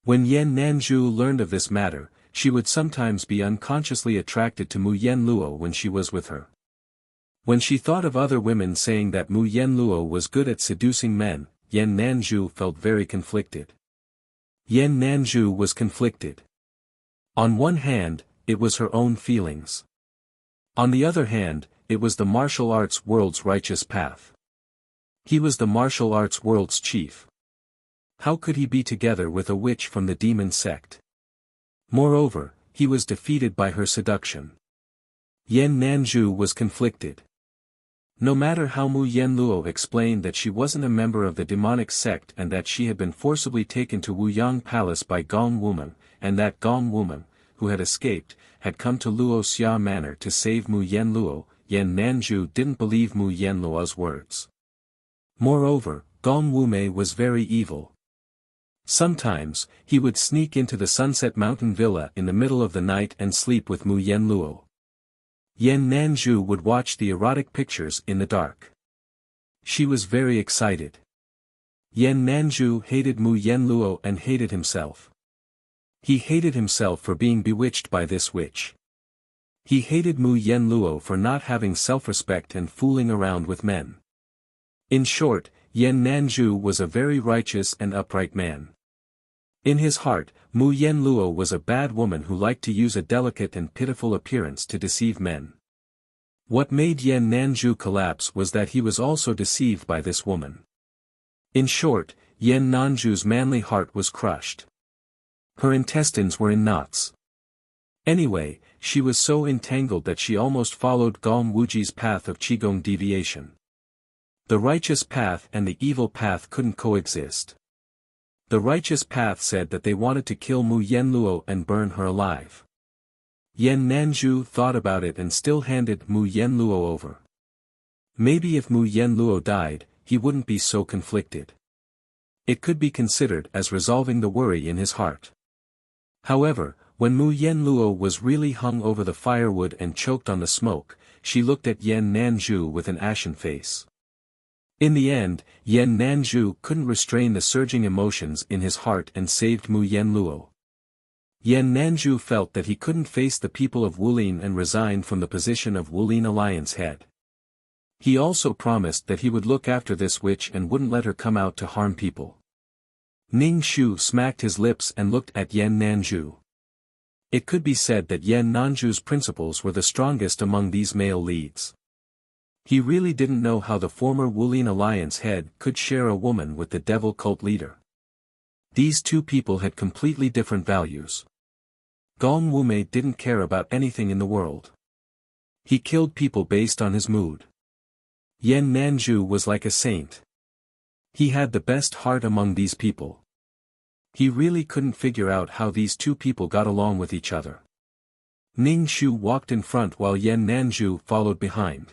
When Yan Nanju learned of this matter, she would sometimes be unconsciously attracted to Mu Yenluo when she was with her. When she thought of other women saying that Mu Yenluo was good at seducing men, Yan Nanju felt very conflicted. Yan Nanju was conflicted. On one hand, it was her own feelings. On the other hand, it was the martial arts world's righteous path. He was the martial arts world's chief. How could he be together with a witch from the demon sect? Moreover, he was defeated by her seduction. Yan Nanju was conflicted. No matter how Mu Yenluo explained that she wasn't a member of the demonic sect and that she had been forcibly taken to Wuyang Palace by Gong Wumei, and that Gong Wumei, who had escaped, had come to Luoxia Manor to save Mu Yenluo, Yan Nanju didn't believe Mu Yenluo's words. Moreover, Gong Wumei was very evil. Sometimes, he would sneak into the Sunset Mountain villa in the middle of the night and sleep with Mu Yenluo. Yan Nanzhu would watch the erotic pictures in the dark. She was very excited. Yan Nanzhu hated Mu Yenluo and hated himself. He hated himself for being bewitched by this witch. He hated Mu Yenluo for not having self-respect and fooling around with men. In short, Yan Nanzhu was a very righteous and upright man. In his heart, Mu Yenluo was a bad woman who liked to use a delicate and pitiful appearance to deceive men. What made Yan Nanzhu collapse was that he was also deceived by this woman. In short, Yan Nanzhu's manly heart was crushed. Her intestines were in knots. Anyway, she was so entangled that she almost followed Gong Wuji's path of Qigong deviation. The righteous path and the evil path couldn't coexist. The righteous path said that they wanted to kill Mu Yenluo and burn her alive. Yan Nanzhu thought about it and still handed Mu Yenluo over. Maybe if Mu Yenluo died, he wouldn't be so conflicted. It could be considered as resolving the worry in his heart. However, when Mu Yenluo was really hung over the firewood and choked on the smoke, she looked at Yan Nanzhu with an ashen face. In the end, Yan Nanzhu couldn't restrain the surging emotions in his heart and saved Mu Yenluo. Yan Nanzhu felt that he couldn't face the people of Wulin and resigned from the position of Wulin Alliance head. He also promised that he would look after this witch and wouldn't let her come out to harm people. Ning Shu smacked his lips and looked at Yan Nanzhu. It could be said that Yan Nanzhu's principles were the strongest among these male leads. He really didn't know how the former Wulin Alliance head could share a woman with the devil cult leader. These two people had completely different values. Gong Wumei didn't care about anything in the world. He killed people based on his mood. Yan Nanzhu was like a saint. He had the best heart among these people. He really couldn't figure out how these two people got along with each other. Ning Shu walked in front while Yan Nanzhu followed behind.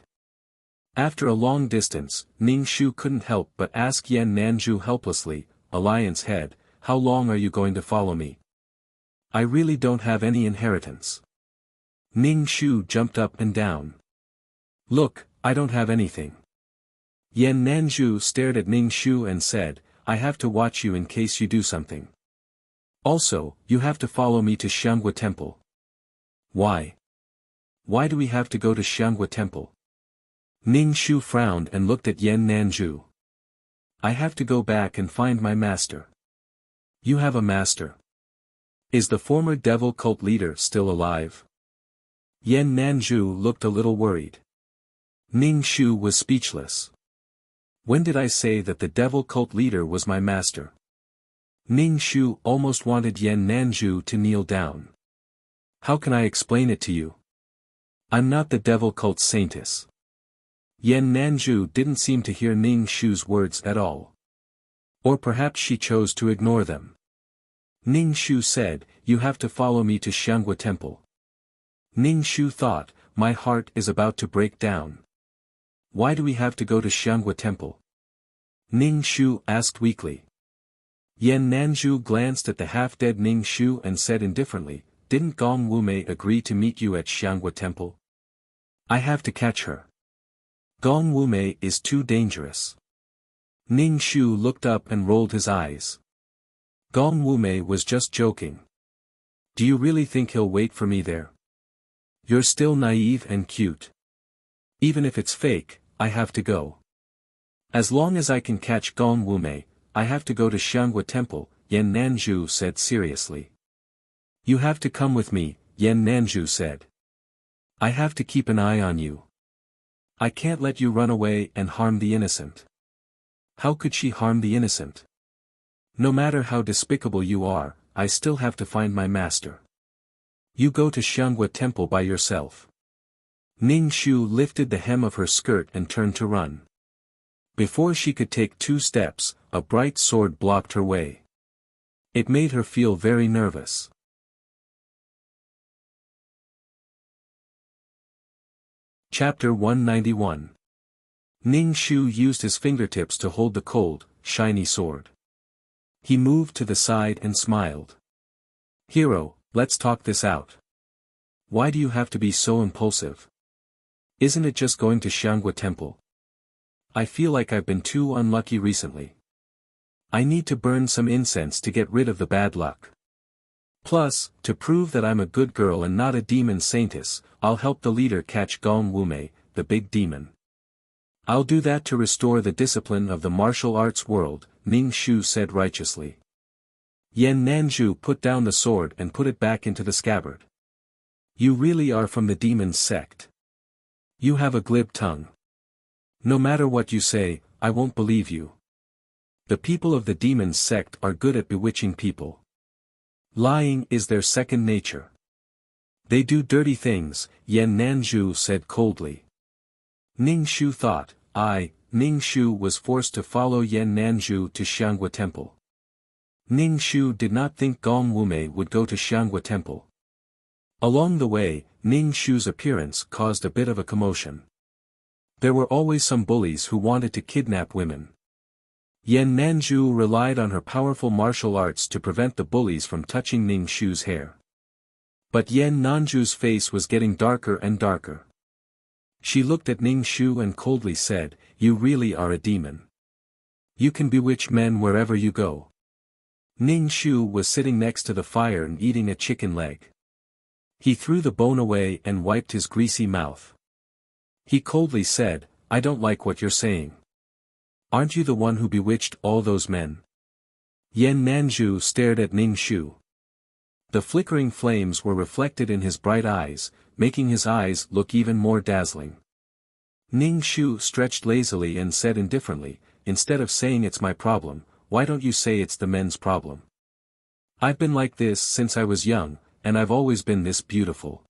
After a long distance, Ning Shu couldn't help but ask Yan Nanzhu helplessly, "Alliance head, how long are you going to follow me? I really don't have any inheritance." Ning Shu jumped up and down. "Look, I don't have anything." Yan Nanzhu stared at Ning Shu and said, "I have to watch you in case you do something. Also, you have to follow me to Xianghua Temple." "Why? Why do we have to go to Xianghua Temple?" Ning Shu frowned and looked at Yan Nanzhu. "I have to go back and find my master." "You have a master? Is the former devil cult leader still alive?" Yan Nanzhu looked a little worried. Ning Shu was speechless. "When did I say that the devil cult leader was my master?" Ning Shu almost wanted Yan Nanzhu to kneel down. "How can I explain it to you? I'm not the devil cult saintess." Yan Nanzhu didn't seem to hear Ning Shu's words at all. Or perhaps she chose to ignore them. Ning Shu said, "You have to follow me to Xianghua Temple." Ning Shu thought, "My heart is about to break down. Why do we have to go to Xianghua Temple?" Ning Shu asked weakly. Yan Nanzhu glanced at the half-dead Ning Shu and said indifferently, "Didn't Gong Wumei agree to meet you at Xianghua Temple? I have to catch her. Gong Wumei is too dangerous." Ning Shu looked up and rolled his eyes. Gong Wumei was just joking. "Do you really think he'll wait for me there? You're still naive and cute. Even if it's fake, I have to go. As long as I can catch Gong Wumei, I have to go to Xianghua Temple," Yan Nanzhu said seriously. "You have to come with me," Yan Nanzhu said. "I have to keep an eye on you. I can't let you run away and harm the innocent." How could she harm the innocent? "No matter how despicable you are, I still have to find my master. You go to Xianghua Temple by yourself." Ning Shu lifted the hem of her skirt and turned to run. Before she could take 2 steps, a bright sword blocked her way. It made her feel very nervous. Chapter 191. Ning Shu used his fingertips to hold the cold, shiny sword. He moved to the side and smiled. "Hero, let's talk this out. Why do you have to be so impulsive? Isn't it just going to Xiangua Temple? I feel like I've been too unlucky recently. I need to burn some incense to get rid of the bad luck. Plus, to prove that I'm a good girl and not a demon saintess, I'll help the leader catch Gong Wumei, the big demon. I'll do that to restore the discipline of the martial arts world, Ning Shu said righteously. Yan Nanzhu put down the sword and put it back into the scabbard. You really are from the demon's sect. You have a glib tongue. No matter what you say, I won't believe you. The people of the demon's sect are good at bewitching people. Lying is their second nature. They do dirty things, Yan Nanzhu said coldly. Ning Shu thought, Ning Shu was forced to follow Yan Nanzhu to Xiangua Temple. Ning Shu did not think Gong Wumei would go to Xiangua Temple. Along the way, Ning Shu's appearance caused a bit of a commotion. There were always some bullies who wanted to kidnap women. Yan Nanzhu relied on her powerful martial arts to prevent the bullies from touching Ning Shu's hair. But Yan Nanzhu's face was getting darker and darker. She looked at Ning Shu and coldly said, You really are a demon. You can bewitch men wherever you go. Ning Shu was sitting next to the fire and eating a chicken leg. He threw the bone away and wiped his greasy mouth. He coldly said, I don't like what you're saying. Aren't you the one who bewitched all those men? Yan Nanzhu stared at Ning Shu. The flickering flames were reflected in his bright eyes, making his eyes look even more dazzling. Ning Shu stretched lazily and said indifferently, Instead of saying it's my problem, why don't you say it's the men's problem? I've been like this since I was young, and I've always been this beautiful.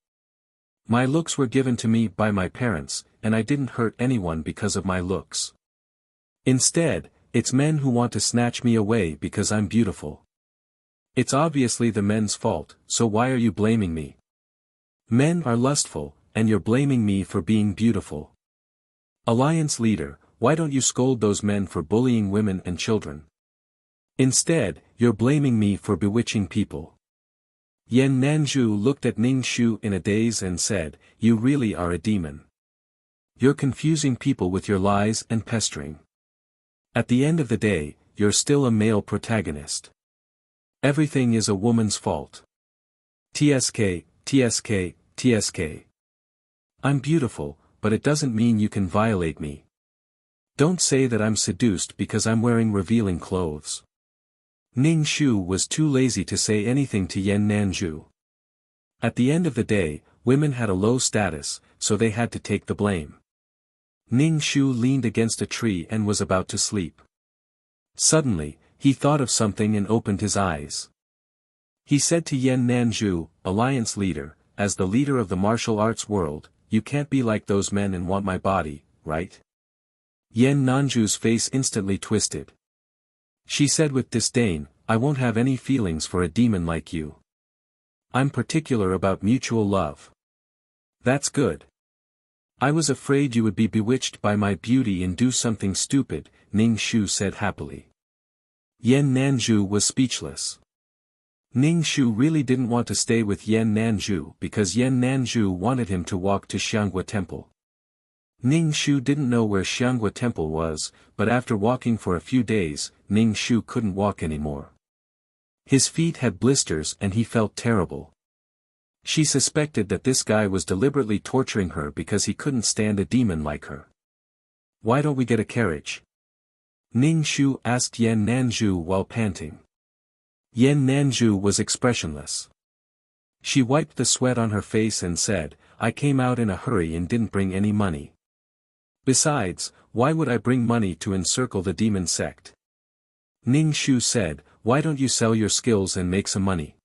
My looks were given to me by my parents, and I didn't hurt anyone because of my looks. Instead, it's men who want to snatch me away because I'm beautiful. It's obviously the men's fault, so why are you blaming me? Men are lustful, and you're blaming me for being beautiful. Alliance leader, why don't you scold those men for bullying women and children? Instead, you're blaming me for bewitching people. Yan Nanzhu looked at Ning Shu in a daze and said, You really are a demon. You're confusing people with your lies and pestering. At the end of the day, you're still a male protagonist. Everything is a woman's fault. TSK, TSK, TSK. I'm beautiful, but it doesn't mean you can violate me. Don't say that I'm seduced because I'm wearing revealing clothes. Ning Shu was too lazy to say anything to Yan Nanzhu. At the end of the day, women had a low status, so they had to take the blame. Ning Shu leaned against a tree and was about to sleep. Suddenly, he thought of something and opened his eyes. He said to Yan Nanzhu, Alliance leader, as the leader of the martial arts world, you can't be like those men and want my body, right? Yan Nanzhu's face instantly twisted. She said with disdain, I won't have any feelings for a demon like you. I'm particular about mutual love. That's good. I was afraid you would be bewitched by my beauty and do something stupid, Ning Shu said happily. Yan Nanzhu was speechless. Ning Shu really didn't want to stay with Yan Nanzhu because Yan Nanzhu wanted him to walk to Xiangua Temple. Ning Shu didn't know where Xiangua Temple was, but after walking for a few days, Ning Shu couldn't walk anymore. His feet had blisters and he felt terrible. She suspected that this guy was deliberately torturing her because he couldn't stand a demon like her. Why don't we get a carriage? Ning Shu asked Yan Nanzhu while panting. Yan Nanzhu was expressionless. She wiped the sweat on her face and said, I came out in a hurry and didn't bring any money. Besides, why would I bring money to encircle the demon sect? Ning Shu said, Why don't you sell your skills and make some money?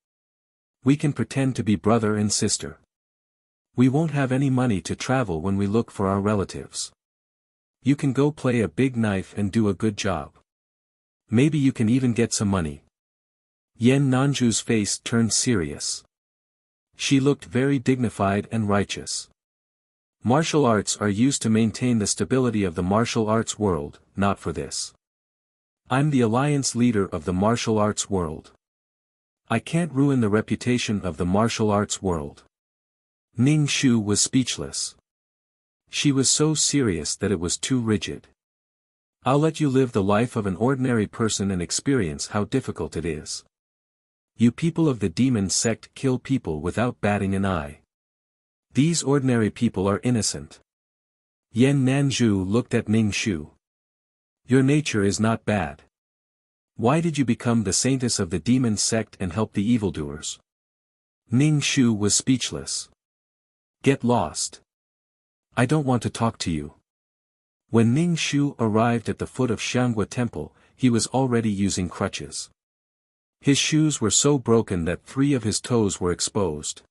We can pretend to be brother and sister. We won't have any money to travel when we look for our relatives. You can go play a big knife and do a good job. Maybe you can even get some money. Yan Nanzhu's face turned serious. She looked very dignified and righteous. Martial arts are used to maintain the stability of the martial arts world, not for this. I'm the alliance leader of the martial arts world. I can't ruin the reputation of the martial arts world. Ning Shu was speechless. She was so serious that it was too rigid. I'll let you live the life of an ordinary person and experience how difficult it is. You people of the demon sect kill people without batting an eye. These ordinary people are innocent. Yan Nanzhu looked at Ning Shu. Your nature is not bad. Why did you become the saintess of the demon sect and help the evildoers? Ning Shu was speechless. Get lost. I don't want to talk to you. When Ning Shu arrived at the foot of Xianghua Temple, he was already using crutches. His shoes were so broken that 3 of his toes were exposed.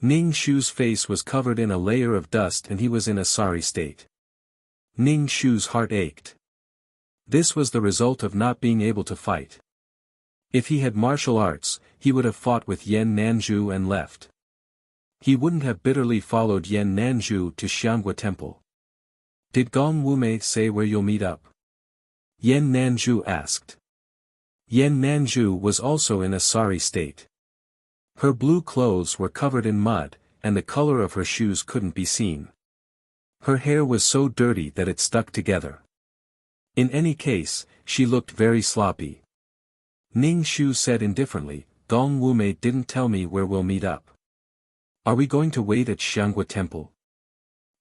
Ning Shu's face was covered in a layer of dust and he was in a sorry state. Ning Shu's heart ached. This was the result of not being able to fight. If he had martial arts, he would have fought with Yan Nanzhu and left. He wouldn't have bitterly followed Yan Nanzhu to Xianghua Temple. Did Gong Wumei say where you'll meet up? Yan Nanzhu asked. Yan Nanzhu was also in a sorry state. Her blue clothes were covered in mud, and the color of her shoes couldn't be seen. Her hair was so dirty that it stuck together. In any case, she looked very sloppy. Ning Shu said indifferently, Gong Wumei didn't tell me where we'll meet up. Are we going to wait at Xianghua Temple?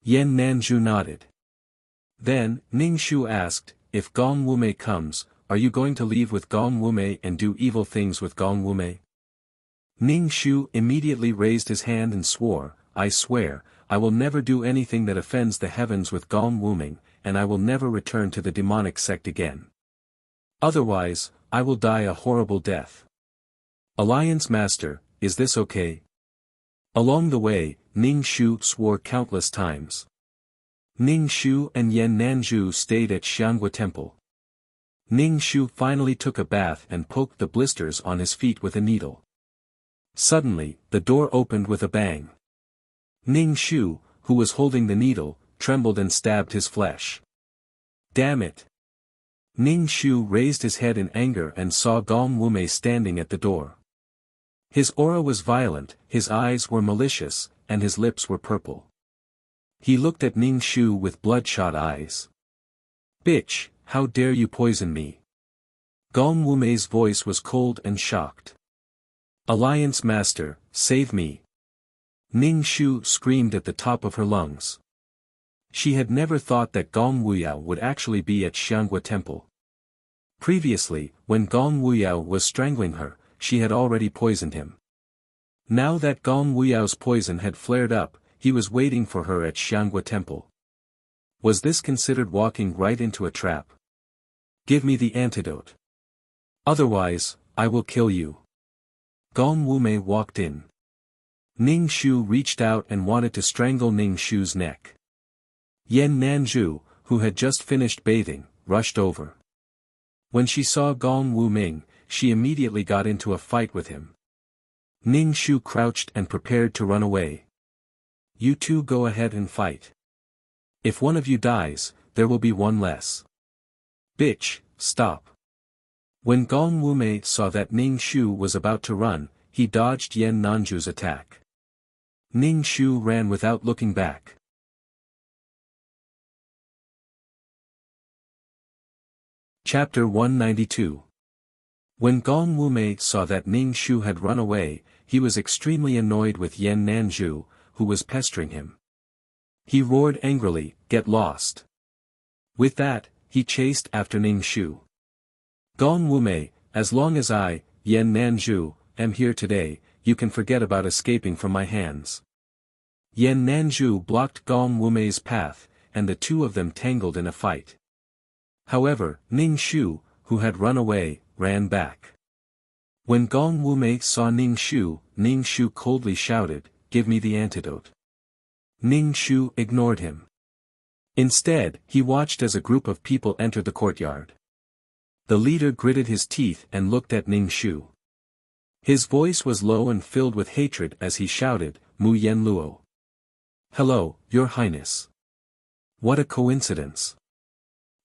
Yan Nanzhu nodded. Then, Ning Shu asked, if Gong Wumei comes, are you going to leave with Gong Wumei and do evil things with Gong Wumei? Ning Shu immediately raised his hand and swore, I swear, I will never do anything that offends the heavens with Gong Wumei, and I will never return to the demonic sect again. Otherwise, I will die a horrible death. Alliance Master, is this okay? Along the way, Ning Shu swore countless times. Ning Shu and Yan Nanzhu stayed at Xianghua Temple. Ning Shu finally took a bath and poked the blisters on his feet with a needle. Suddenly, the door opened with a bang. Ning Shu, who was holding the needle, trembled and stabbed his flesh. Damn it! Ning Shu raised his head in anger and saw Gong Wumei standing at the door. His aura was violent, his eyes were malicious, and his lips were purple. He looked at Ning Shu with bloodshot eyes. Bitch, how dare you poison me? Gong Wumei's voice was cold and shocked. Alliance Master, save me! Ning Shu screamed at the top of her lungs. She had never thought that Gong Wuyao would actually be at Xianghua Temple. Previously, when Gong Wuyao was strangling her, she had already poisoned him. Now that Gong Wuyao's poison had flared up, he was waiting for her at Xianghua Temple. Was this considered walking right into a trap? Give me the antidote. Otherwise, I will kill you. Gong Wumei walked in. Ning Shu reached out and wanted to strangle Ning Shu's neck. Yan Nanzhu, who had just finished bathing, rushed over. When she saw Gong Wumei, she immediately got into a fight with him. Ning Shu crouched and prepared to run away. You two go ahead and fight. If one of you dies, there will be one less. Bitch, stop. When Gong Wumei saw that Ning Shu was about to run, he dodged Yan Nanzhu's attack. Ning Shu ran without looking back. Chapter 192. When Gong Wumei saw that Ning Shu had run away, he was extremely annoyed with Yan Nanzhu, who was pestering him. He roared angrily, get lost. With that, he chased after Ning Shu. Gong Wumei, as long as I, Yan Nanzhu, am here today, you can forget about escaping from my hands. Yan Nanzhu blocked Gong Wumei's path, and the two of them tangled in a fight. However, Ning Shu, who had run away, ran back. When Gong Wumei saw Ning Shu coldly shouted, give me the antidote. Ning Shu ignored him. Instead, he watched as a group of people entered the courtyard. The leader gritted his teeth and looked at Ning Shu. His voice was low and filled with hatred as he shouted, Mu Yen Luo. Hello, Your Highness. What a coincidence.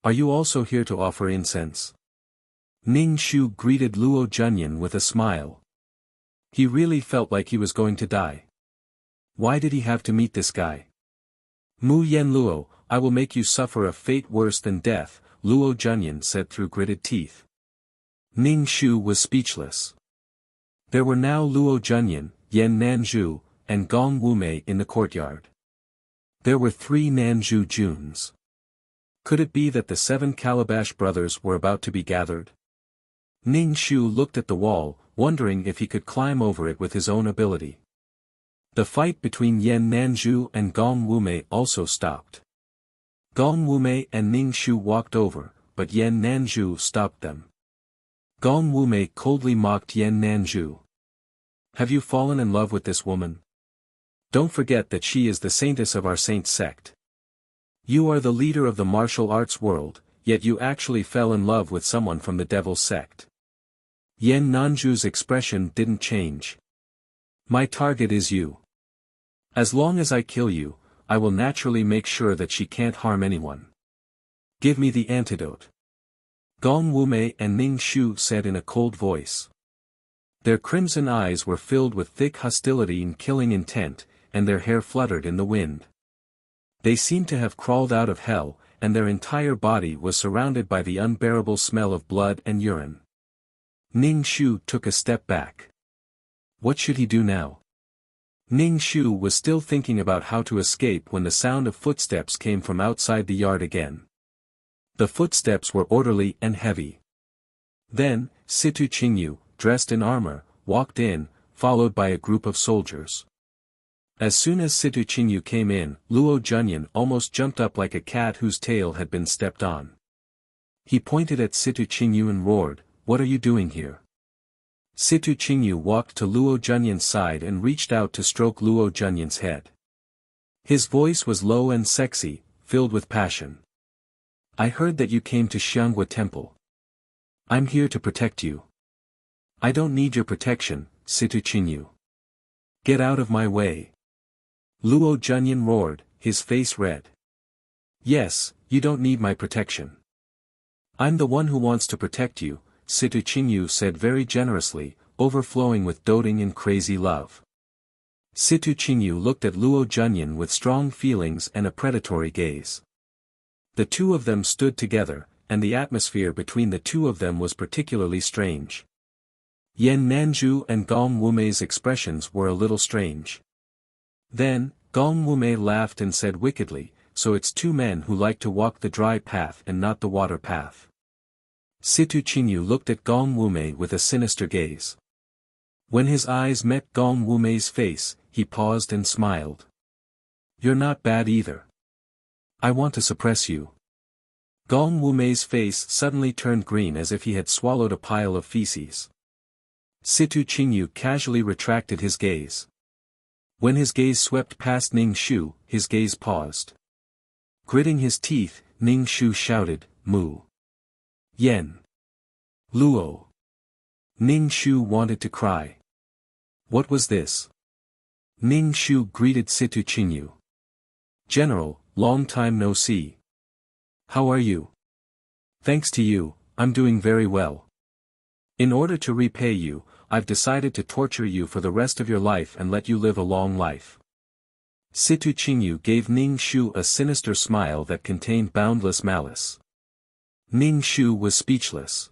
Are you also here to offer incense? Ning Shu greeted Luo Junyan with a smile. He really felt like he was going to die. Why did he have to meet this guy? Mu Yen Luo, I will make you suffer a fate worse than death, Luo Junyan said through gritted teeth. Ning Shu was speechless. There were now Luo Junyan, Yen Nanzhu, and Gong Wumei in the courtyard. There were 3 Nanzhu Juns. Could it be that the 7 Calabash brothers were about to be gathered? Ning Shu looked at the wall, wondering if he could climb over it with his own ability. The fight between Yen Nanzhu and Gong Wumei also stopped. Gong Wumei and Ning Shu walked over, but Yen Nanzhu stopped them. Gong Wumei coldly mocked Yen Nanzhu. Have you fallen in love with this woman? Don't forget that she is the saintess of our saint sect. You are the leader of the martial arts world, yet you actually fell in love with someone from the devil's sect. Yen Nanzhu's expression didn't change. My target is you. As long as I kill you, I will naturally make sure that she can't harm anyone. Give me the antidote. Gong Wumei and Ning Shu said in a cold voice. Their crimson eyes were filled with thick hostility and killing intent, and their hair fluttered in the wind. They seemed to have crawled out of hell, and their entire body was surrounded by the unbearable smell of blood and urine. Ning Shu took a step back. What should he do now? Ning Shu was still thinking about how to escape when the sound of footsteps came from outside the yard again. The footsteps were orderly and heavy. Then, Situ Qingyu, dressed in armor, walked in, followed by a group of soldiers. As soon as Situ Qingyu came in, Luo Junyan almost jumped up like a cat whose tail had been stepped on. He pointed at Situ Qingyu and roared, "What are you doing here?" Situ Qingyu walked to Luo Junyan's side and reached out to stroke Luo Junyan's head. His voice was low and sexy, filled with passion. I heard that you came to Xianghua Temple. I'm here to protect you. I don't need your protection, Situ Qingyu. Get out of my way. Luo Junyan roared, his face red. Yes, you don't need my protection. I'm the one who wants to protect you, Situ Qingyu said very generously, overflowing with doting and crazy love. Situ Qingyu looked at Luo Junyan with strong feelings and a predatory gaze. The two of them stood together, and the atmosphere between the two of them was particularly strange. Yen Nanzhu and Gong Wumei's expressions were a little strange. Then, Gong Wumei laughed and said wickedly, so it's 2 men who like to walk the dry path and not the water path. Situ Qingyu looked at Gong Wumei with a sinister gaze. When his eyes met Gong Wumei's face, he paused and smiled. You're not bad either. I want to suppress you. Gong Wumei's face suddenly turned green as if he had swallowed a pile of feces. Situ Qingyu casually retracted his gaze. When his gaze swept past Ning Shu, his gaze paused. Gritting his teeth, Ning Shu shouted, Mu. Yen. Luo. Ning Shu wanted to cry. What was this? Ning Shu greeted Situ Qingyu. General, long time no see. How are you? Thanks to you, I'm doing very well. In order to repay you, I've decided to torture you for the rest of your life and let you live a long life. Situ Qingyu gave Ning Shu a sinister smile that contained boundless malice. Ning Shu was speechless.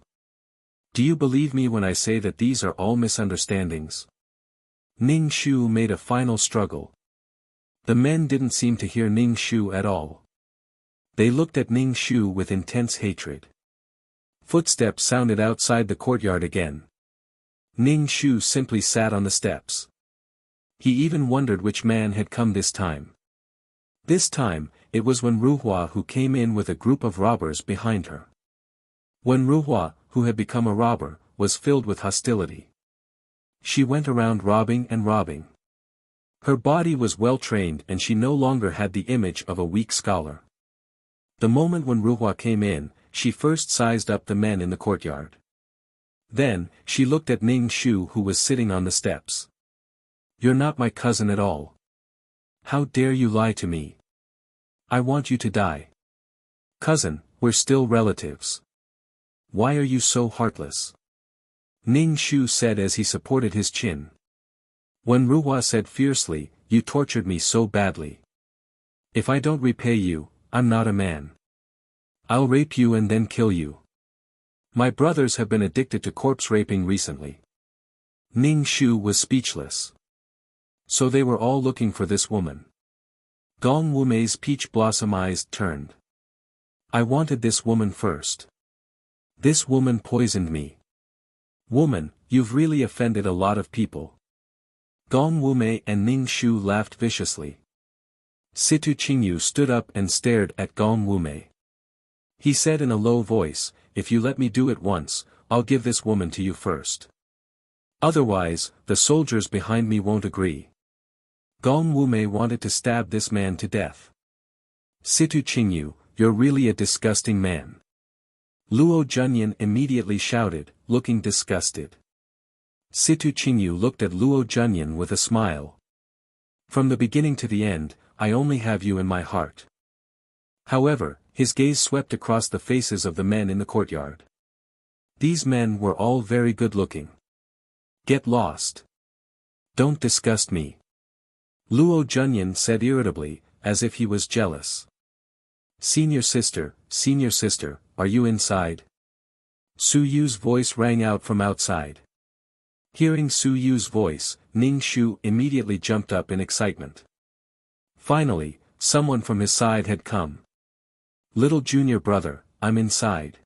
Do you believe me when I say that these are all misunderstandings? Ning Shu made a final struggle. The men didn't seem to hear Ning Shu at all. They looked at Ning Shu with intense hatred. Footsteps sounded outside the courtyard again. Ning Shu simply sat on the steps. He even wondered which man had come this time. This time, it was Wen Ruhua who came in with a group of robbers behind her. Wen Ruhua, who had become a robber, was filled with hostility. She went around robbing and robbing. Her body was well trained and she no longer had the image of a weak scholar. The moment Wen Ruhua came in, she first sized up the men in the courtyard. Then, she looked at Ning Shu who was sitting on the steps. You're not my cousin at all. How dare you lie to me? I want you to die. Cousin, we're still relatives. Why are you so heartless? Ning Shu said as he supported his chin. Wen Ruhua said fiercely, you tortured me so badly. If I don't repay you, I'm not a man. I'll rape you and then kill you. My brothers have been addicted to corpse raping recently. Ning Shu was speechless. So they were all looking for this woman. Gong Wumei's peach blossom eyes turned. I wanted this woman first. This woman poisoned me. Woman, you've really offended a lot of people. Gong Wumei and Ning Shu laughed viciously. Situ Qingyu stood up and stared at Gong Wumei. He said in a low voice, if you let me do it once, I'll give this woman to you first. Otherwise, the soldiers behind me won't agree. Gong Wumei wanted to stab this man to death. Situ Qingyu, you're really a disgusting man. Luo Junyan immediately shouted, looking disgusted. Situ Qingyu looked at Luo Junyan with a smile. From the beginning to the end, I only have you in my heart. However, his gaze swept across the faces of the men in the courtyard. These men were all very good-looking. Get lost. Don't disgust me. Luo Junyan said irritably, as if he was jealous. Senior sister, are you inside? Su Yu's voice rang out from outside. Hearing Su Yu's voice, Ning Shu immediately jumped up in excitement. Finally, someone from his side had come. Little junior brother, I'm inside.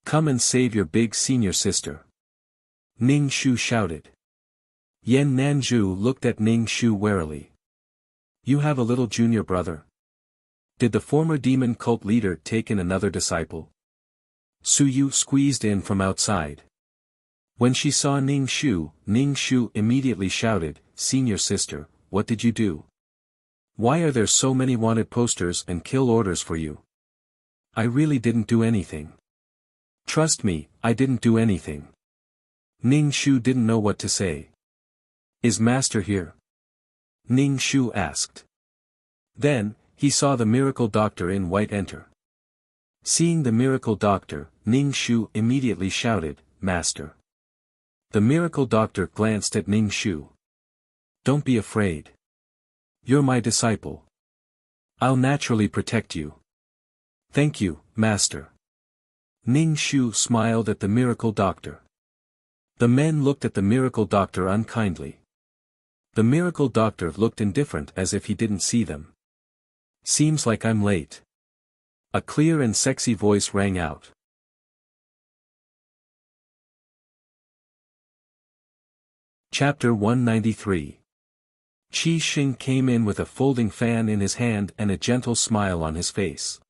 Come and save your big senior sister. Ning Shu shouted. Yan Nanju looked at Ning Shu warily. You have a little junior brother? Did the former demon cult leader take in another disciple? Su Yu squeezed in from outside. When she saw Ning Shu immediately shouted, Senior sister, what did you do? Why are there so many wanted posters and kill orders for you? I really didn't do anything. Trust me, I didn't do anything. Ning Shu didn't know what to say. Is Master here? Ning Shu asked. Then, he saw the miracle doctor in white enter. Seeing the miracle doctor, Ning Shu immediately shouted, Master. The miracle doctor glanced at Ning Shu. Don't be afraid. You're my disciple. I'll naturally protect you. Thank you, Master. Ning Shu smiled at the miracle doctor. The men looked at the miracle doctor unkindly. The miracle doctor looked indifferent as if he didn't see them. Seems like I'm late. A clear and sexy voice rang out. Chapter 193. Qi Xing came in with a folding fan in his hand and a gentle smile on his face.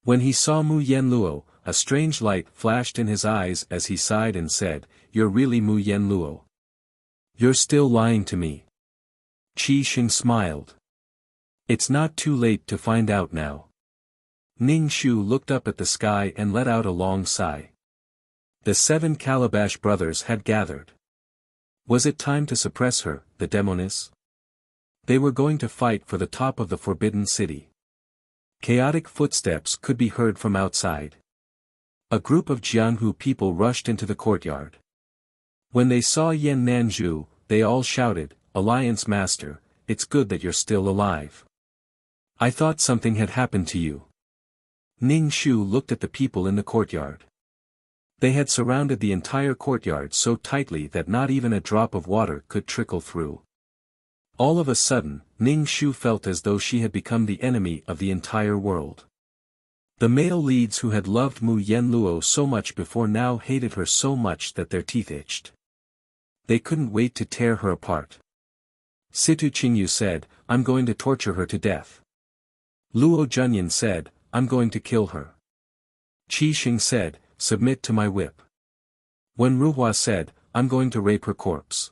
When he saw Mu Yenluo, a strange light flashed in his eyes as he sighed and said, You're really Mu Yenluo. You're still lying to me. Qi Xing smiled. It's not too late to find out now. Ning Shu looked up at the sky and let out a long sigh. The 7 Calabash brothers had gathered. Was it time to suppress her, the demoness? They were going to fight for the top of the Forbidden City. Chaotic footsteps could be heard from outside. A group of Jianhu people rushed into the courtyard. When they saw Yan Nanju, they all shouted, Alliance Master, it's good that you're still alive. I thought something had happened to you. Ning Shu looked at the people in the courtyard. They had surrounded the entire courtyard so tightly that not even a drop of water could trickle through. All of a sudden, Ning Shu felt as though she had become the enemy of the entire world. The male leads who had loved Mu Yenluo so much before now hated her so much that their teeth itched. They couldn't wait to tear her apart. Situ Qingyu said, I'm going to torture her to death. Luo Junyan said, I'm going to kill her. Qi Xing said, submit to my whip. When Ruhua said, I'm going to rape her corpse.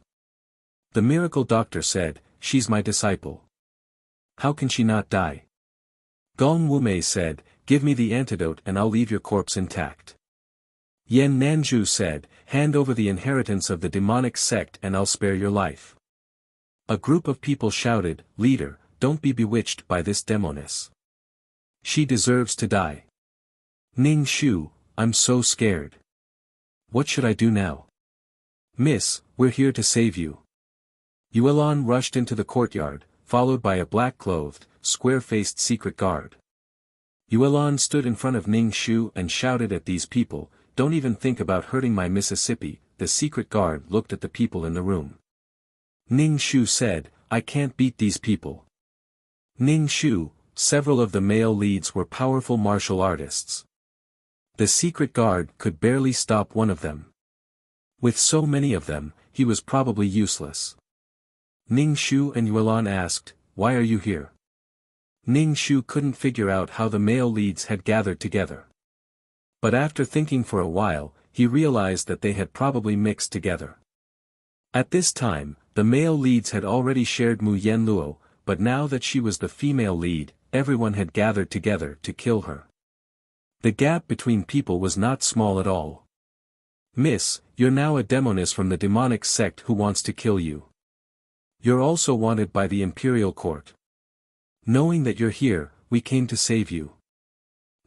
The miracle doctor said, she's my disciple. How can she not die? Gong Wumei said, give me the antidote and I'll leave your corpse intact. Yan Nanju said, hand over the inheritance of the demonic sect and I'll spare your life. A group of people shouted, Leader, don't be bewitched by this demoness. She deserves to die. Ning Shu, I'm so scared. What should I do now? Miss, we're here to save you. Yuelan rushed into the courtyard, followed by a black-clothed, square-faced secret guard. Yuelan stood in front of Ning Shu and shouted at these people, "Don't even think about hurting my Mississippi." The secret guard looked at the people in the room. Ning Shu said, "I can't beat these people." Ning Shu, several of the male leads were powerful martial artists. The secret guard could barely stop one of them. With so many of them, he was probably useless. Ning Shu and Yuelan asked, "Why are you here?" Ning Shu couldn't figure out how the male leads had gathered together. But after thinking for a while, he realized that they had probably mixed together. At this time, the male leads had already shared Mu Yenluo, but now that she was the female lead, everyone had gathered together to kill her. The gap between people was not small at all. "Miss, you're now a demoness from the demonic sect who wants to kill you. You're also wanted by the Imperial Court. Knowing that you're here, we came to save you."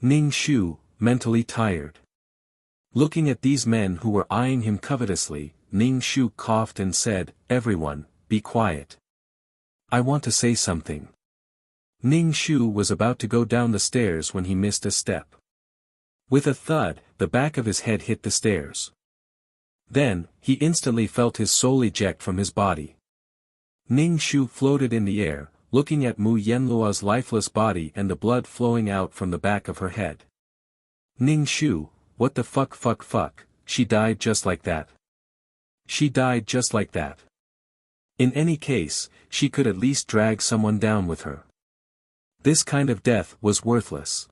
Ning Shu, mentally tired. Looking at these men who were eyeing him covetously, Ning Shu coughed and said, "Everyone, be quiet. I want to say something." Ning Shu was about to go down the stairs when he missed a step. With a thud, the back of his head hit the stairs. Then, he instantly felt his soul eject from his body. Ning Shu floated in the air, looking at Mu Yenluo's lifeless body and the blood flowing out from the back of her head. "Ning Shu, what the fuck, she died just like that. She died just like that. In any case, she could at least drag someone down with her. This kind of death was worthless.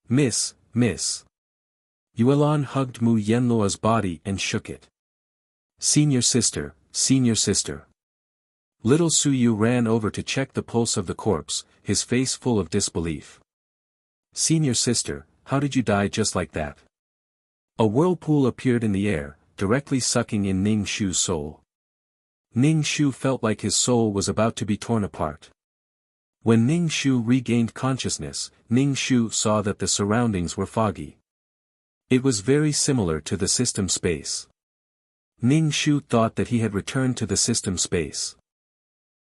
Miss. Yuelan hugged Mu Yenluo's body and shook it. Senior sister. Little Suyu ran over to check the pulse of the corpse, his face full of disbelief. "Senior sister, how did you die just like that?" A whirlpool appeared in the air, directly sucking in Ning Shu's soul. Ning Shu felt like his soul was about to be torn apart. When Ning Shu regained consciousness, Ning Shu saw that the surroundings were foggy. It was very similar to the system space. Ning Shu thought that he had returned to the system space.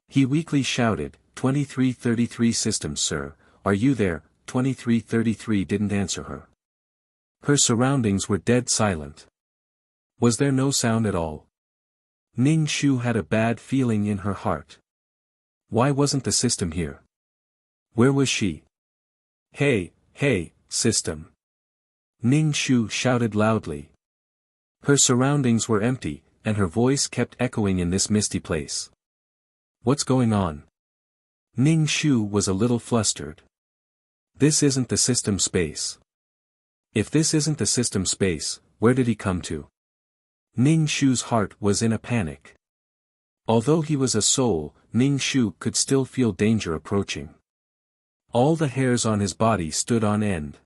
He weakly shouted, 2333 system sir, are you there? 2333 didn't answer her. Her surroundings were dead silent. Was there no sound at all? Ning Shu had a bad feeling in her heart. Why wasn't the system here? Where was she? Hey, system. Ning Shu shouted loudly. Her surroundings were empty, and her voice kept echoing in this misty place. What's going on? Ning Shu was a little flustered. This isn't the system space. If this isn't the system space, where did he come to? Ning Shu's heart was in a panic. Although he was a soul, Ning Shu could still feel danger approaching. All the hairs on his body stood on end.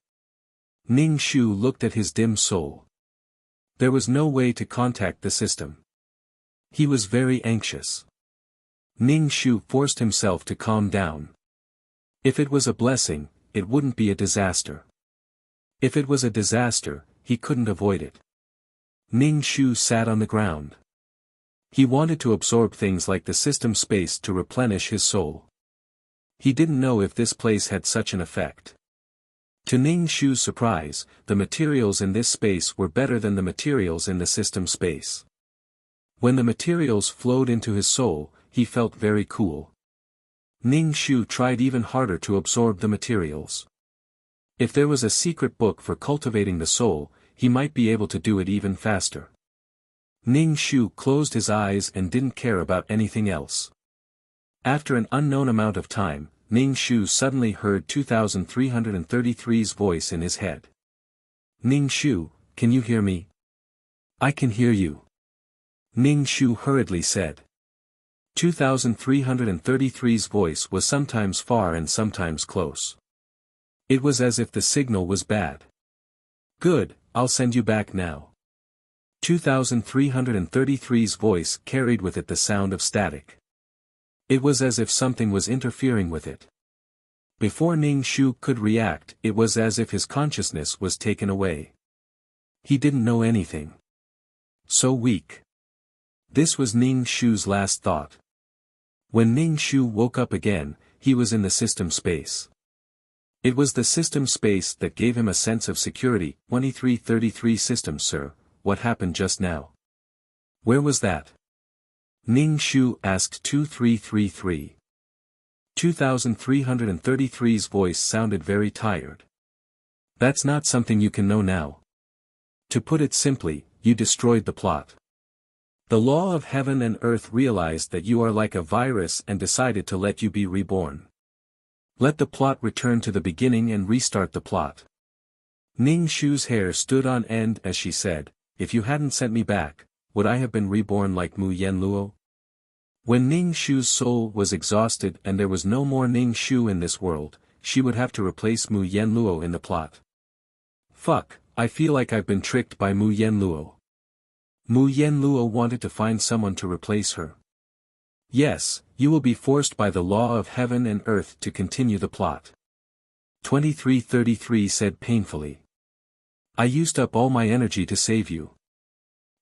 Ning Shu looked at his dim soul. There was no way to contact the system. He was very anxious. Ning Shu forced himself to calm down. If it was a blessing, it wouldn't be a disaster. If it was a disaster, he couldn't avoid it. Ning Shu sat on the ground. He wanted to absorb things like the system space to replenish his soul. He didn't know if this place had such an effect. To Ning Shu's surprise, the materials in this space were better than the materials in the system space. When the materials flowed into his soul, he felt very cool. Ning Shu tried even harder to absorb the materials. If there was a secret book for cultivating the soul, he might be able to do it even faster. Ning Shu closed his eyes and didn't care about anything else. After an unknown amount of time, Ning Shu suddenly heard 2333's voice in his head. Ning Shu, can you hear me? I can hear you. Ning Shu hurriedly said. 2333's voice was sometimes far and sometimes close. It was as if the signal was bad. Good, I'll send you back now. 2333's voice carried with it the sound of static. It was as if something was interfering with it. Before Ning Shu could react, it was as if his consciousness was taken away. He didn't know anything. So weak. This was Ning Shu's last thought. When Ning Shu woke up again, he was in the system space. It was the system space that gave him a sense of security. 2333 System Sir, what happened just now? Where was that? Ning Shu asked 2333. 2333's voice sounded very tired. That's not something you can know now. To put it simply, you destroyed the plot. The law of heaven and earth realized that you are like a virus and decided to let you be reborn. Let the plot return to the beginning and restart the plot. Ning Shu's hair stood on end as she said, if you hadn't sent me back, would I have been reborn like Mu Yenluo? When Ning Shu's soul was exhausted and there was no more Ning Shu in this world, she would have to replace Mu Yenluo in the plot. Fuck, I feel like I've been tricked by Mu Yenluo. Mu Yenluo wanted to find someone to replace her. Yes, you will be forced by the law of heaven and earth to continue the plot. 2333 said painfully. I used up all my energy to save you.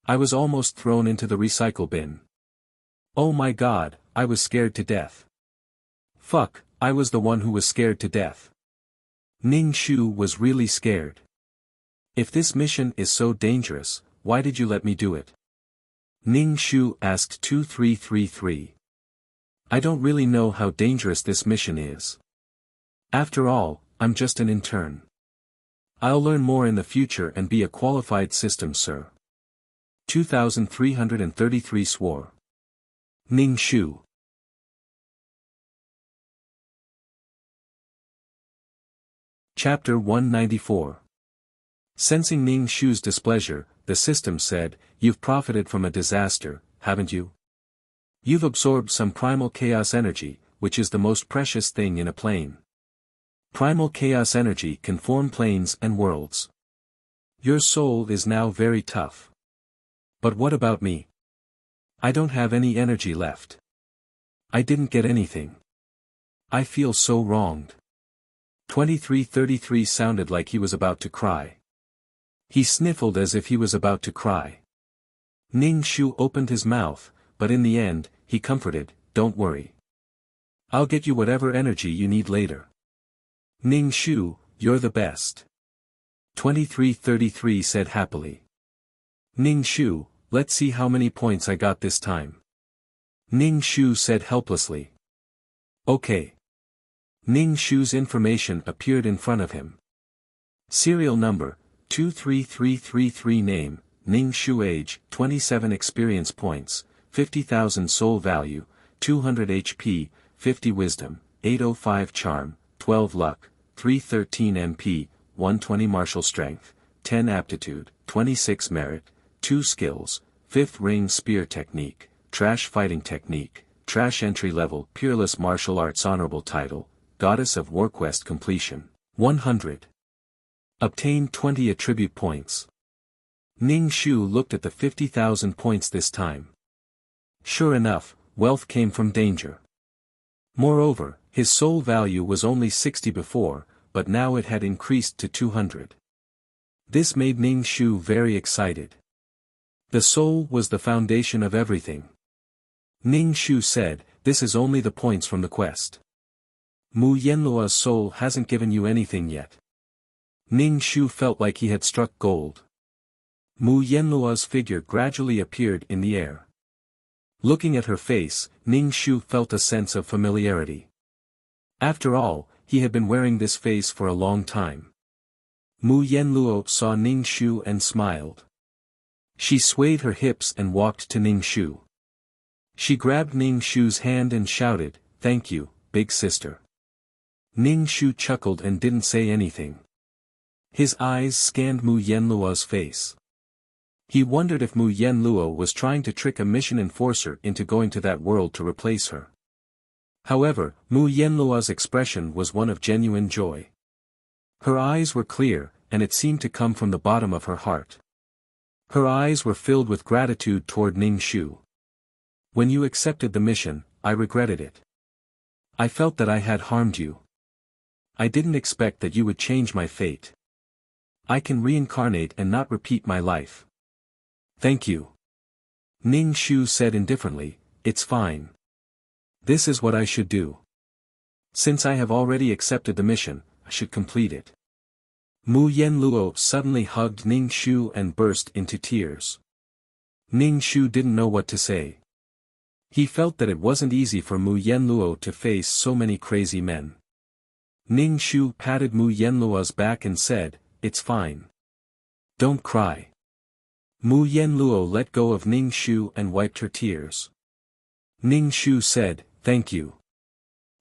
I was almost thrown into the recycle bin. Oh my god, I was scared to death. Fuck, I was the one who was scared to death. Ning Shu was really scared. If this mission is so dangerous, why did you let me do it? Ning Shu asked 2333. I don't really know how dangerous this mission is. After all, I'm just an intern. I'll learn more in the future and be a qualified system sir. 2333 swore. Ning Shu. Chapter 194. Sensing Ning Shu's displeasure, the system said, you've profited from a disaster, haven't you? You've absorbed some primal chaos energy, which is the most precious thing in a plane. Primal chaos energy can form planes and worlds. Your soul is now very tough. But what about me? I don't have any energy left. I didn't get anything. I feel so wronged. 2333 sounded like he was about to cry. He sniffled as if he was about to cry. Ning Shu opened his mouth, but in the end, he comforted, don't worry. I'll get you whatever energy you need later. Ning Shu, you're the best. 2333 said happily. Ning Shu, let's see how many points I got this time. Ning Shu said helplessly. Okay. Ning Shu's information appeared in front of him. Serial number, 23333 name, Ning Shu age, 27 experience points, 50,000 soul value, 200 HP, 50 wisdom, 805 charm, 12 luck, 313 MP, 120 martial strength, 10 aptitude, 26 merit, 2 skills, 5th ring spear technique, trash fighting technique, trash entry level peerless martial arts honorable title, goddess of war quest completion, 100. Obtain 20 attribute points. Ning Shu looked at the 50,000 points this time. Sure enough, wealth came from danger. Moreover, his soul value was only 60 before, but now it had increased to 200. This made Ning Shu very excited. The soul was the foundation of everything. Ning Shu said, this is only the points from the quest. Mu Yenluo's soul hasn't given you anything yet. Ning Shu felt like he had struck gold. Mu Yenluo's figure gradually appeared in the air. Looking at her face, Ning Shu felt a sense of familiarity. After all, he had been wearing this face for a long time. Mu Yenluo saw Ning Shu and smiled. She swayed her hips and walked to Ning Shu. She grabbed Ning Shu's hand and shouted, thank you, big sister. Ning Shu chuckled and didn't say anything. His eyes scanned Mu Yenluo's face. He wondered if Mu Yenluo was trying to trick a mission enforcer into going to that world to replace her. However, Mu Yenluo's expression was one of genuine joy. Her eyes were clear, and it seemed to come from the bottom of her heart. Her eyes were filled with gratitude toward Ning Shu. When you accepted the mission, I regretted it. I felt that I had harmed you. I didn't expect that you would change my fate. I can reincarnate and not repeat my life. Thank you. Ning Shu said indifferently, it's fine. This is what I should do. Since I have already accepted the mission, I should complete it. Mu Yenluo suddenly hugged Ning Shu and burst into tears. Ning Shu didn't know what to say. He felt that it wasn't easy for Mu Yenluo to face so many crazy men. Ning Shu patted Mu Yenluo's back and said, "It's fine. Don't cry." Mu Yenluo let go of Ning Shu and wiped her tears. Ning Shu said, "Thank you.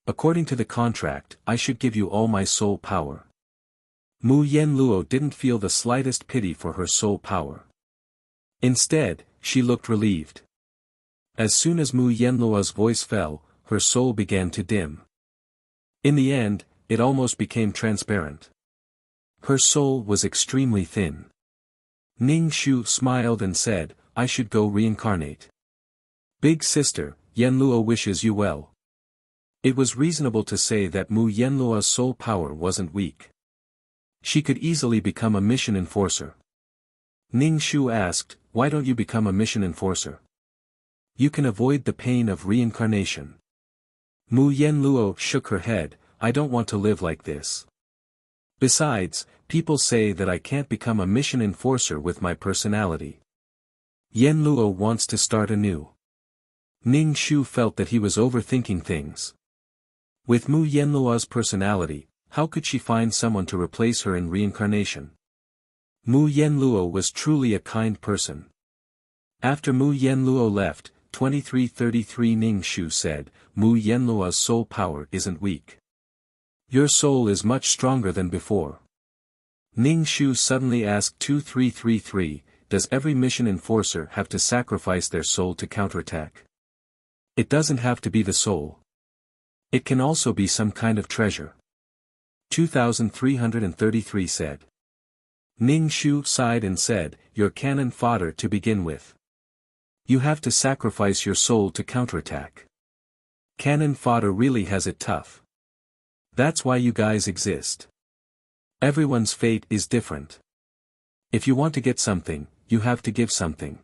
According to the contract, I should give you all my soul power." Mu Yenluo didn't feel the slightest pity for her soul power. Instead, she looked relieved. As soon as Mu Yenluo's voice fell, her soul began to dim. In the end, it almost became transparent. Her soul was extremely thin. Ning Shu smiled and said, "I should go reincarnate. Big sister, Yenluo wishes you well." It was reasonable to say that Mu Yenluo's soul power wasn't weak. She could easily become a mission enforcer. Ning Shu asked, "Why don't you become a mission enforcer? You can avoid the pain of reincarnation." Mu Yenluo shook her head, "I don't want to live like this. Besides, people say that I can't become a mission enforcer with my personality. Yenluo wants to start anew." Ning Shu felt that he was overthinking things. With Mu Yenluo's personality, how could she find someone to replace her in reincarnation? Mu Yenluo was truly a kind person. After Mu Yenluo left, 2333 Ning Shu said, "Mu Yenluo's soul power isn't weak. Your soul is much stronger than before." Ning Shu suddenly asked 2333, "Does every mission enforcer have to sacrifice their soul to counterattack?" "It doesn't have to be the soul. It can also be some kind of treasure." 2333 said. Ning Shu sighed and said, "Your cannon fodder to begin with. You have to sacrifice your soul to counterattack. Cannon fodder really has it tough. That's why you guys exist. Everyone's fate is different. If you want to get something, you have to give something.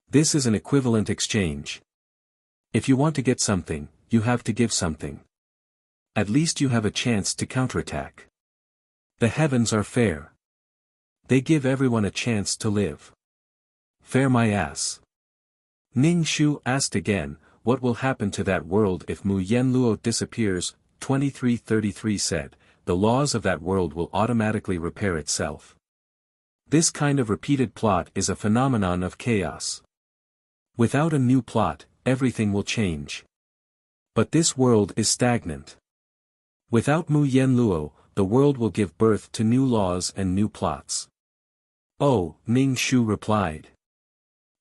This is an equivalent exchange. If you want to get something, you have to give something. At least you have a chance to counterattack. The heavens are fair. They give everyone a chance to live. Fair my ass." Ning Shu asked again, "What will happen to that world if Mu Yenluo disappears?" 2333 said, "The laws of that world will automatically repair itself. This kind of repeated plot is a phenomenon of chaos. Without a new plot, everything will change. But this world is stagnant. Without Mu Yenluo, the world will give birth to new laws and new plots." "Oh," Ning Shu replied.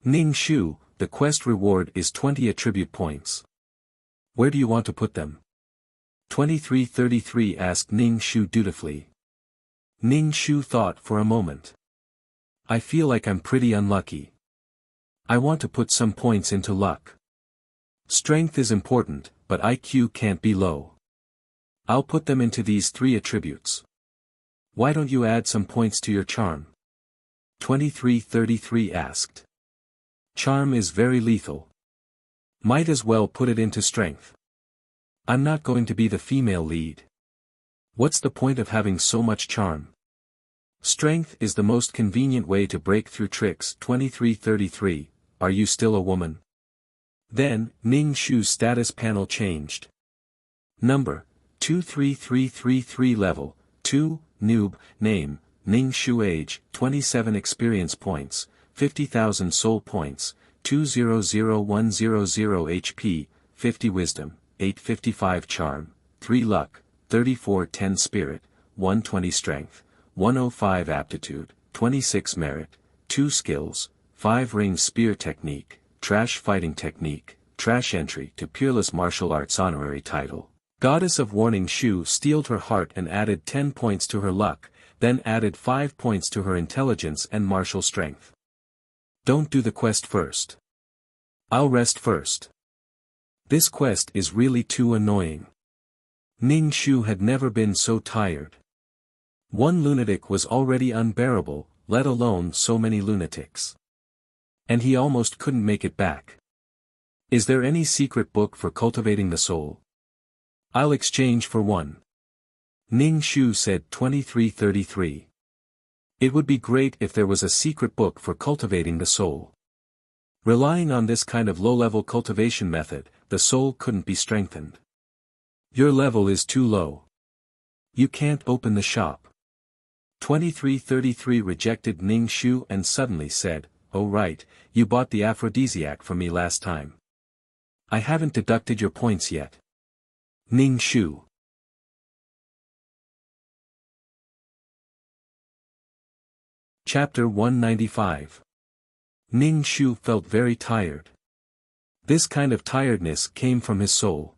"Ning Shu, the quest reward is 20 attribute points. Where do you want to put them?" 2333 asked Ning Shu dutifully. Ning Shu thought for a moment. "I feel like I'm pretty unlucky. I want to put some points into luck. Strength is important, but IQ can't be low. I'll put them into these 3 attributes. Why don't you add some points to your charm?" 2333 asked. "Charm is very lethal. Might as well put it into strength. I'm not going to be the female lead. What's the point of having so much charm? Strength is the most convenient way to break through tricks." 2333, "Are you still a woman?" Then, Ning Shu's status panel changed. Number, 23333 Level, 2, Noob, Name, Ning Shu Age, 27 Experience Points, 50,000 Soul Points, 200100 HP, 50 Wisdom, 855 Charm, 3 Luck, 3410 Spirit, 120 Strength, 105 Aptitude, 26 Merit, 2 Skills, 5 Ring Spear Technique, Trash Fighting Technique, Trash Entry to Peerless Martial Arts Honorary Title. Goddess of Warning Shu steeled her heart and added 10 points to her luck, then added 5 points to her intelligence and martial strength. "Don't do the quest first. I'll rest first. This quest is really too annoying." Ning Shu had never been so tired. One lunatic was already unbearable, let alone so many lunatics. And he almost couldn't make it back. Is there any secret book for cultivating the soul? I'll exchange for one. Ning Shu said 2333. It would be great if there was a secret book for cultivating the soul. Relying on this kind of low-level cultivation method, the soul couldn't be strengthened. Your level is too low. You can't open the shop. 2333 rejected Ning Shu and suddenly said, "Oh right, you bought the aphrodisiac from me last time. I haven't deducted your points yet." Ning Shu. Chapter 195. Ning Shu felt very tired. This kind of tiredness came from his soul.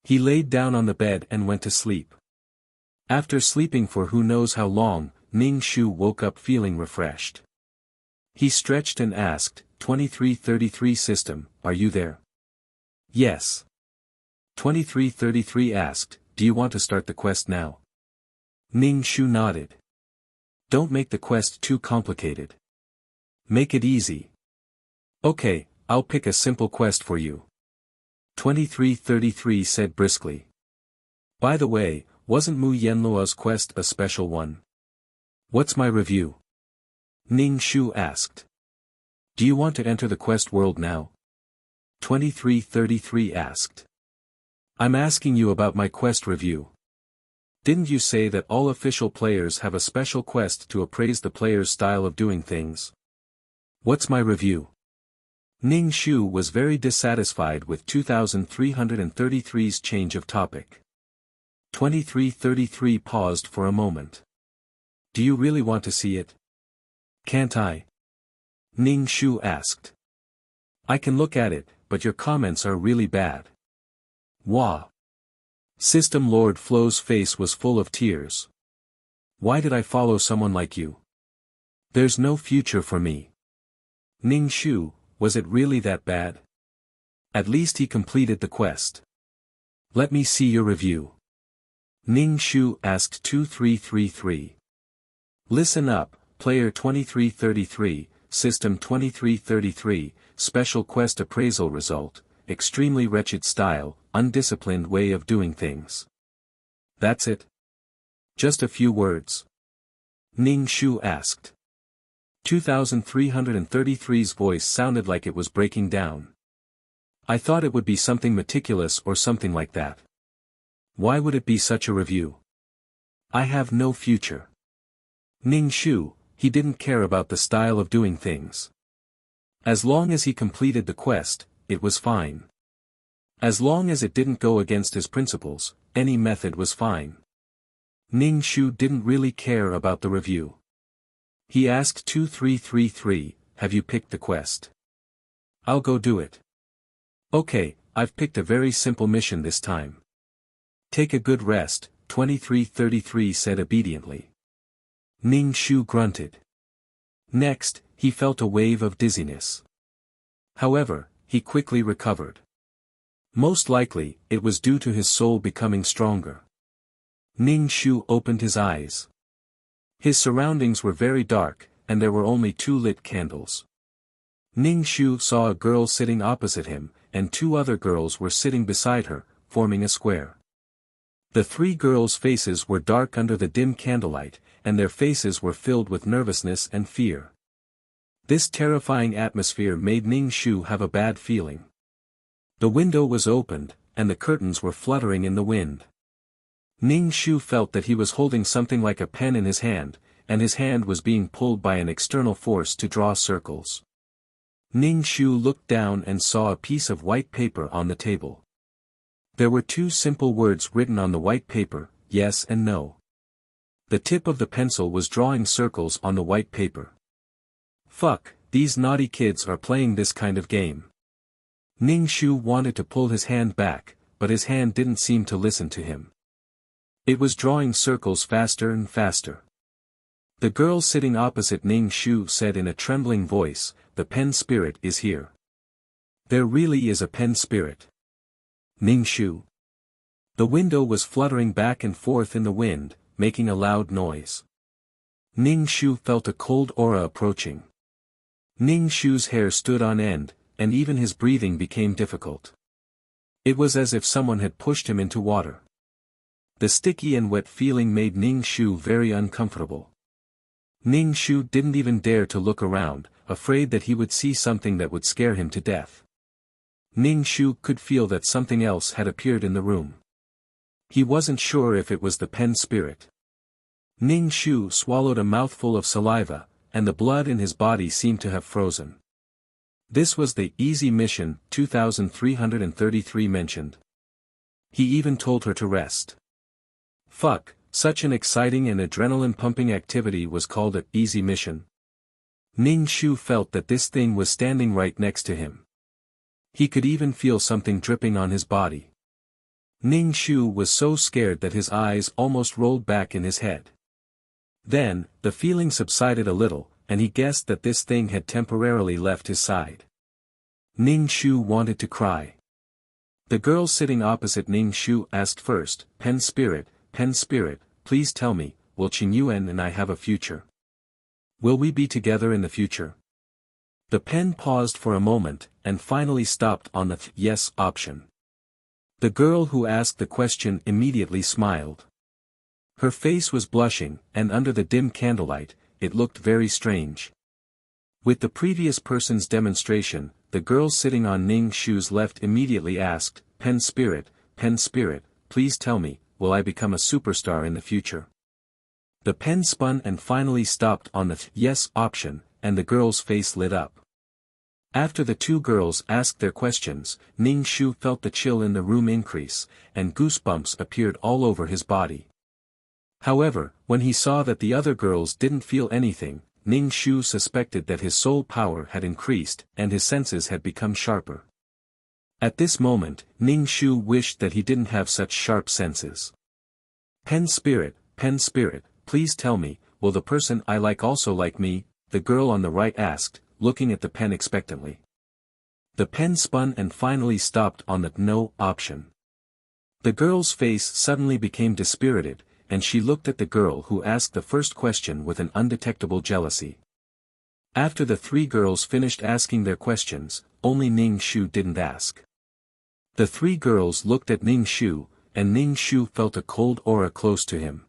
He laid down on the bed and went to sleep. After sleeping for who knows how long, Ning Shu woke up feeling refreshed. He stretched and asked, 2333 system, are you there? Yes. 2333 asked, do you want to start the quest now? Ning Shu nodded. Don't make the quest too complicated. Make it easy. Okay, I'll pick a simple quest for you. 2333 said briskly. By the way, wasn't Mu Yenluo's quest a special one? What's my review? Ning Shu asked. Do you want to enter the quest world now? 2333 asked. I'm asking you about my quest review. Didn't you say that all official players have a special quest to appraise the player's style of doing things? What's my review? Ning Shu was very dissatisfied with 2333's change of topic. 2333 paused for a moment. Do you really want to see it? Can't I? Ning Shu asked. I can look at it, but your comments are really bad. Wah. System Lord Flo's face was full of tears. Why did I follow someone like you? There's no future for me. Ning Shu, was it really that bad? At least he completed the quest. Let me see your review. Ning Shu asked 2333. Listen up, player 2333, system 2333, special quest appraisal result, extremely wretched style, undisciplined way of doing things. That's it? Just a few words? Ning Shu asked. 2333's voice sounded like it was breaking down. I thought it would be something meticulous or something like that. Why would it be such a review? I have no future. Ning Shu, he didn't care about the style of doing things. As long as he completed the quest, it was fine. As long as it didn't go against his principles, any method was fine. Ning Shu didn't really care about the review. He asked 2333, have you picked the quest? I'll go do it. Okay, I've picked a very simple mission this time. Take a good rest, 2333 said obediently. Ning Shu grunted. Next, he felt a wave of dizziness. However, he quickly recovered. Most likely, it was due to his soul becoming stronger. Ning Shu opened his eyes. His surroundings were very dark, and there were only 2 lit candles. Ning Shu saw a girl sitting opposite him, and 2 other girls were sitting beside her, forming a square. The 3 girls' faces were dark under the dim candlelight, and their faces were filled with nervousness and fear. This terrifying atmosphere made Ning Shu have a bad feeling. The window was opened, and the curtains were fluttering in the wind. Ning Shu felt that he was holding something like a pen in his hand, and his hand was being pulled by an external force to draw circles. Ning Shu looked down and saw a piece of white paper on the table. There were 2 simple words written on the white paper, yes and no. The tip of the pencil was drawing circles on the white paper. Fuck, these naughty kids are playing this kind of game. Ning Shu wanted to pull his hand back, but his hand didn't seem to listen to him. It was drawing circles faster and faster. The girl sitting opposite Ning Shu said in a trembling voice, the pen spirit is here. There really is a pen spirit. Ning Shu. The window was fluttering back and forth in the wind, making a loud noise. Ning Shu felt a cold aura approaching. Ning Shu's hair stood on end, and even his breathing became difficult. It was as if someone had pushed him into water. The sticky and wet feeling made Ning Shu very uncomfortable. Ning Shu didn't even dare to look around, afraid that he would see something that would scare him to death. Ning Shu could feel that something else had appeared in the room. He wasn't sure if it was the pen spirit. Ning Shu swallowed a mouthful of saliva, and the blood in his body seemed to have frozen. This was the easy mission 2333 mentioned. He even told her to rest. Fuck, such an exciting and adrenaline-pumping activity was called an easy mission. Ning Shu felt that this thing was standing right next to him. He could even feel something dripping on his body. Ning Shu was so scared that his eyes almost rolled back in his head. Then, the feeling subsided a little, and he guessed that this thing had temporarily left his side. Ning Shu wanted to cry. The girl sitting opposite Ning Shu asked first, Pen Spirit, please tell me, will Qin Yuan and I have a future? Will we be together in the future? The pen paused for a moment, and finally stopped on the yes option. The girl who asked the question immediately smiled. Her face was blushing, and under the dim candlelight, it looked very strange. With the previous person's demonstration, the girl sitting on Ning Shu's left immediately asked, Pen Spirit, please tell me, will I become a superstar in the future? The pen spun and finally stopped on the yes option, and the girl's face lit up. After the two girls asked their questions, Ning Shu felt the chill in the room increase, and goosebumps appeared all over his body. However, when he saw that the other girls didn't feel anything, Ning Shu suspected that his soul power had increased and his senses had become sharper. At this moment, Ning Shu wished that he didn't have such sharp senses. Pen Spirit, please tell me, will the person I like also like me? The girl on the right asked, looking at the pen expectantly. The pen spun and finally stopped on the no option. The girl's face suddenly became dispirited, and she looked at the girl who asked the first question with an undetectable jealousy. After the three girls finished asking their questions, only Ning Shu didn't ask. The three girls looked at Ning Shu, and Ning Shu felt a cold aura close to him.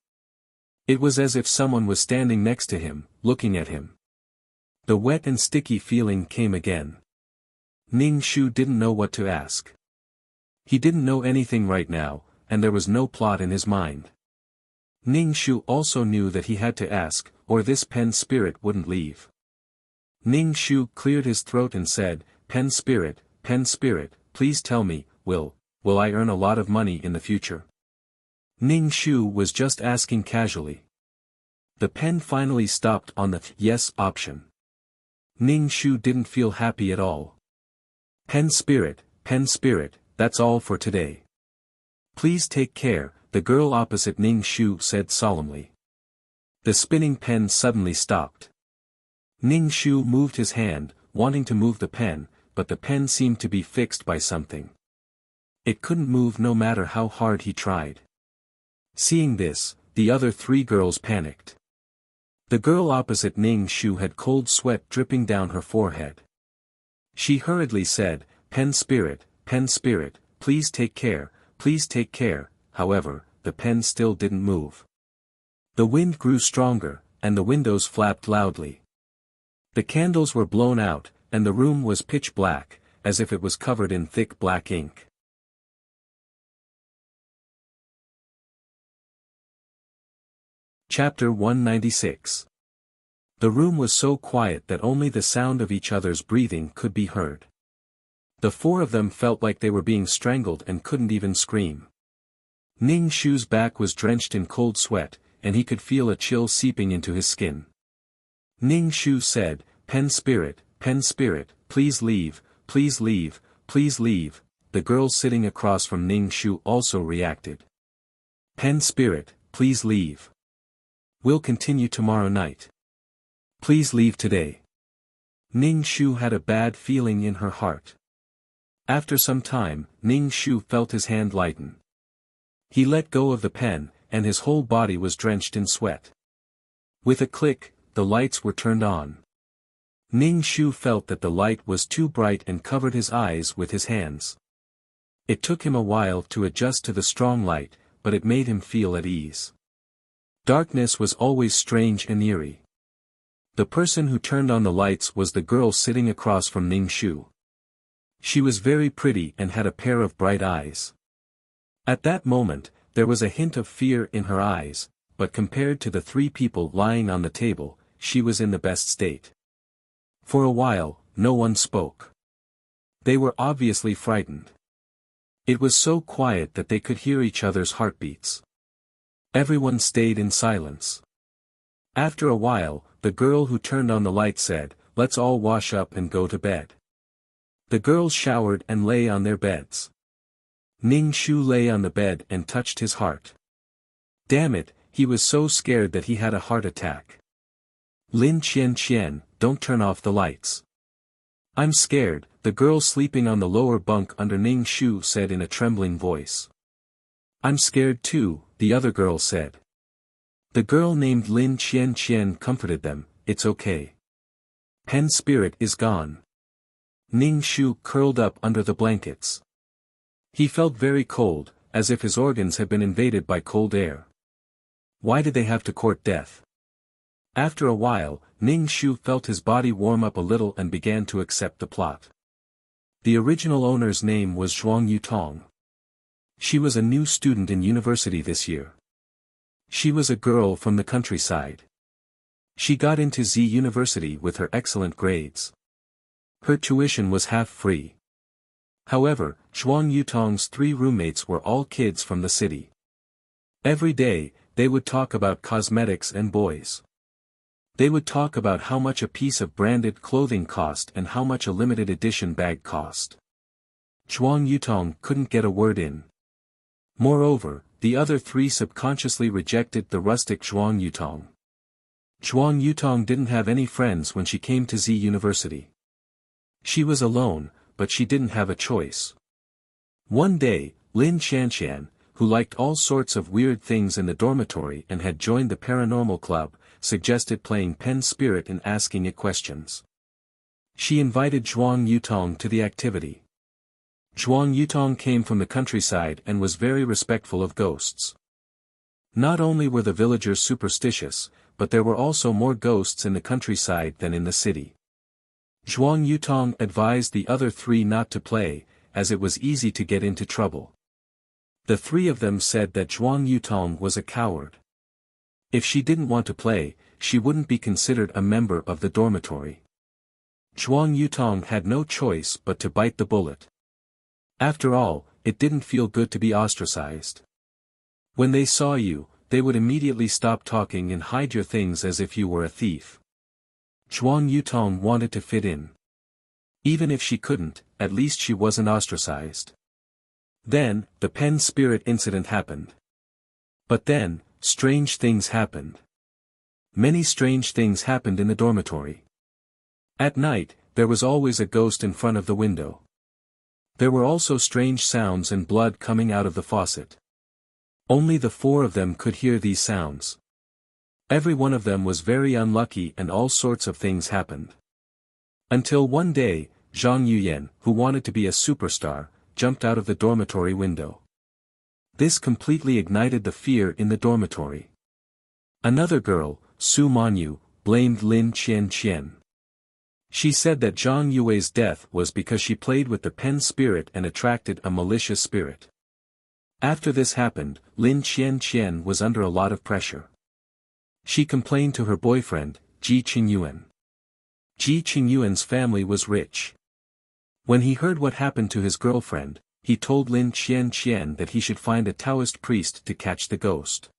It was as if someone was standing next to him, looking at him. The wet and sticky feeling came again. Ning Shu didn't know what to ask. He didn't know anything right now, and there was no plot in his mind. Ning Shu also knew that he had to ask, or this pen spirit wouldn't leave. Ning Shu cleared his throat and said, Pen Spirit, please tell me, will I earn a lot of money in the future? Ning Shu was just asking casually. The pen finally stopped on the yes option. Ning Shu didn't feel happy at all. Pen Spirit, that's all for today. Please take care, the girl opposite Ning Shu said solemnly. The spinning pen suddenly stopped. Ning Shu moved his hand, wanting to move the pen, but the pen seemed to be fixed by something. It couldn't move no matter how hard he tried. Seeing this, the other three girls panicked. The girl opposite Ning Shu had cold sweat dripping down her forehead. She hurriedly said, Pen Spirit, please take care, however, the pen still didn't move. The wind grew stronger, and the windows flapped loudly. The candles were blown out, and the room was pitch black, as if it was covered in thick black ink. Chapter 196. The room was so quiet that only the sound of each other's breathing could be heard. The four of them felt like they were being strangled and couldn't even scream. Ning Shu's back was drenched in cold sweat, and he could feel a chill seeping into his skin. Ning Shu said, Pen Spirit, please leave. The girl sitting across from Ning Shu also reacted. Pen Spirit, please leave. We'll continue tomorrow night. Please leave today. Ning Shu had a bad feeling in her heart. After some time, Ning Shu felt his hand lighten. He let go of the pen, and his whole body was drenched in sweat. With a click, the lights were turned on. Ning Shu felt that the light was too bright and covered his eyes with his hands. It took him a while to adjust to the strong light, but it made him feel at ease. Darkness was always strange and eerie. The person who turned on the lights was the girl sitting across from Ning Shu. She was very pretty and had a pair of bright eyes. At that moment, there was a hint of fear in her eyes, but compared to the three people lying on the table, she was in the best state. For a while, no one spoke. They were obviously frightened. It was so quiet that they could hear each other's heartbeats. Everyone stayed in silence. After a while, the girl who turned on the light said, "Let's all wash up and go to bed." The girls showered and lay on their beds. Ning Shu lay on the bed and touched his heart. Damn it, he was so scared that he had a heart attack. "Lin Qian, don't turn off the lights." "I'm scared," the girl sleeping on the lower bunk under Ning Shu said in a trembling voice. "I'm scared too," the other girl said. The girl named Lin Qian comforted them, "It's okay. Pen spirit is gone." Ning Shu curled up under the blankets. He felt very cold, as if his organs had been invaded by cold air. Why did they have to court death? After a while, Ning Shu felt his body warm up a little and began to accept the plot. The original owner's name was Zhuang Yutong. She was a new student in university this year. She was a girl from the countryside. She got into Z University with her excellent grades. Her tuition was half free. However, Zhuang Yutong's three roommates were all kids from the city. Every day, they would talk about cosmetics and boys. They would talk about how much a piece of branded clothing cost and how much a limited edition bag cost. Zhuang Yutong couldn't get a word in. Moreover, the other three subconsciously rejected the rustic Zhuang Yutong. Zhuang Yutong didn't have any friends when she came to Z University. She was alone, but she didn't have a choice. One day, Lin Qian, who liked all sorts of weird things in the dormitory and had joined the paranormal club, suggested playing pen spirit and asking it questions. She invited Zhuang Yutong to the activity. Zhuang Yutong came from the countryside and was very respectful of ghosts. Not only were the villagers superstitious, but there were also more ghosts in the countryside than in the city. Zhuang Yutong advised the other three not to play, as it was easy to get into trouble. The three of them said that Zhuang Yutong was a coward. If she didn't want to play, she wouldn't be considered a member of the dormitory. Zhuang Yutong had no choice but to bite the bullet. After all, it didn't feel good to be ostracized. When they saw you, they would immediately stop talking and hide your things as if you were a thief. Zhuang Yutong wanted to fit in. Even if she couldn't, at least she wasn't ostracized. Then, the pen spirit incident happened. But then, strange things happened. Many strange things happened in the dormitory. At night, there was always a ghost in front of the window. There were also strange sounds and blood coming out of the faucet. Only the four of them could hear these sounds. Every one of them was very unlucky and all sorts of things happened. Until one day, Zhang Yuyan, who wanted to be a superstar, jumped out of the dormitory window. This completely ignited the fear in the dormitory. Another girl, Su Manyu, blamed Lin Qian. She said that Zhang Yue's death was because she played with the pen spirit and attracted a malicious spirit. After this happened, Lin Qian was under a lot of pressure. She complained to her boyfriend, Ji Qingyuan. Ji Qingyuan's family was rich. When he heard what happened to his girlfriend, he told Lin Qian that he should find a Taoist priest to catch the ghost.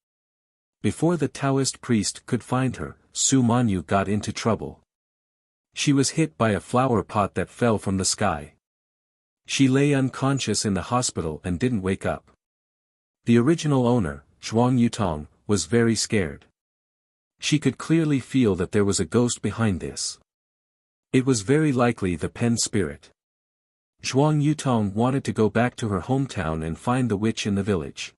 Before the Taoist priest could find her, Su Manyu got into trouble. She was hit by a flower pot that fell from the sky. She lay unconscious in the hospital and didn't wake up. The original owner, Zhuang Yutong, was very scared. She could clearly feel that there was a ghost behind this. It was very likely the pen spirit. Zhuang Yutong wanted to go back to her hometown and find the witch in the village.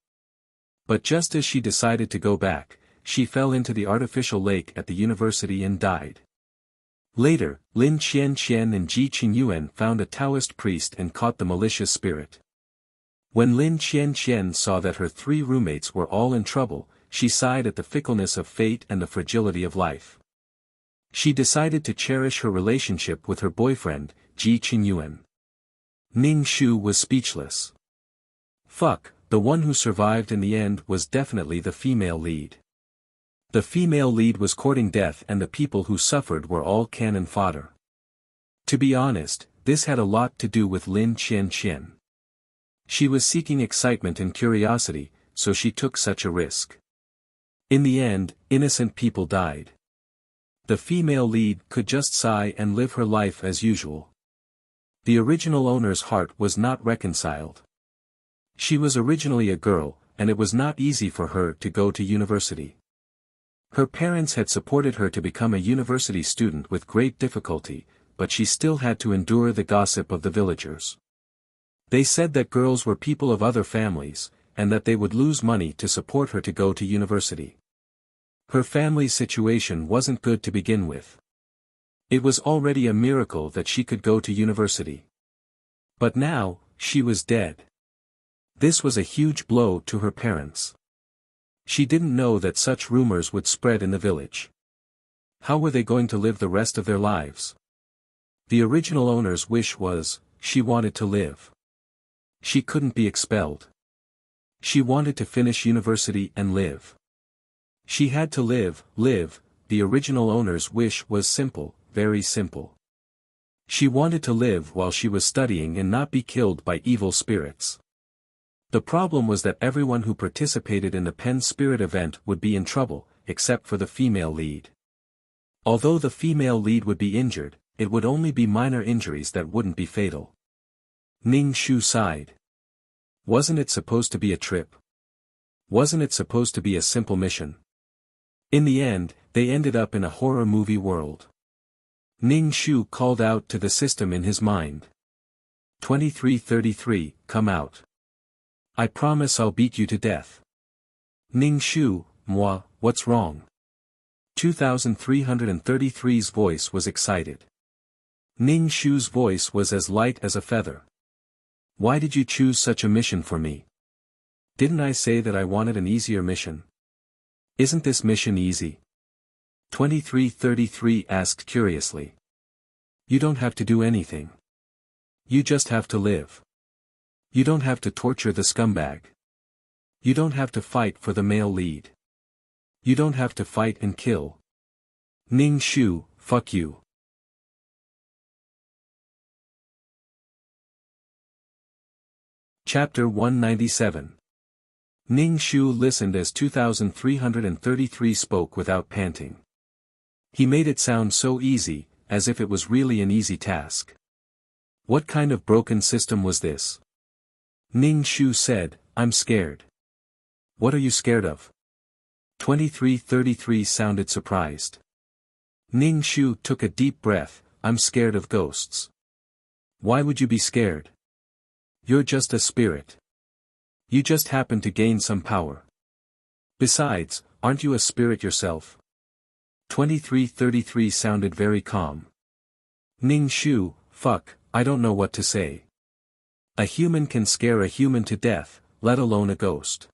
But just as she decided to go back, she fell into the artificial lake at the university and died. Later, Lin Qianqian and Ji Qingyuan found a Taoist priest and caught the malicious spirit. When Lin Qianqian saw that her 3 roommates were all in trouble, she sighed at the fickleness of fate and the fragility of life. She decided to cherish her relationship with her boyfriend, Ji Qingyuan. Ning Shu was speechless. Fuck, the one who survived in the end was definitely the female lead. The female lead was courting death and the people who suffered were all cannon fodder. To be honest, this had a lot to do with Lin Qianqian. She was seeking excitement and curiosity, so she took such a risk. In the end, innocent people died. The female lead could just sigh and live her life as usual. The original owner's heart was not reconciled. She was originally a girl, and it was not easy for her to go to university. Her parents had supported her to become a university student with great difficulty, but she still had to endure the gossip of the villagers. They said that girls were people of other families, and that they would lose money to support her to go to university. Her family's situation wasn't good to begin with. It was already a miracle that she could go to university. But now, she was dead. This was a huge blow to her parents. She didn't know that such rumors would spread in the village. How were they going to live the rest of their lives? The original owner's wish was, she wanted to live. She couldn't be expelled. She wanted to finish university and live. She had to live, the original owner's wish was simple, very simple. She wanted to live while she was studying and not be killed by evil spirits. The problem was that everyone who participated in the Pen Spirit event would be in trouble, except for the female lead. Although the female lead would be injured, it would only be minor injuries that wouldn't be fatal. Ning Shu sighed. Wasn't it supposed to be a trip? Wasn't it supposed to be a simple mission? In the end, they ended up in a horror movie world. Ning Shu called out to the system in his mind. 2333, come out. I promise I'll beat you to death. Ning Shu, moi, what's wrong? 2333's voice was excited. Ning Shu's voice was as light as a feather. Why did you choose such a mission for me? Didn't I say that I wanted an easier mission? Isn't this mission easy? 2333 asked curiously. You don't have to do anything. You just have to live. You don't have to torture the scumbag. You don't have to fight for the male lead. You don't have to fight and kill. Ning Shu, fuck you. Chapter 197. Ning Shu listened as 2333 spoke without panting. He made it sound so easy, as if it was really an easy task. What kind of broken system was this? Ning Shu said, I'm scared. What are you scared of? 2333 sounded surprised. Ning Shu took a deep breath, I'm scared of ghosts. Why would you be scared? You're just a spirit. You just happen to gain some power. Besides, aren't you a spirit yourself? 2333 sounded very calm. Ning Shu, fuck, I don't know what to say. A human can scare a human to death, let alone a ghost.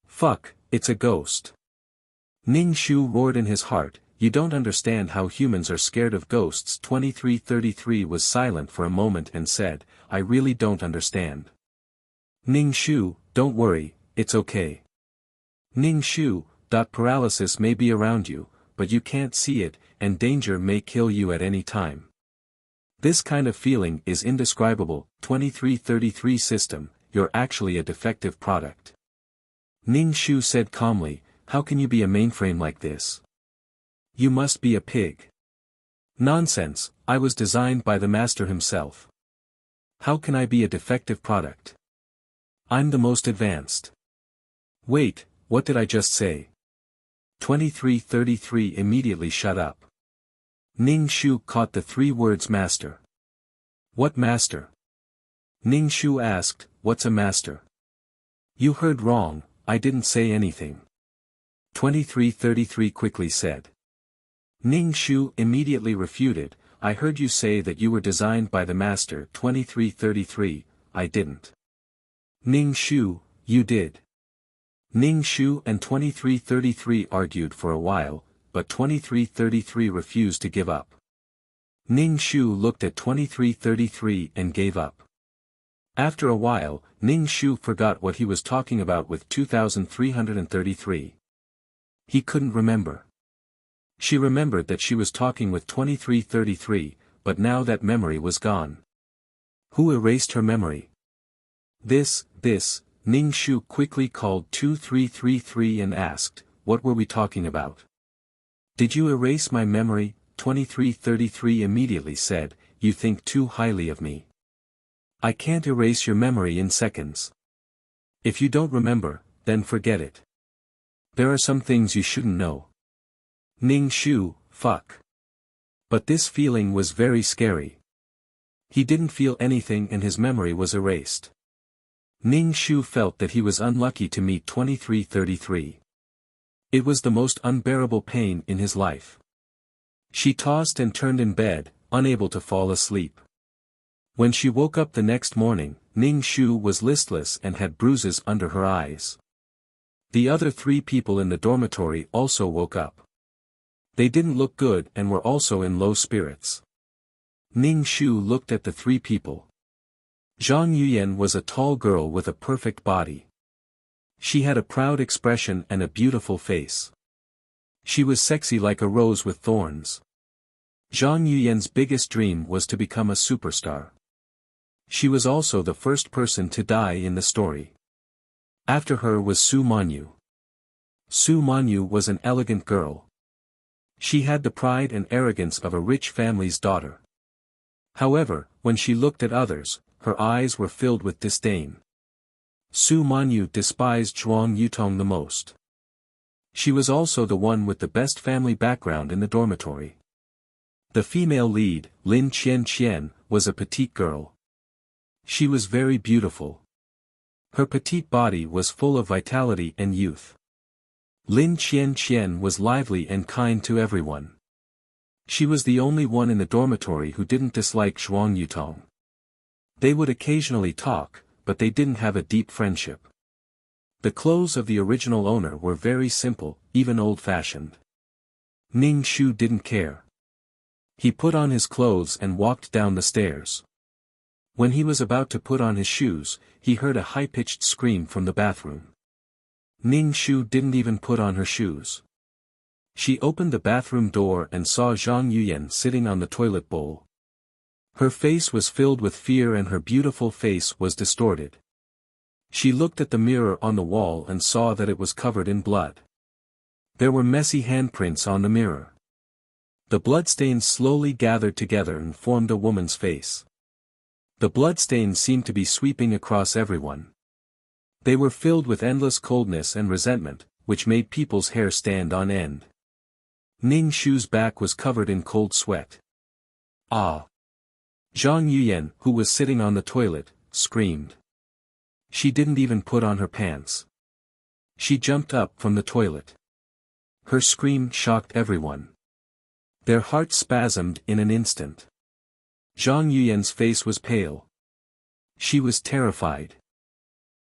Fuck, it's a ghost. Ning Shu roared in his heart, you don't understand how humans are scared of ghosts. 2333 was silent for a moment and said, I really don't understand. Ning Shu, don't worry, it's okay. Ning Shu, paralysis may be around you, but you can't see it, and danger may kill you at any time. This kind of feeling is indescribable. 2333 system, you're actually a defective product. Ning Shu said calmly, how can you be a mainframe like this? You must be a pig. Nonsense, I was designed by the master himself. How can I be a defective product? I'm the most advanced. Wait, what did I just say? 2333 immediately shut up. Ning Shu caught the 3 words master. What master? Ning Shu asked, what's a master? You heard wrong, I didn't say anything. 2333 quickly said. Ning Shu immediately refuted, I heard you say that you were designed by the Master 2333, I didn't. Ning Shu, you did. Ning Shu and 2333 argued for a while, but 2333 refused to give up. Ning Shu looked at 2333 and gave up. After a while, Ning Shu forgot what he was talking about with 2333. He couldn't remember. She remembered that she was talking with 2333, but now that memory was gone. Who erased her memory? This, Ning Shu quickly called 2333 and asked, what were we talking about? Did you erase my memory? 2333 immediately said, you think too highly of me. I can't erase your memory in seconds. If you don't remember, then forget it. There are some things you shouldn't know. Ning Shu, fuck. But this feeling was very scary. He didn't feel anything and his memory was erased. Ning Shu felt that he was unlucky to meet 2333. It was the most unbearable pain in his life. She tossed and turned in bed, unable to fall asleep. When she woke up the next morning, Ning Shu was listless and had bruises under her eyes. The other 3 people in the dormitory also woke up. They didn't look good and were also in low spirits. Ning Shu looked at the 3 people. Zhang Yuyan was a tall girl with a perfect body. She had a proud expression and a beautiful face. She was sexy like a rose with thorns. Zhang Yuyan's biggest dream was to become a superstar. She was also the first person to die in the story. After her was Su Manyu. Su Manyu was an elegant girl. She had the pride and arrogance of a rich family's daughter. However, when she looked at others, her eyes were filled with disdain. Su Manyu despised Zhuang Yutong the most. She was also the one with the best family background in the dormitory. The female lead, Lin Qian, was a petite girl. She was very beautiful. Her petite body was full of vitality and youth. Lin Qian was lively and kind to everyone. She was the only one in the dormitory who didn't dislike Zhuang Yutong. They would occasionally talk, but they didn't have a deep friendship. The clothes of the original owner were very simple, even old-fashioned. Ning Shu didn't care. He put on his clothes and walked down the stairs. When he was about to put on his shoes, he heard a high-pitched scream from the bathroom. Ning Shu didn't even put on her shoes. She opened the bathroom door and saw Zhang Yuyan sitting on the toilet bowl. Her face was filled with fear and her beautiful face was distorted. She looked at the mirror on the wall and saw that it was covered in blood. There were messy handprints on the mirror. The bloodstains slowly gathered together and formed a woman's face. The bloodstains seemed to be sweeping across everyone. They were filled with endless coldness and resentment, which made people's hair stand on end. Ning Shu's back was covered in cold sweat. Ah! Zhang Yuyan, who was sitting on the toilet, screamed. She didn't even put on her pants. She jumped up from the toilet. Her scream shocked everyone. Their hearts spasmed in an instant. Zhang Yuyan's face was pale. She was terrified.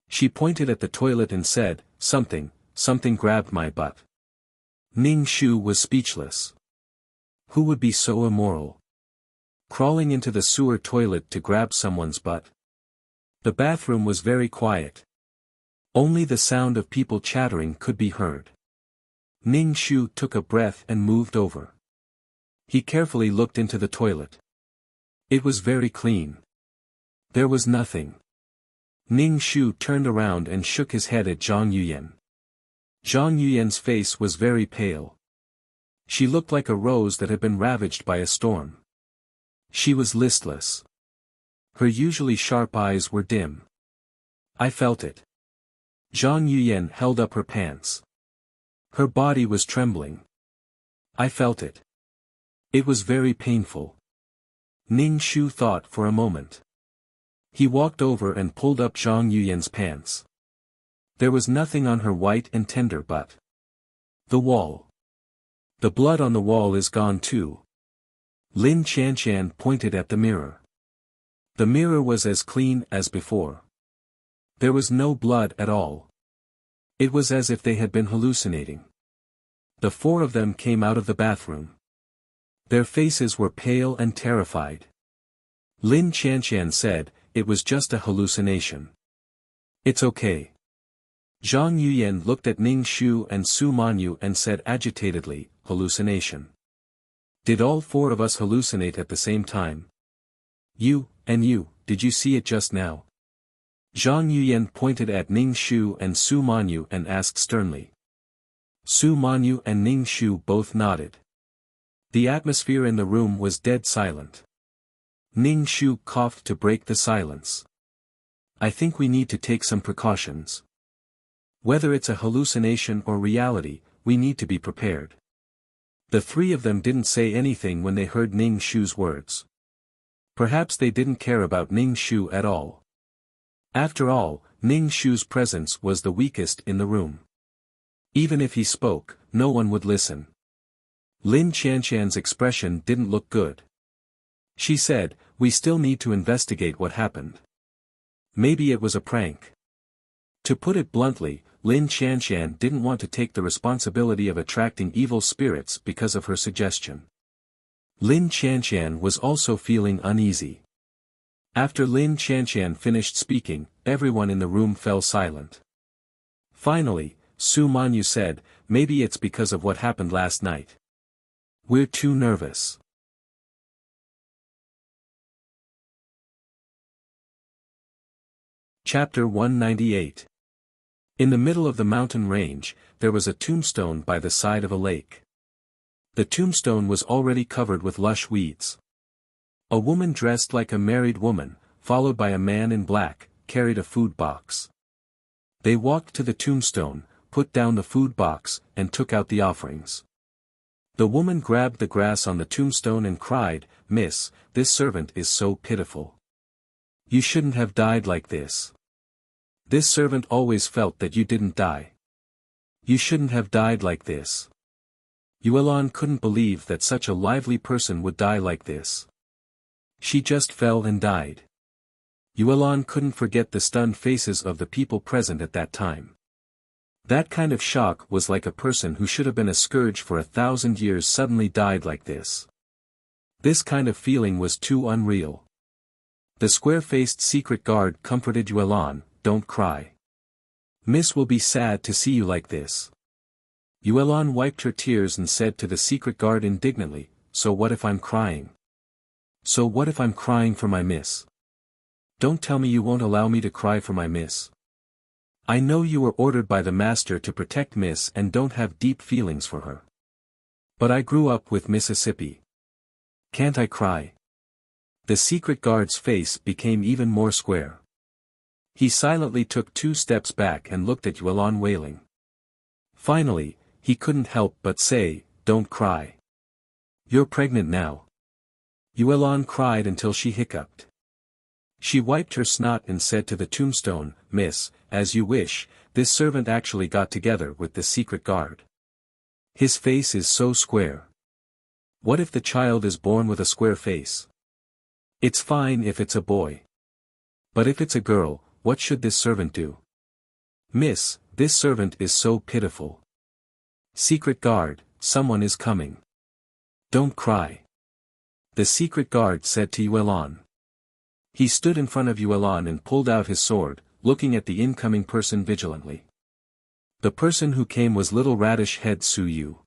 She pointed at the toilet and said, something grabbed my butt. Ning Shu was speechless. Who would be so immoral? Crawling into the sewer toilet to grab someone's butt? The bathroom was very quiet. Only the sound of people chattering could be heard. Ning Shu took a breath and moved over. He carefully looked into the toilet. It was very clean. There was nothing. Ning Shu turned around and shook his head at Zhang Yuyan. Zhang Yuyan's face was very pale. She looked like a rose that had been ravaged by a storm. She was listless. Her usually sharp eyes were dim. I felt it. Zhang Yuyan held up her pants. Her body was trembling. I felt it. It was very painful. Ning Shu thought for a moment. He walked over and pulled up Zhang Yuyan's pants. There was nothing on her white and tender butt. The wall. The blood on the wall is gone too. Lin Chanshan pointed at the mirror. The mirror was as clean as before. There was no blood at all. It was as if they had been hallucinating. The four of them came out of the bathroom. Their faces were pale and terrified. Lin Chanshan said, "It was just a hallucination. It's okay." Zhang Yuyan looked at Ning Shu and Su Manyu and said agitatedly, "Hallucination. Did all four of us hallucinate at the same time? You, and you, did you see it just now?" Zhang Yuyan pointed at Ning Shu and Su Manyu and asked sternly. Su Manyu and Ning Shu both nodded. The atmosphere in the room was dead silent. Ning Shu coughed to break the silence. "I think we need to take some precautions. Whether it's a hallucination or reality, we need to be prepared." The three of them didn't say anything when they heard Ning Shu's words. Perhaps they didn't care about Ning Shu at all. After all, Ning Shu's presence was the weakest in the room. Even if he spoke, no one would listen. Lin Chanshan's expression didn't look good. She said, "We still need to investigate what happened. Maybe it was a prank." To put it bluntly, Lin Chanshan didn't want to take the responsibility of attracting evil spirits because of her suggestion. Lin Chanshan was also feeling uneasy. After Lin Chanshan finished speaking, everyone in the room fell silent. Finally, Su Manyu said, "Maybe it's because of what happened last night. We're too nervous." Chapter 198. In the middle of the mountain range, there was a tombstone by the side of a lake. The tombstone was already covered with lush weeds. A woman dressed like a married woman, followed by a man in black, carried a food box. They walked to the tombstone, put down the food box, and took out the offerings. The woman grabbed the grass on the tombstone and cried, "Miss, this servant is so pitiful. You shouldn't have died like this. This servant always felt that you didn't die. You shouldn't have died like this." Yuelan couldn't believe that such a lively person would die like this. She just fell and died. Yuelan couldn't forget the stunned faces of the people present at that time. That kind of shock was like a person who should have been a scourge for 1,000 years suddenly died like this. This kind of feeling was too unreal. The square-faced secret guard comforted Yuelan, "Don't cry. Miss will be sad to see you like this." Yuelan wiped her tears and said to the secret guard indignantly, "So what if I'm crying? So what if I'm crying for my miss? Don't tell me you won't allow me to cry for my miss. I know you were ordered by the master to protect miss and don't have deep feelings for her. But I grew up with Mississippi. Can't I cry?" The secret guard's face became even more square. He silently took 2 steps back and looked at Yuelan wailing. Finally, he couldn't help but say, "Don't cry. You're pregnant now." Yuelan cried until she hiccuped. She wiped her snot and said to the tombstone, "Miss, as you wish, this servant actually got together with the secret guard. His face is so square. What if the child is born with a square face? It's fine if it's a boy. But if it's a girl, what should this servant do? Miss, this servant is so pitiful. Secret guard, someone is coming. Don't cry." The secret guard said to Yuelan. He stood in front of Yuelan and pulled out his sword, looking at the incoming person vigilantly. The person who came was little radish-head Su Yu.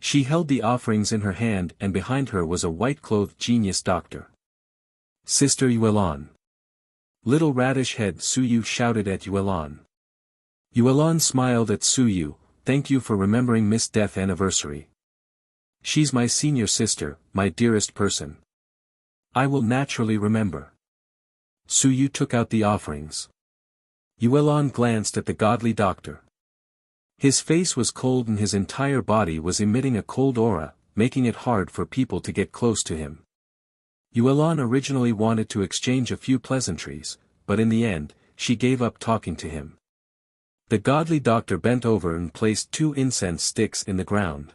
She held the offerings in her hand and behind her was a white-clothed genius doctor. "Sister Yuelan." Little radish-head Su Yu shouted at Yuelan. Yuelan smiled at Su Yu, "Thank you for remembering Miss' death anniversary. She's my senior sister, my dearest person. I will naturally remember." Su Yu took out the offerings. Yuelan glanced at the godly doctor. His face was cold and his entire body was emitting a cold aura, making it hard for people to get close to him. Yuelan originally wanted to exchange a few pleasantries, but in the end, she gave up talking to him. The godly doctor bent over and placed 2 incense sticks in the ground.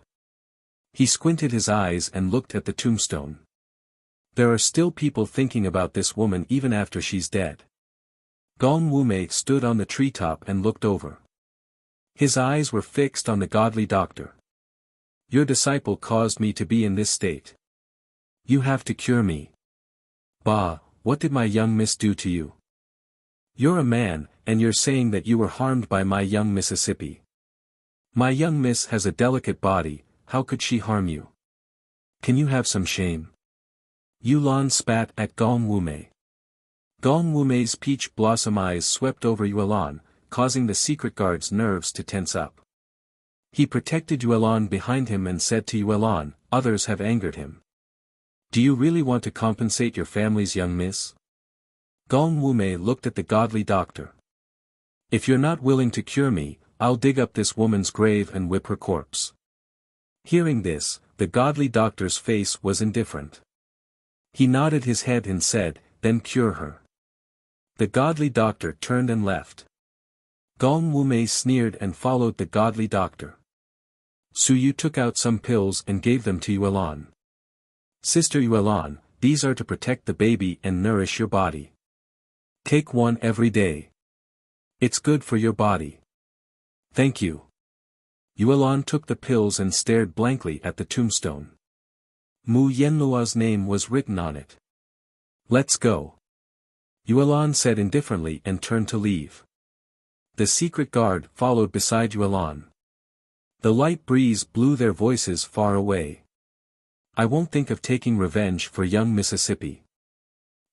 He squinted his eyes and looked at the tombstone. There are still people thinking about this woman even after she's dead. Gong Wumei stood on the treetop and looked over. His eyes were fixed on the godly doctor. Your disciple caused me to be in this state. You have to cure me. Bah, what did my young miss do to you? You're a man, and you're saying that you were harmed by my young Mississippi. My young miss has a delicate body, how could she harm you? Can you have some shame? Yulan spat at Gong Wumei. Gong Wumei's peach blossom eyes swept over Yulan, causing the secret guard's nerves to tense up. He protected Yulan behind him and said to Yulan, others have angered him. Do you really want to compensate your family's young miss? Gong Wumei looked at the godly doctor. If you're not willing to cure me, I'll dig up this woman's grave and whip her corpse. Hearing this, the godly doctor's face was indifferent. He nodded his head and said, then cure her. The godly doctor turned and left. Gong Wumei sneered and followed the godly doctor. Suyu took out some pills and gave them to Yulan. Sister Yulan, these are to protect the baby and nourish your body. Take one every day. It's good for your body. Thank you. Yulan took the pills and stared blankly at the tombstone. Mu Yenlua's name was written on it. Let's go. Yulan said indifferently and turned to leave. The secret guard followed beside Yulan. The light breeze blew their voices far away. I won't think of taking revenge for young Mississippi.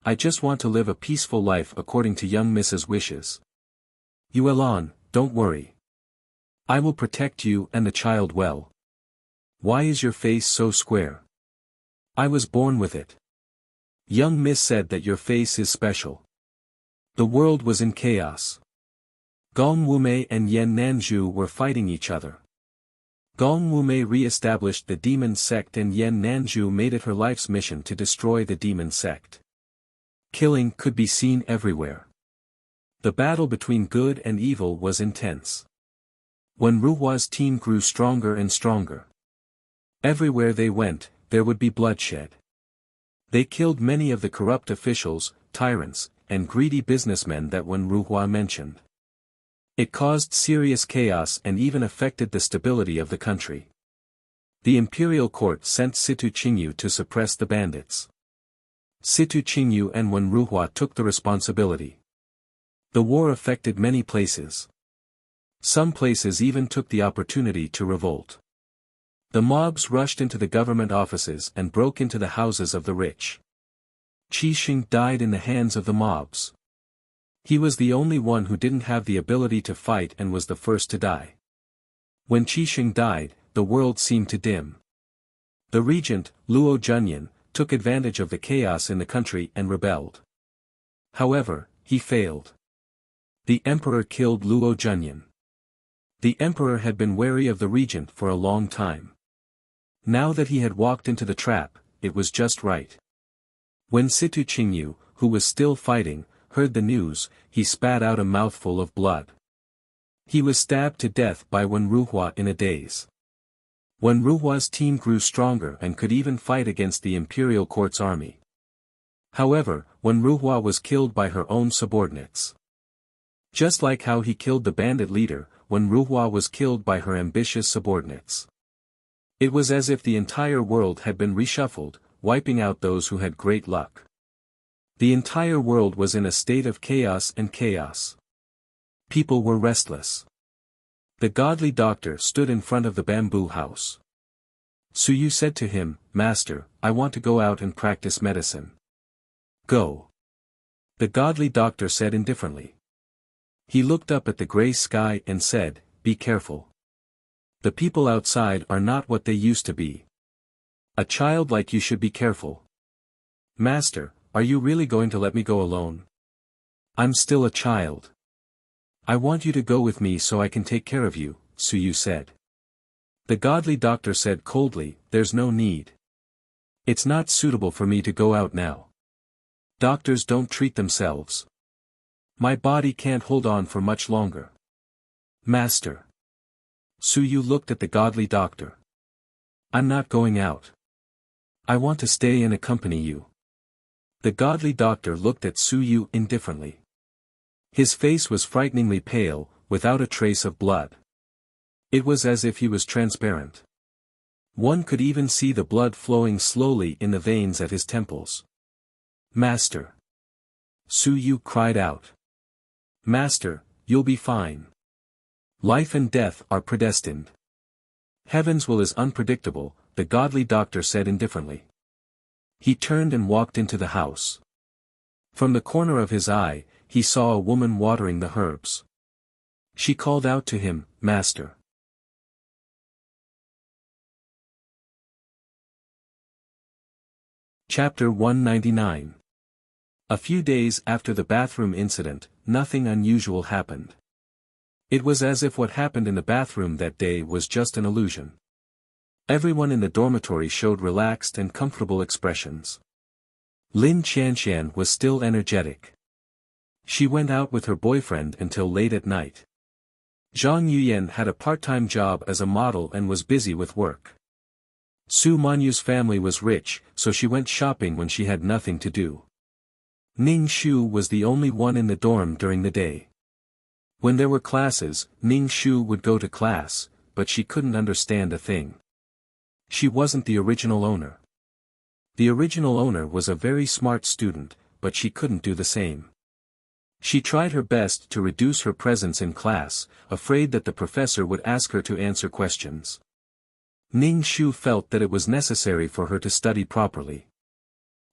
I just want to live a peaceful life according to young Miss's wishes. Yulan, don't worry. I will protect you and the child well. Why is your face so square? I was born with it. Young Miss said that your face is special. The world was in chaos. Gong Wumei and Yan Nanzhu were fighting each other. Gong Wumei re-established the demon sect and Yan Nanzhu made it her life's mission to destroy the demon sect. Killing could be seen everywhere. The battle between good and evil was intense. When Ruhua's team grew stronger and stronger. Everywhere they went, there would be bloodshed. They killed many of the corrupt officials, tyrants, and greedy businessmen that Wen Ruhua mentioned. It caused serious chaos and even affected the stability of the country. The imperial court sent Situ Qingyu to suppress the bandits. Situ Qingyu and Wen Ruhua took the responsibility. The war affected many places. Some places even took the opportunity to revolt. The mobs rushed into the government offices and broke into the houses of the rich. Qi Xing died in the hands of the mobs. He was the only one who didn't have the ability to fight and was the first to die. When Qi Xing died, the world seemed to dim. The regent, Luo Junyan, took advantage of the chaos in the country and rebelled. However, he failed. The emperor killed Luo Junyan. The emperor had been wary of the regent for a long time. Now that he had walked into the trap, it was just right. When Situ Qingyu, who was still fighting, heard the news, he spat out a mouthful of blood. He was stabbed to death by Wen Ruhua in a daze. Wen Ruhua's team grew stronger and could even fight against the imperial court's army. However, Wen Ruhua was killed by her own subordinates. Just like how he killed the bandit leader, Wen Ruhua was killed by her ambitious subordinates. It was as if the entire world had been reshuffled, wiping out those who had great luck. The entire world was in a state of chaos and chaos. People were restless. The godly doctor stood in front of the bamboo house. Suyu said to him, Master, I want to go out and practice medicine. Go. The godly doctor said indifferently. He looked up at the gray sky and said, Be careful. The people outside are not what they used to be. A child like you should be careful. Master, are you really going to let me go alone? I'm still a child. I want you to go with me so I can take care of you, Suyu said. The godly doctor said coldly, There's no need. It's not suitable for me to go out now. Doctors don't treat themselves. My body can't hold on for much longer. Master. Suyu looked at the godly doctor. I'm not going out. I want to stay and accompany you. The godly doctor looked at Su Yu indifferently. His face was frighteningly pale, without a trace of blood. It was as if he was transparent. One could even see the blood flowing slowly in the veins at his temples. Master! Su Yu cried out. Master, you'll be fine. Life and death are predestined. Heaven's will is unpredictable, the godly doctor said indifferently. He turned and walked into the house. From the corner of his eye, he saw a woman watering the herbs. She called out to him, Master. Chapter 199. A few days after the bathroom incident, nothing unusual happened. It was as if what happened in the bathroom that day was just an illusion. Everyone in the dormitory showed relaxed and comfortable expressions. Lin Qianxian was still energetic. She went out with her boyfriend until late at night. Zhang Yuyan had a part-time job as a model and was busy with work. Su Manyu's family was rich, so she went shopping when she had nothing to do. Ning Shu was the only one in the dorm during the day. When there were classes, Ning Shu would go to class, but she couldn't understand a thing. She wasn't the original owner. The original owner was a very smart student, but she couldn't do the same. She tried her best to reduce her presence in class, afraid that the professor would ask her to answer questions. Ning Shu felt that it was necessary for her to study properly.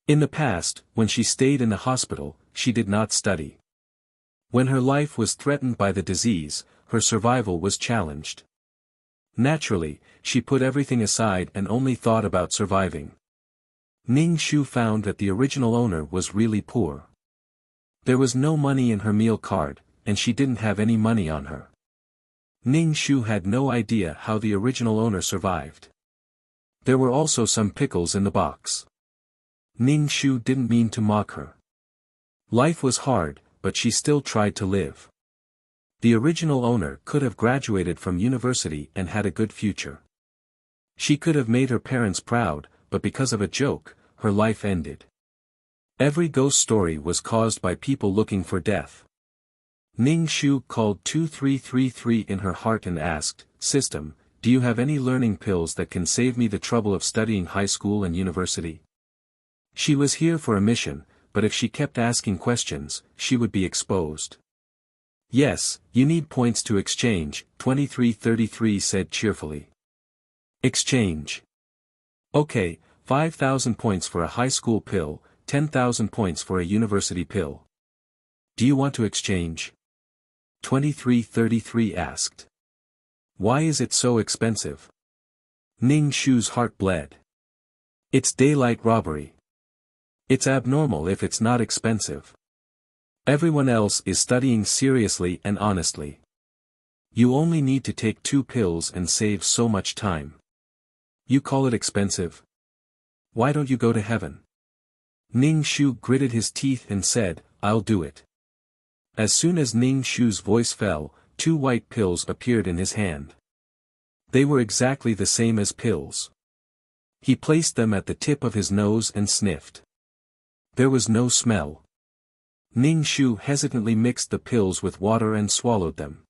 In the past, when she stayed in the hospital, she did not study. When her life was threatened by the disease, her survival was challenged. Naturally, she put everything aside and only thought about surviving. Ning Shu found that the original owner was really poor. There was no money in her meal card, and she didn't have any money on her. Ning Shu had no idea how the original owner survived. There were also some pickles in the box. Ning Shu didn't mean to mock her. Life was hard, but she still tried to live. The original owner could have graduated from university and had a good future. She could have made her parents proud, but because of a joke, her life ended. Every ghost story was caused by people looking for death. Ning Shu called 2333 in her heart and asked, System, do you have any learning pills that can save me the trouble of studying high school and university? She was here for a mission, but if she kept asking questions, she would be exposed. Yes, you need points to exchange, 2333 said cheerfully. Exchange. Okay, 5,000 points for a high school pill, 10,000 points for a university pill. Do you want to exchange? 2333 asked. Why is it so expensive? Ning Shu's heart bled. It's daylight robbery. It's abnormal if it's not expensive. Everyone else is studying seriously and honestly. You only need to take 2 pills and save so much time. You call it expensive? Why don't you go to heaven? Ning Shu gritted his teeth and said, I'll do it. As soon as Ning Shu's voice fell, 2 white pills appeared in his hand. They were exactly the same as pills. He placed them at the tip of his nose and sniffed. There was no smell. Ning Shu hesitantly mixed the pills with water and swallowed them.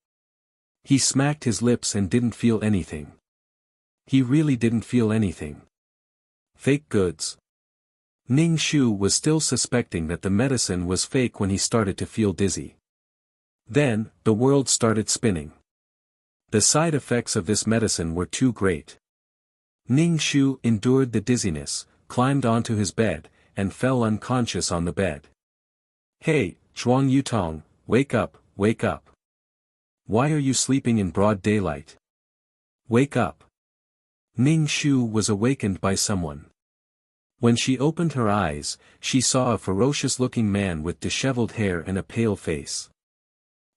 He smacked his lips and didn't feel anything. He really didn't feel anything. Fake goods. Ning Shu was still suspecting that the medicine was fake when he started to feel dizzy. Then, the world started spinning. The side effects of this medicine were too great. Ning Shu endured the dizziness, climbed onto his bed, and fell unconscious on the bed. Hey, Zhuang Yutong, wake up, wake up. Why are you sleeping in broad daylight? Wake up. Ning Shu was awakened by someone. When she opened her eyes, she saw a ferocious-looking man with disheveled hair and a pale face.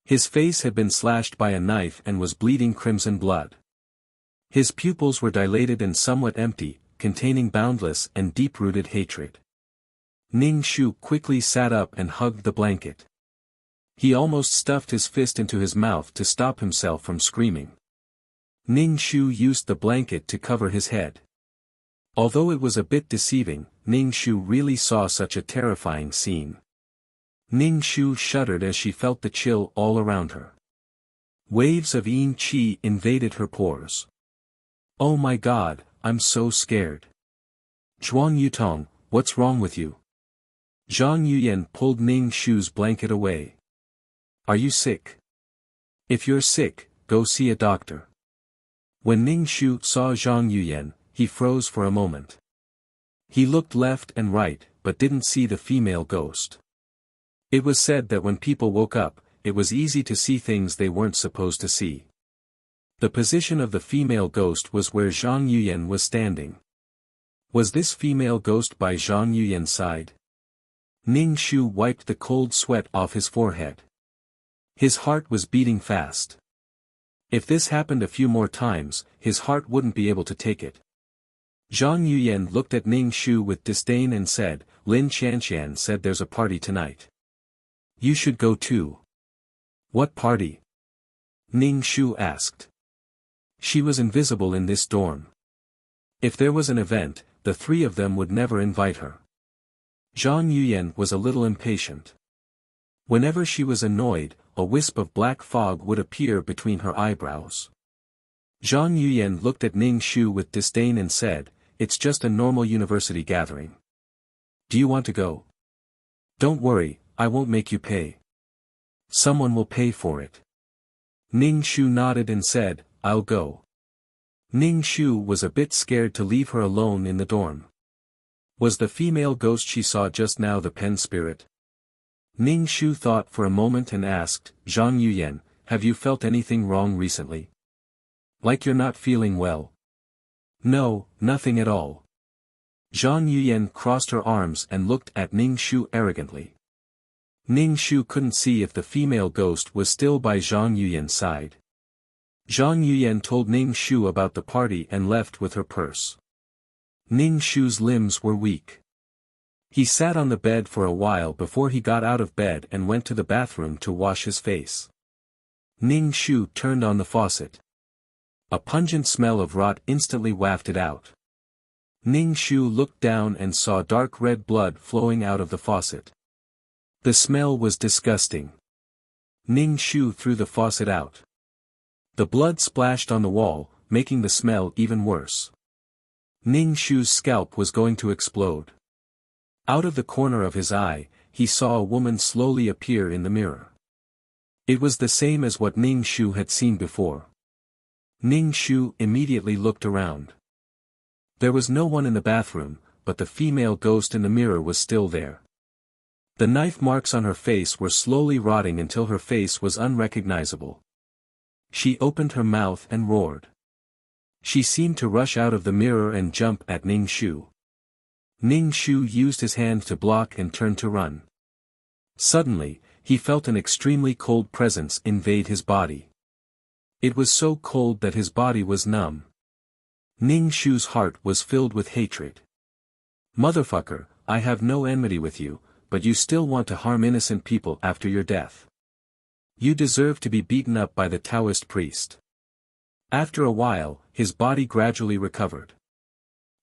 His face had been slashed by a knife and was bleeding crimson blood. His pupils were dilated and somewhat empty, containing boundless and deep-rooted hatred. Ning Shu quickly sat up and hugged the blanket. He almost stuffed his fist into his mouth to stop himself from screaming. Ning Shu used the blanket to cover his head. Although it was a bit deceiving, Ning Shu really saw such a terrifying scene. Ning Shu shuddered as she felt the chill all around her. Waves of yin qi invaded her pores. Oh my god, I'm so scared. Zhuang Yutong, what's wrong with you? Zhang Yuyan pulled Ning Shu's blanket away. Are you sick? If you're sick, go see a doctor. When Ning Shu saw Zhang Yuyan, he froze for a moment. He looked left and right, but didn't see the female ghost. It was said that when people woke up, it was easy to see things they weren't supposed to see. The position of the female ghost was where Zhang Yuyan was standing. Was this female ghost by Zhang Yuyan's side? Ning Shu wiped the cold sweat off his forehead. His heart was beating fast. If this happened a few more times, his heart wouldn't be able to take it. Zhang Yuyan looked at Ning Shu with disdain and said, Lin Qianqian said there's a party tonight. You should go too. What party? Ning Shu asked. She was invisible in this dorm. If there was an event, the three of them would never invite her. Zhang Yuyan was a little impatient. Whenever she was annoyed, a wisp of black fog would appear between her eyebrows. Zhang Yuyan looked at Ning Shu with disdain and said, It's just a normal university gathering. Do you want to go? Don't worry, I won't make you pay. Someone will pay for it. Ning Shu nodded and said, I'll go. Ning Shu was a bit scared to leave her alone in the dorm. Was the female ghost she saw just now the pen spirit? Ning Shu thought for a moment and asked, Zhang Yuyan, have you felt anything wrong recently? Like you're not feeling well? No, nothing at all. Zhang Yuyan crossed her arms and looked at Ning Shu arrogantly. Ning Shu couldn't see if the female ghost was still by Zhang Yuyan's side. Zhang Yuyan told Ning Shu about the party and left with her purse. Ning Shu's limbs were weak. He sat on the bed for a while before he got out of bed and went to the bathroom to wash his face. Ning Shu turned on the faucet. A pungent smell of rot instantly wafted out. Ning Shu looked down and saw dark red blood flowing out of the faucet. The smell was disgusting. Ning Shu threw the faucet out. The blood splashed on the wall, making the smell even worse. Ning Shu's scalp was going to explode. Out of the corner of his eye, he saw a woman slowly appear in the mirror. It was the same as what Ning Shu had seen before. Ning Shu immediately looked around. There was no one in the bathroom, but the female ghost in the mirror was still there. The knife marks on her face were slowly rotting until her face was unrecognizable. She opened her mouth and roared. She seemed to rush out of the mirror and jump at Ning Shu. Ning Shu used his hand to block and turned to run. Suddenly, he felt an extremely cold presence invade his body. It was so cold that his body was numb. Ning Shu's heart was filled with hatred. Motherfucker, I have no enmity with you, but you still want to harm innocent people after your death. You deserve to be beaten up by the Taoist priest. After a while, his body gradually recovered.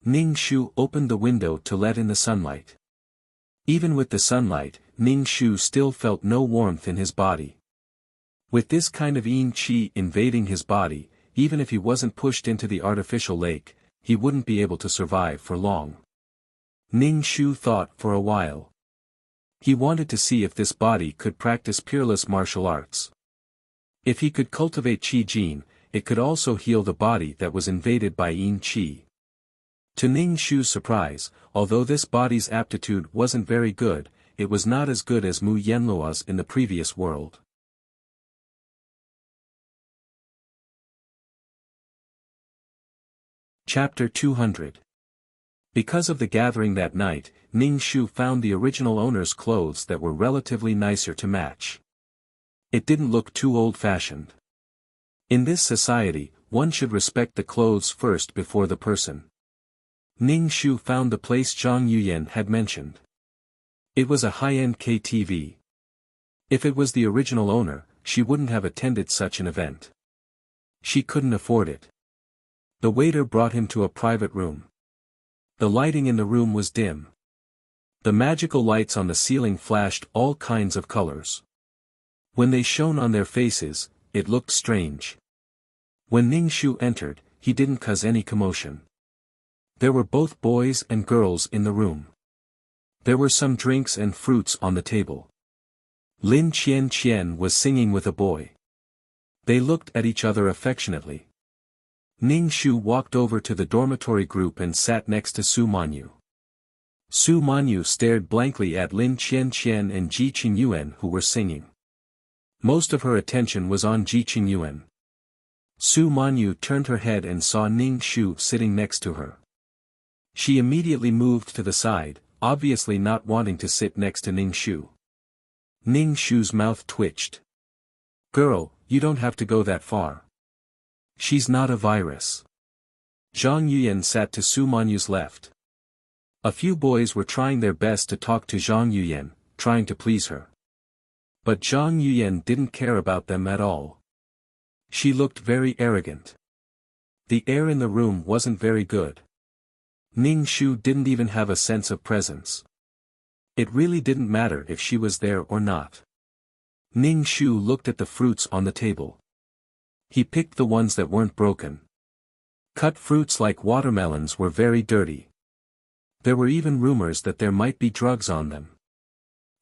Ning Shu opened the window to let in the sunlight. Even with the sunlight, Ning Shu still felt no warmth in his body. With this kind of yin qi invading his body, even if he wasn't pushed into the artificial lake, he wouldn't be able to survive for long. Ning Shu thought for a while. He wanted to see if this body could practice peerless martial arts. If he could cultivate qi jin, it could also heal the body that was invaded by yin qi. To Ning Shu's surprise, although this body's aptitude wasn't very good, it was not as good as Mu Yenluo's in the previous world. Chapter 200. Because of the gathering that night, Ning Shu found the original owner's clothes that were relatively nicer to match. It didn't look too old-fashioned. In this society, one should respect the clothes first before the person. Ning Shu found the place Zhang Yuyan had mentioned. It was a high-end KTV. If it was the original owner, she wouldn't have attended such an event. She couldn't afford it. The waiter brought him to a private room. The lighting in the room was dim. The magical lights on the ceiling flashed all kinds of colors. When they shone on their faces, it looked strange. When Ning Shu entered, he didn't cause any commotion. There were both boys and girls in the room. There were some drinks and fruits on the table. Lin Qian was singing with a boy. They looked at each other affectionately. Ning Shu walked over to the dormitory group and sat next to Su Manyu. Su Manyu stared blankly at Lin Qian and Ji Qingyuan who were singing. Most of her attention was on Ji Qingyuan. Su Manyu turned her head and saw Ning Shu sitting next to her. She immediately moved to the side, obviously not wanting to sit next to Ning Shu. Ning Shu's mouth twitched. "Girl, you don't have to go that far. She's not a virus." Zhang Yuyan sat to Su Manyu's left. A few boys were trying their best to talk to Zhang Yuyan, trying to please her. But Zhang Yuyan didn't care about them at all. She looked very arrogant. The air in the room wasn't very good. Ning Shu didn't even have a sense of presence. It really didn't matter if she was there or not. Ning Shu looked at the fruits on the table. He picked the ones that weren't broken. Cut fruits like watermelons were very dirty. There were even rumors that there might be drugs on them.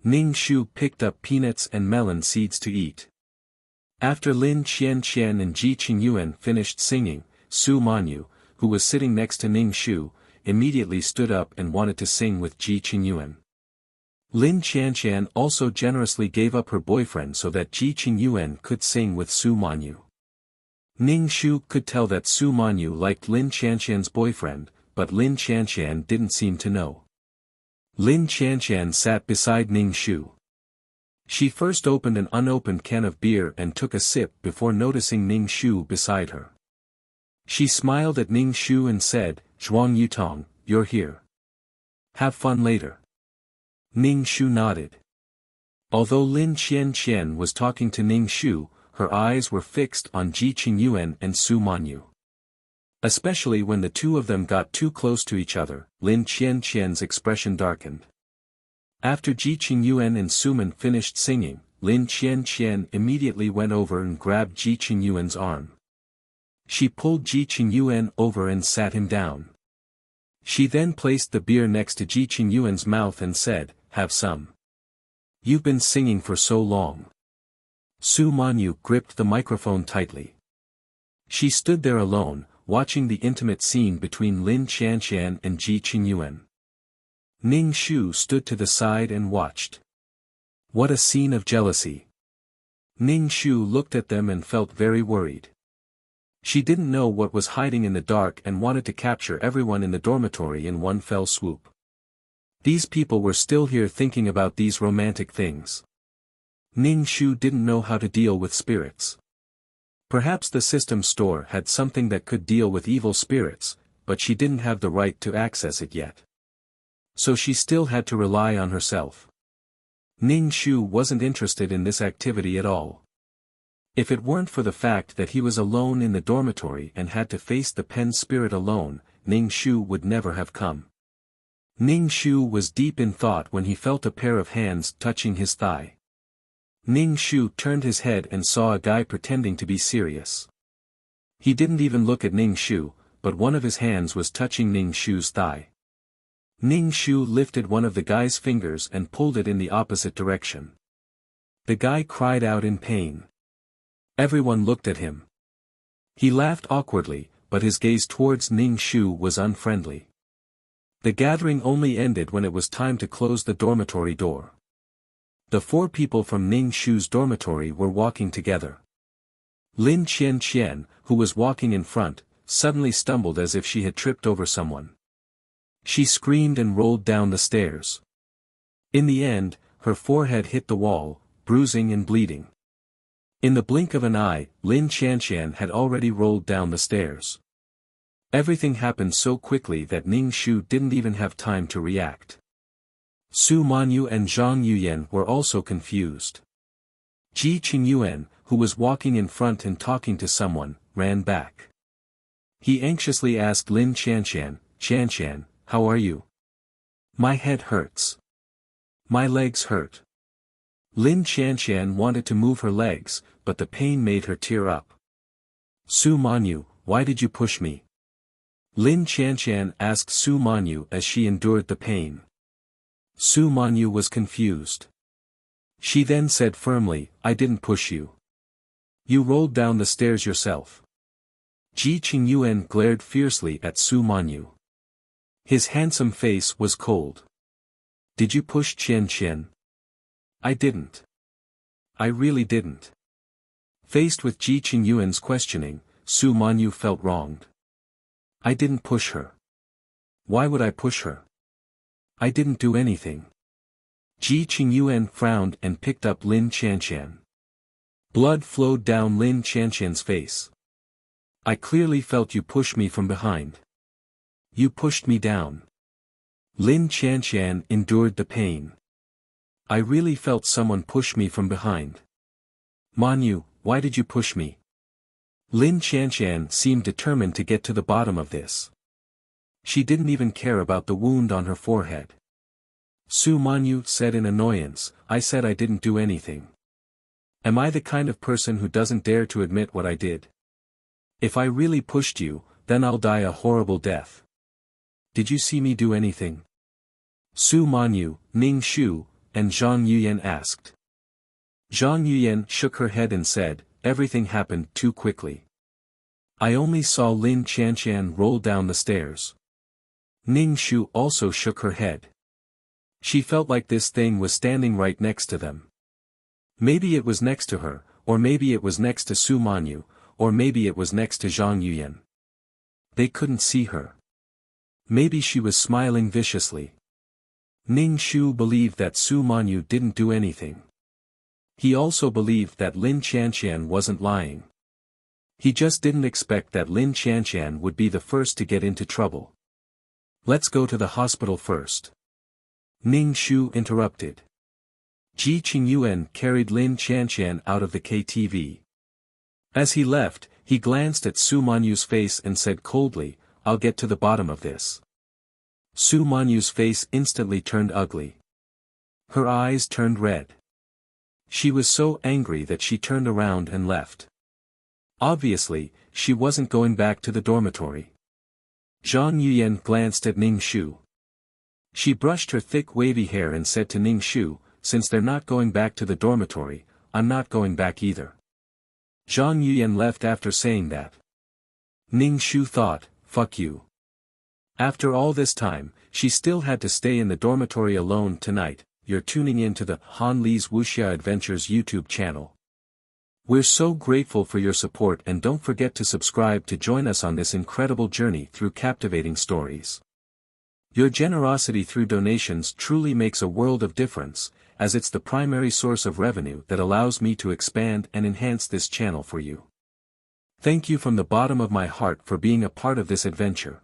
Ning Shu picked up peanuts and melon seeds to eat. After Lin Qian and Ji Qingyuan finished singing, Su Manyu, who was sitting next to Ning Shu, immediately stood up and wanted to sing with Ji Qingyuan. Lin Qian also generously gave up her boyfriend so that Ji Qingyuan could sing with Su Manyu. Ning Shu could tell that Su Manyu liked Lin Qian's boyfriend, but Lin Qian didn't seem to know. Lin Qian sat beside Ning Shu. She first opened an unopened can of beer and took a sip before noticing Ning Shu beside her. She smiled at Ning Shu and said, "Zhuang Yutong, you're here. Have fun later." Ning Shu nodded. Although Lin Qian was talking to Ning Shu, her eyes were fixed on Ji Qingyuan and Su Manyu. Especially when the two of them got too close to each other, Lin Qian's expression darkened. After Ji Qingyuan and Suman finished singing, Lin Qian immediately went over and grabbed Ji Qingyuan's arm. She pulled Ji Qingyuan over and sat him down. She then placed the beer next to Ji Qingyuan's mouth and said, "Have some. You've been singing for so long." Su Manyu gripped the microphone tightly. She stood there alone, watching the intimate scene between Lin Qian and Ji Qingyuan. Ning Shu stood to the side and watched. What a scene of jealousy. Ning Shu looked at them and felt very worried. She didn't know what was hiding in the dark and wanted to capture everyone in the dormitory in one fell swoop. These people were still here thinking about these romantic things. Ning Shu didn't know how to deal with spirits. Perhaps the system store had something that could deal with evil spirits, but she didn't have the right to access it yet. So she still had to rely on herself. Ning Shu wasn't interested in this activity at all. If it weren't for the fact that he was alone in the dormitory and had to face the pen spirit alone, Ning Shu would never have come. Ning Shu was deep in thought when he felt a pair of hands touching his thigh. Ning Shu turned his head and saw a guy pretending to be serious. He didn't even look at Ning Shu, but one of his hands was touching Ning Shu's thigh. Ning Shu lifted one of the guy's fingers and pulled it in the opposite direction. The guy cried out in pain. Everyone looked at him. He laughed awkwardly, but his gaze towards Ning Shu was unfriendly. The gathering only ended when it was time to close the dormitory door. The four people from Ning Shu's dormitory were walking together. Lin Qian, who was walking in front, suddenly stumbled as if she had tripped over someone. She screamed and rolled down the stairs. In the end, her forehead hit the wall, bruising and bleeding. In the blink of an eye, Lin Qian had already rolled down the stairs. Everything happened so quickly that Ning Shu didn't even have time to react. Su Manyu and Zhang Yuyan were also confused. Ji Qingyuan, who was walking in front and talking to someone, ran back. He anxiously asked Lin Qian, how are you? My head hurts. My legs hurt. Lin Qianshan wanted to move her legs, but the pain made her tear up. Su Manyu, why did you push me? Lin Qianshan asked Su Manyu as she endured the pain. Su Manyu was confused. She then said firmly, I didn't push you. You rolled down the stairs yourself. Ji Qingyuan glared fiercely at Su Manyu. His handsome face was cold. Did you push Qian Qian? I didn't. I really didn't. Faced with Ji Qingyuan's questioning, Su Manyu felt wronged. I didn't push her. Why would I push her? I didn't do anything. Ji Qingyuan frowned and picked up Lin Qianshan. Blood flowed down Lin Qianshan's face. I clearly felt you push me from behind. You pushed me down. Lin Qianshan endured the pain. I really felt someone push me from behind. Manyu, why did you push me? Lin Qianshan seemed determined to get to the bottom of this. She didn't even care about the wound on her forehead. Su Manyu said in annoyance, I said I didn't do anything. Am I the kind of person who doesn't dare to admit what I did? If I really pushed you, then I'll die a horrible death. Did you see me do anything? Su Manyu, Ning Shu, and Zhang Yuyan asked. Zhang Yuyan shook her head and said, everything happened too quickly. I only saw Lin Qianshan roll down the stairs. Ning Shu also shook her head. She felt like this thing was standing right next to them. Maybe it was next to her, or maybe it was next to Su Manyu, or maybe it was next to Zhang Yuyan. They couldn't see her. Maybe she was smiling viciously. Ning Shu believed that Su Manyu didn't do anything. He also believed that Lin Qianshan wasn't lying. He just didn't expect that Lin Qianshan would be the first to get into trouble. Let's go to the hospital first. Ning Shu interrupted. Ji Qingyuan carried Lin Qianshan out of the KTV. As he left, he glanced at Su Manyu's face and said coldly, I'll get to the bottom of this. Su Manyu's face instantly turned ugly. Her eyes turned red. She was so angry that she turned around and left. Obviously, she wasn't going back to the dormitory. Zhang Yuyan glanced at Ning Shu. She brushed her thick wavy hair and said to Ning Shu, since they're not going back to the dormitory, I'm not going back either. Zhang Yuyan left after saying that. Ning Shu thought, fuck you. After all this time, she still had to stay in the dormitory alone tonight. You're tuning in to the Han Li's Wuxia Adventures YouTube channel. We're so grateful for your support, and don't forget to subscribe to join us on this incredible journey through captivating stories. Your generosity through donations truly makes a world of difference, as it's the primary source of revenue that allows me to expand and enhance this channel for you. Thank you from the bottom of my heart for being a part of this adventure.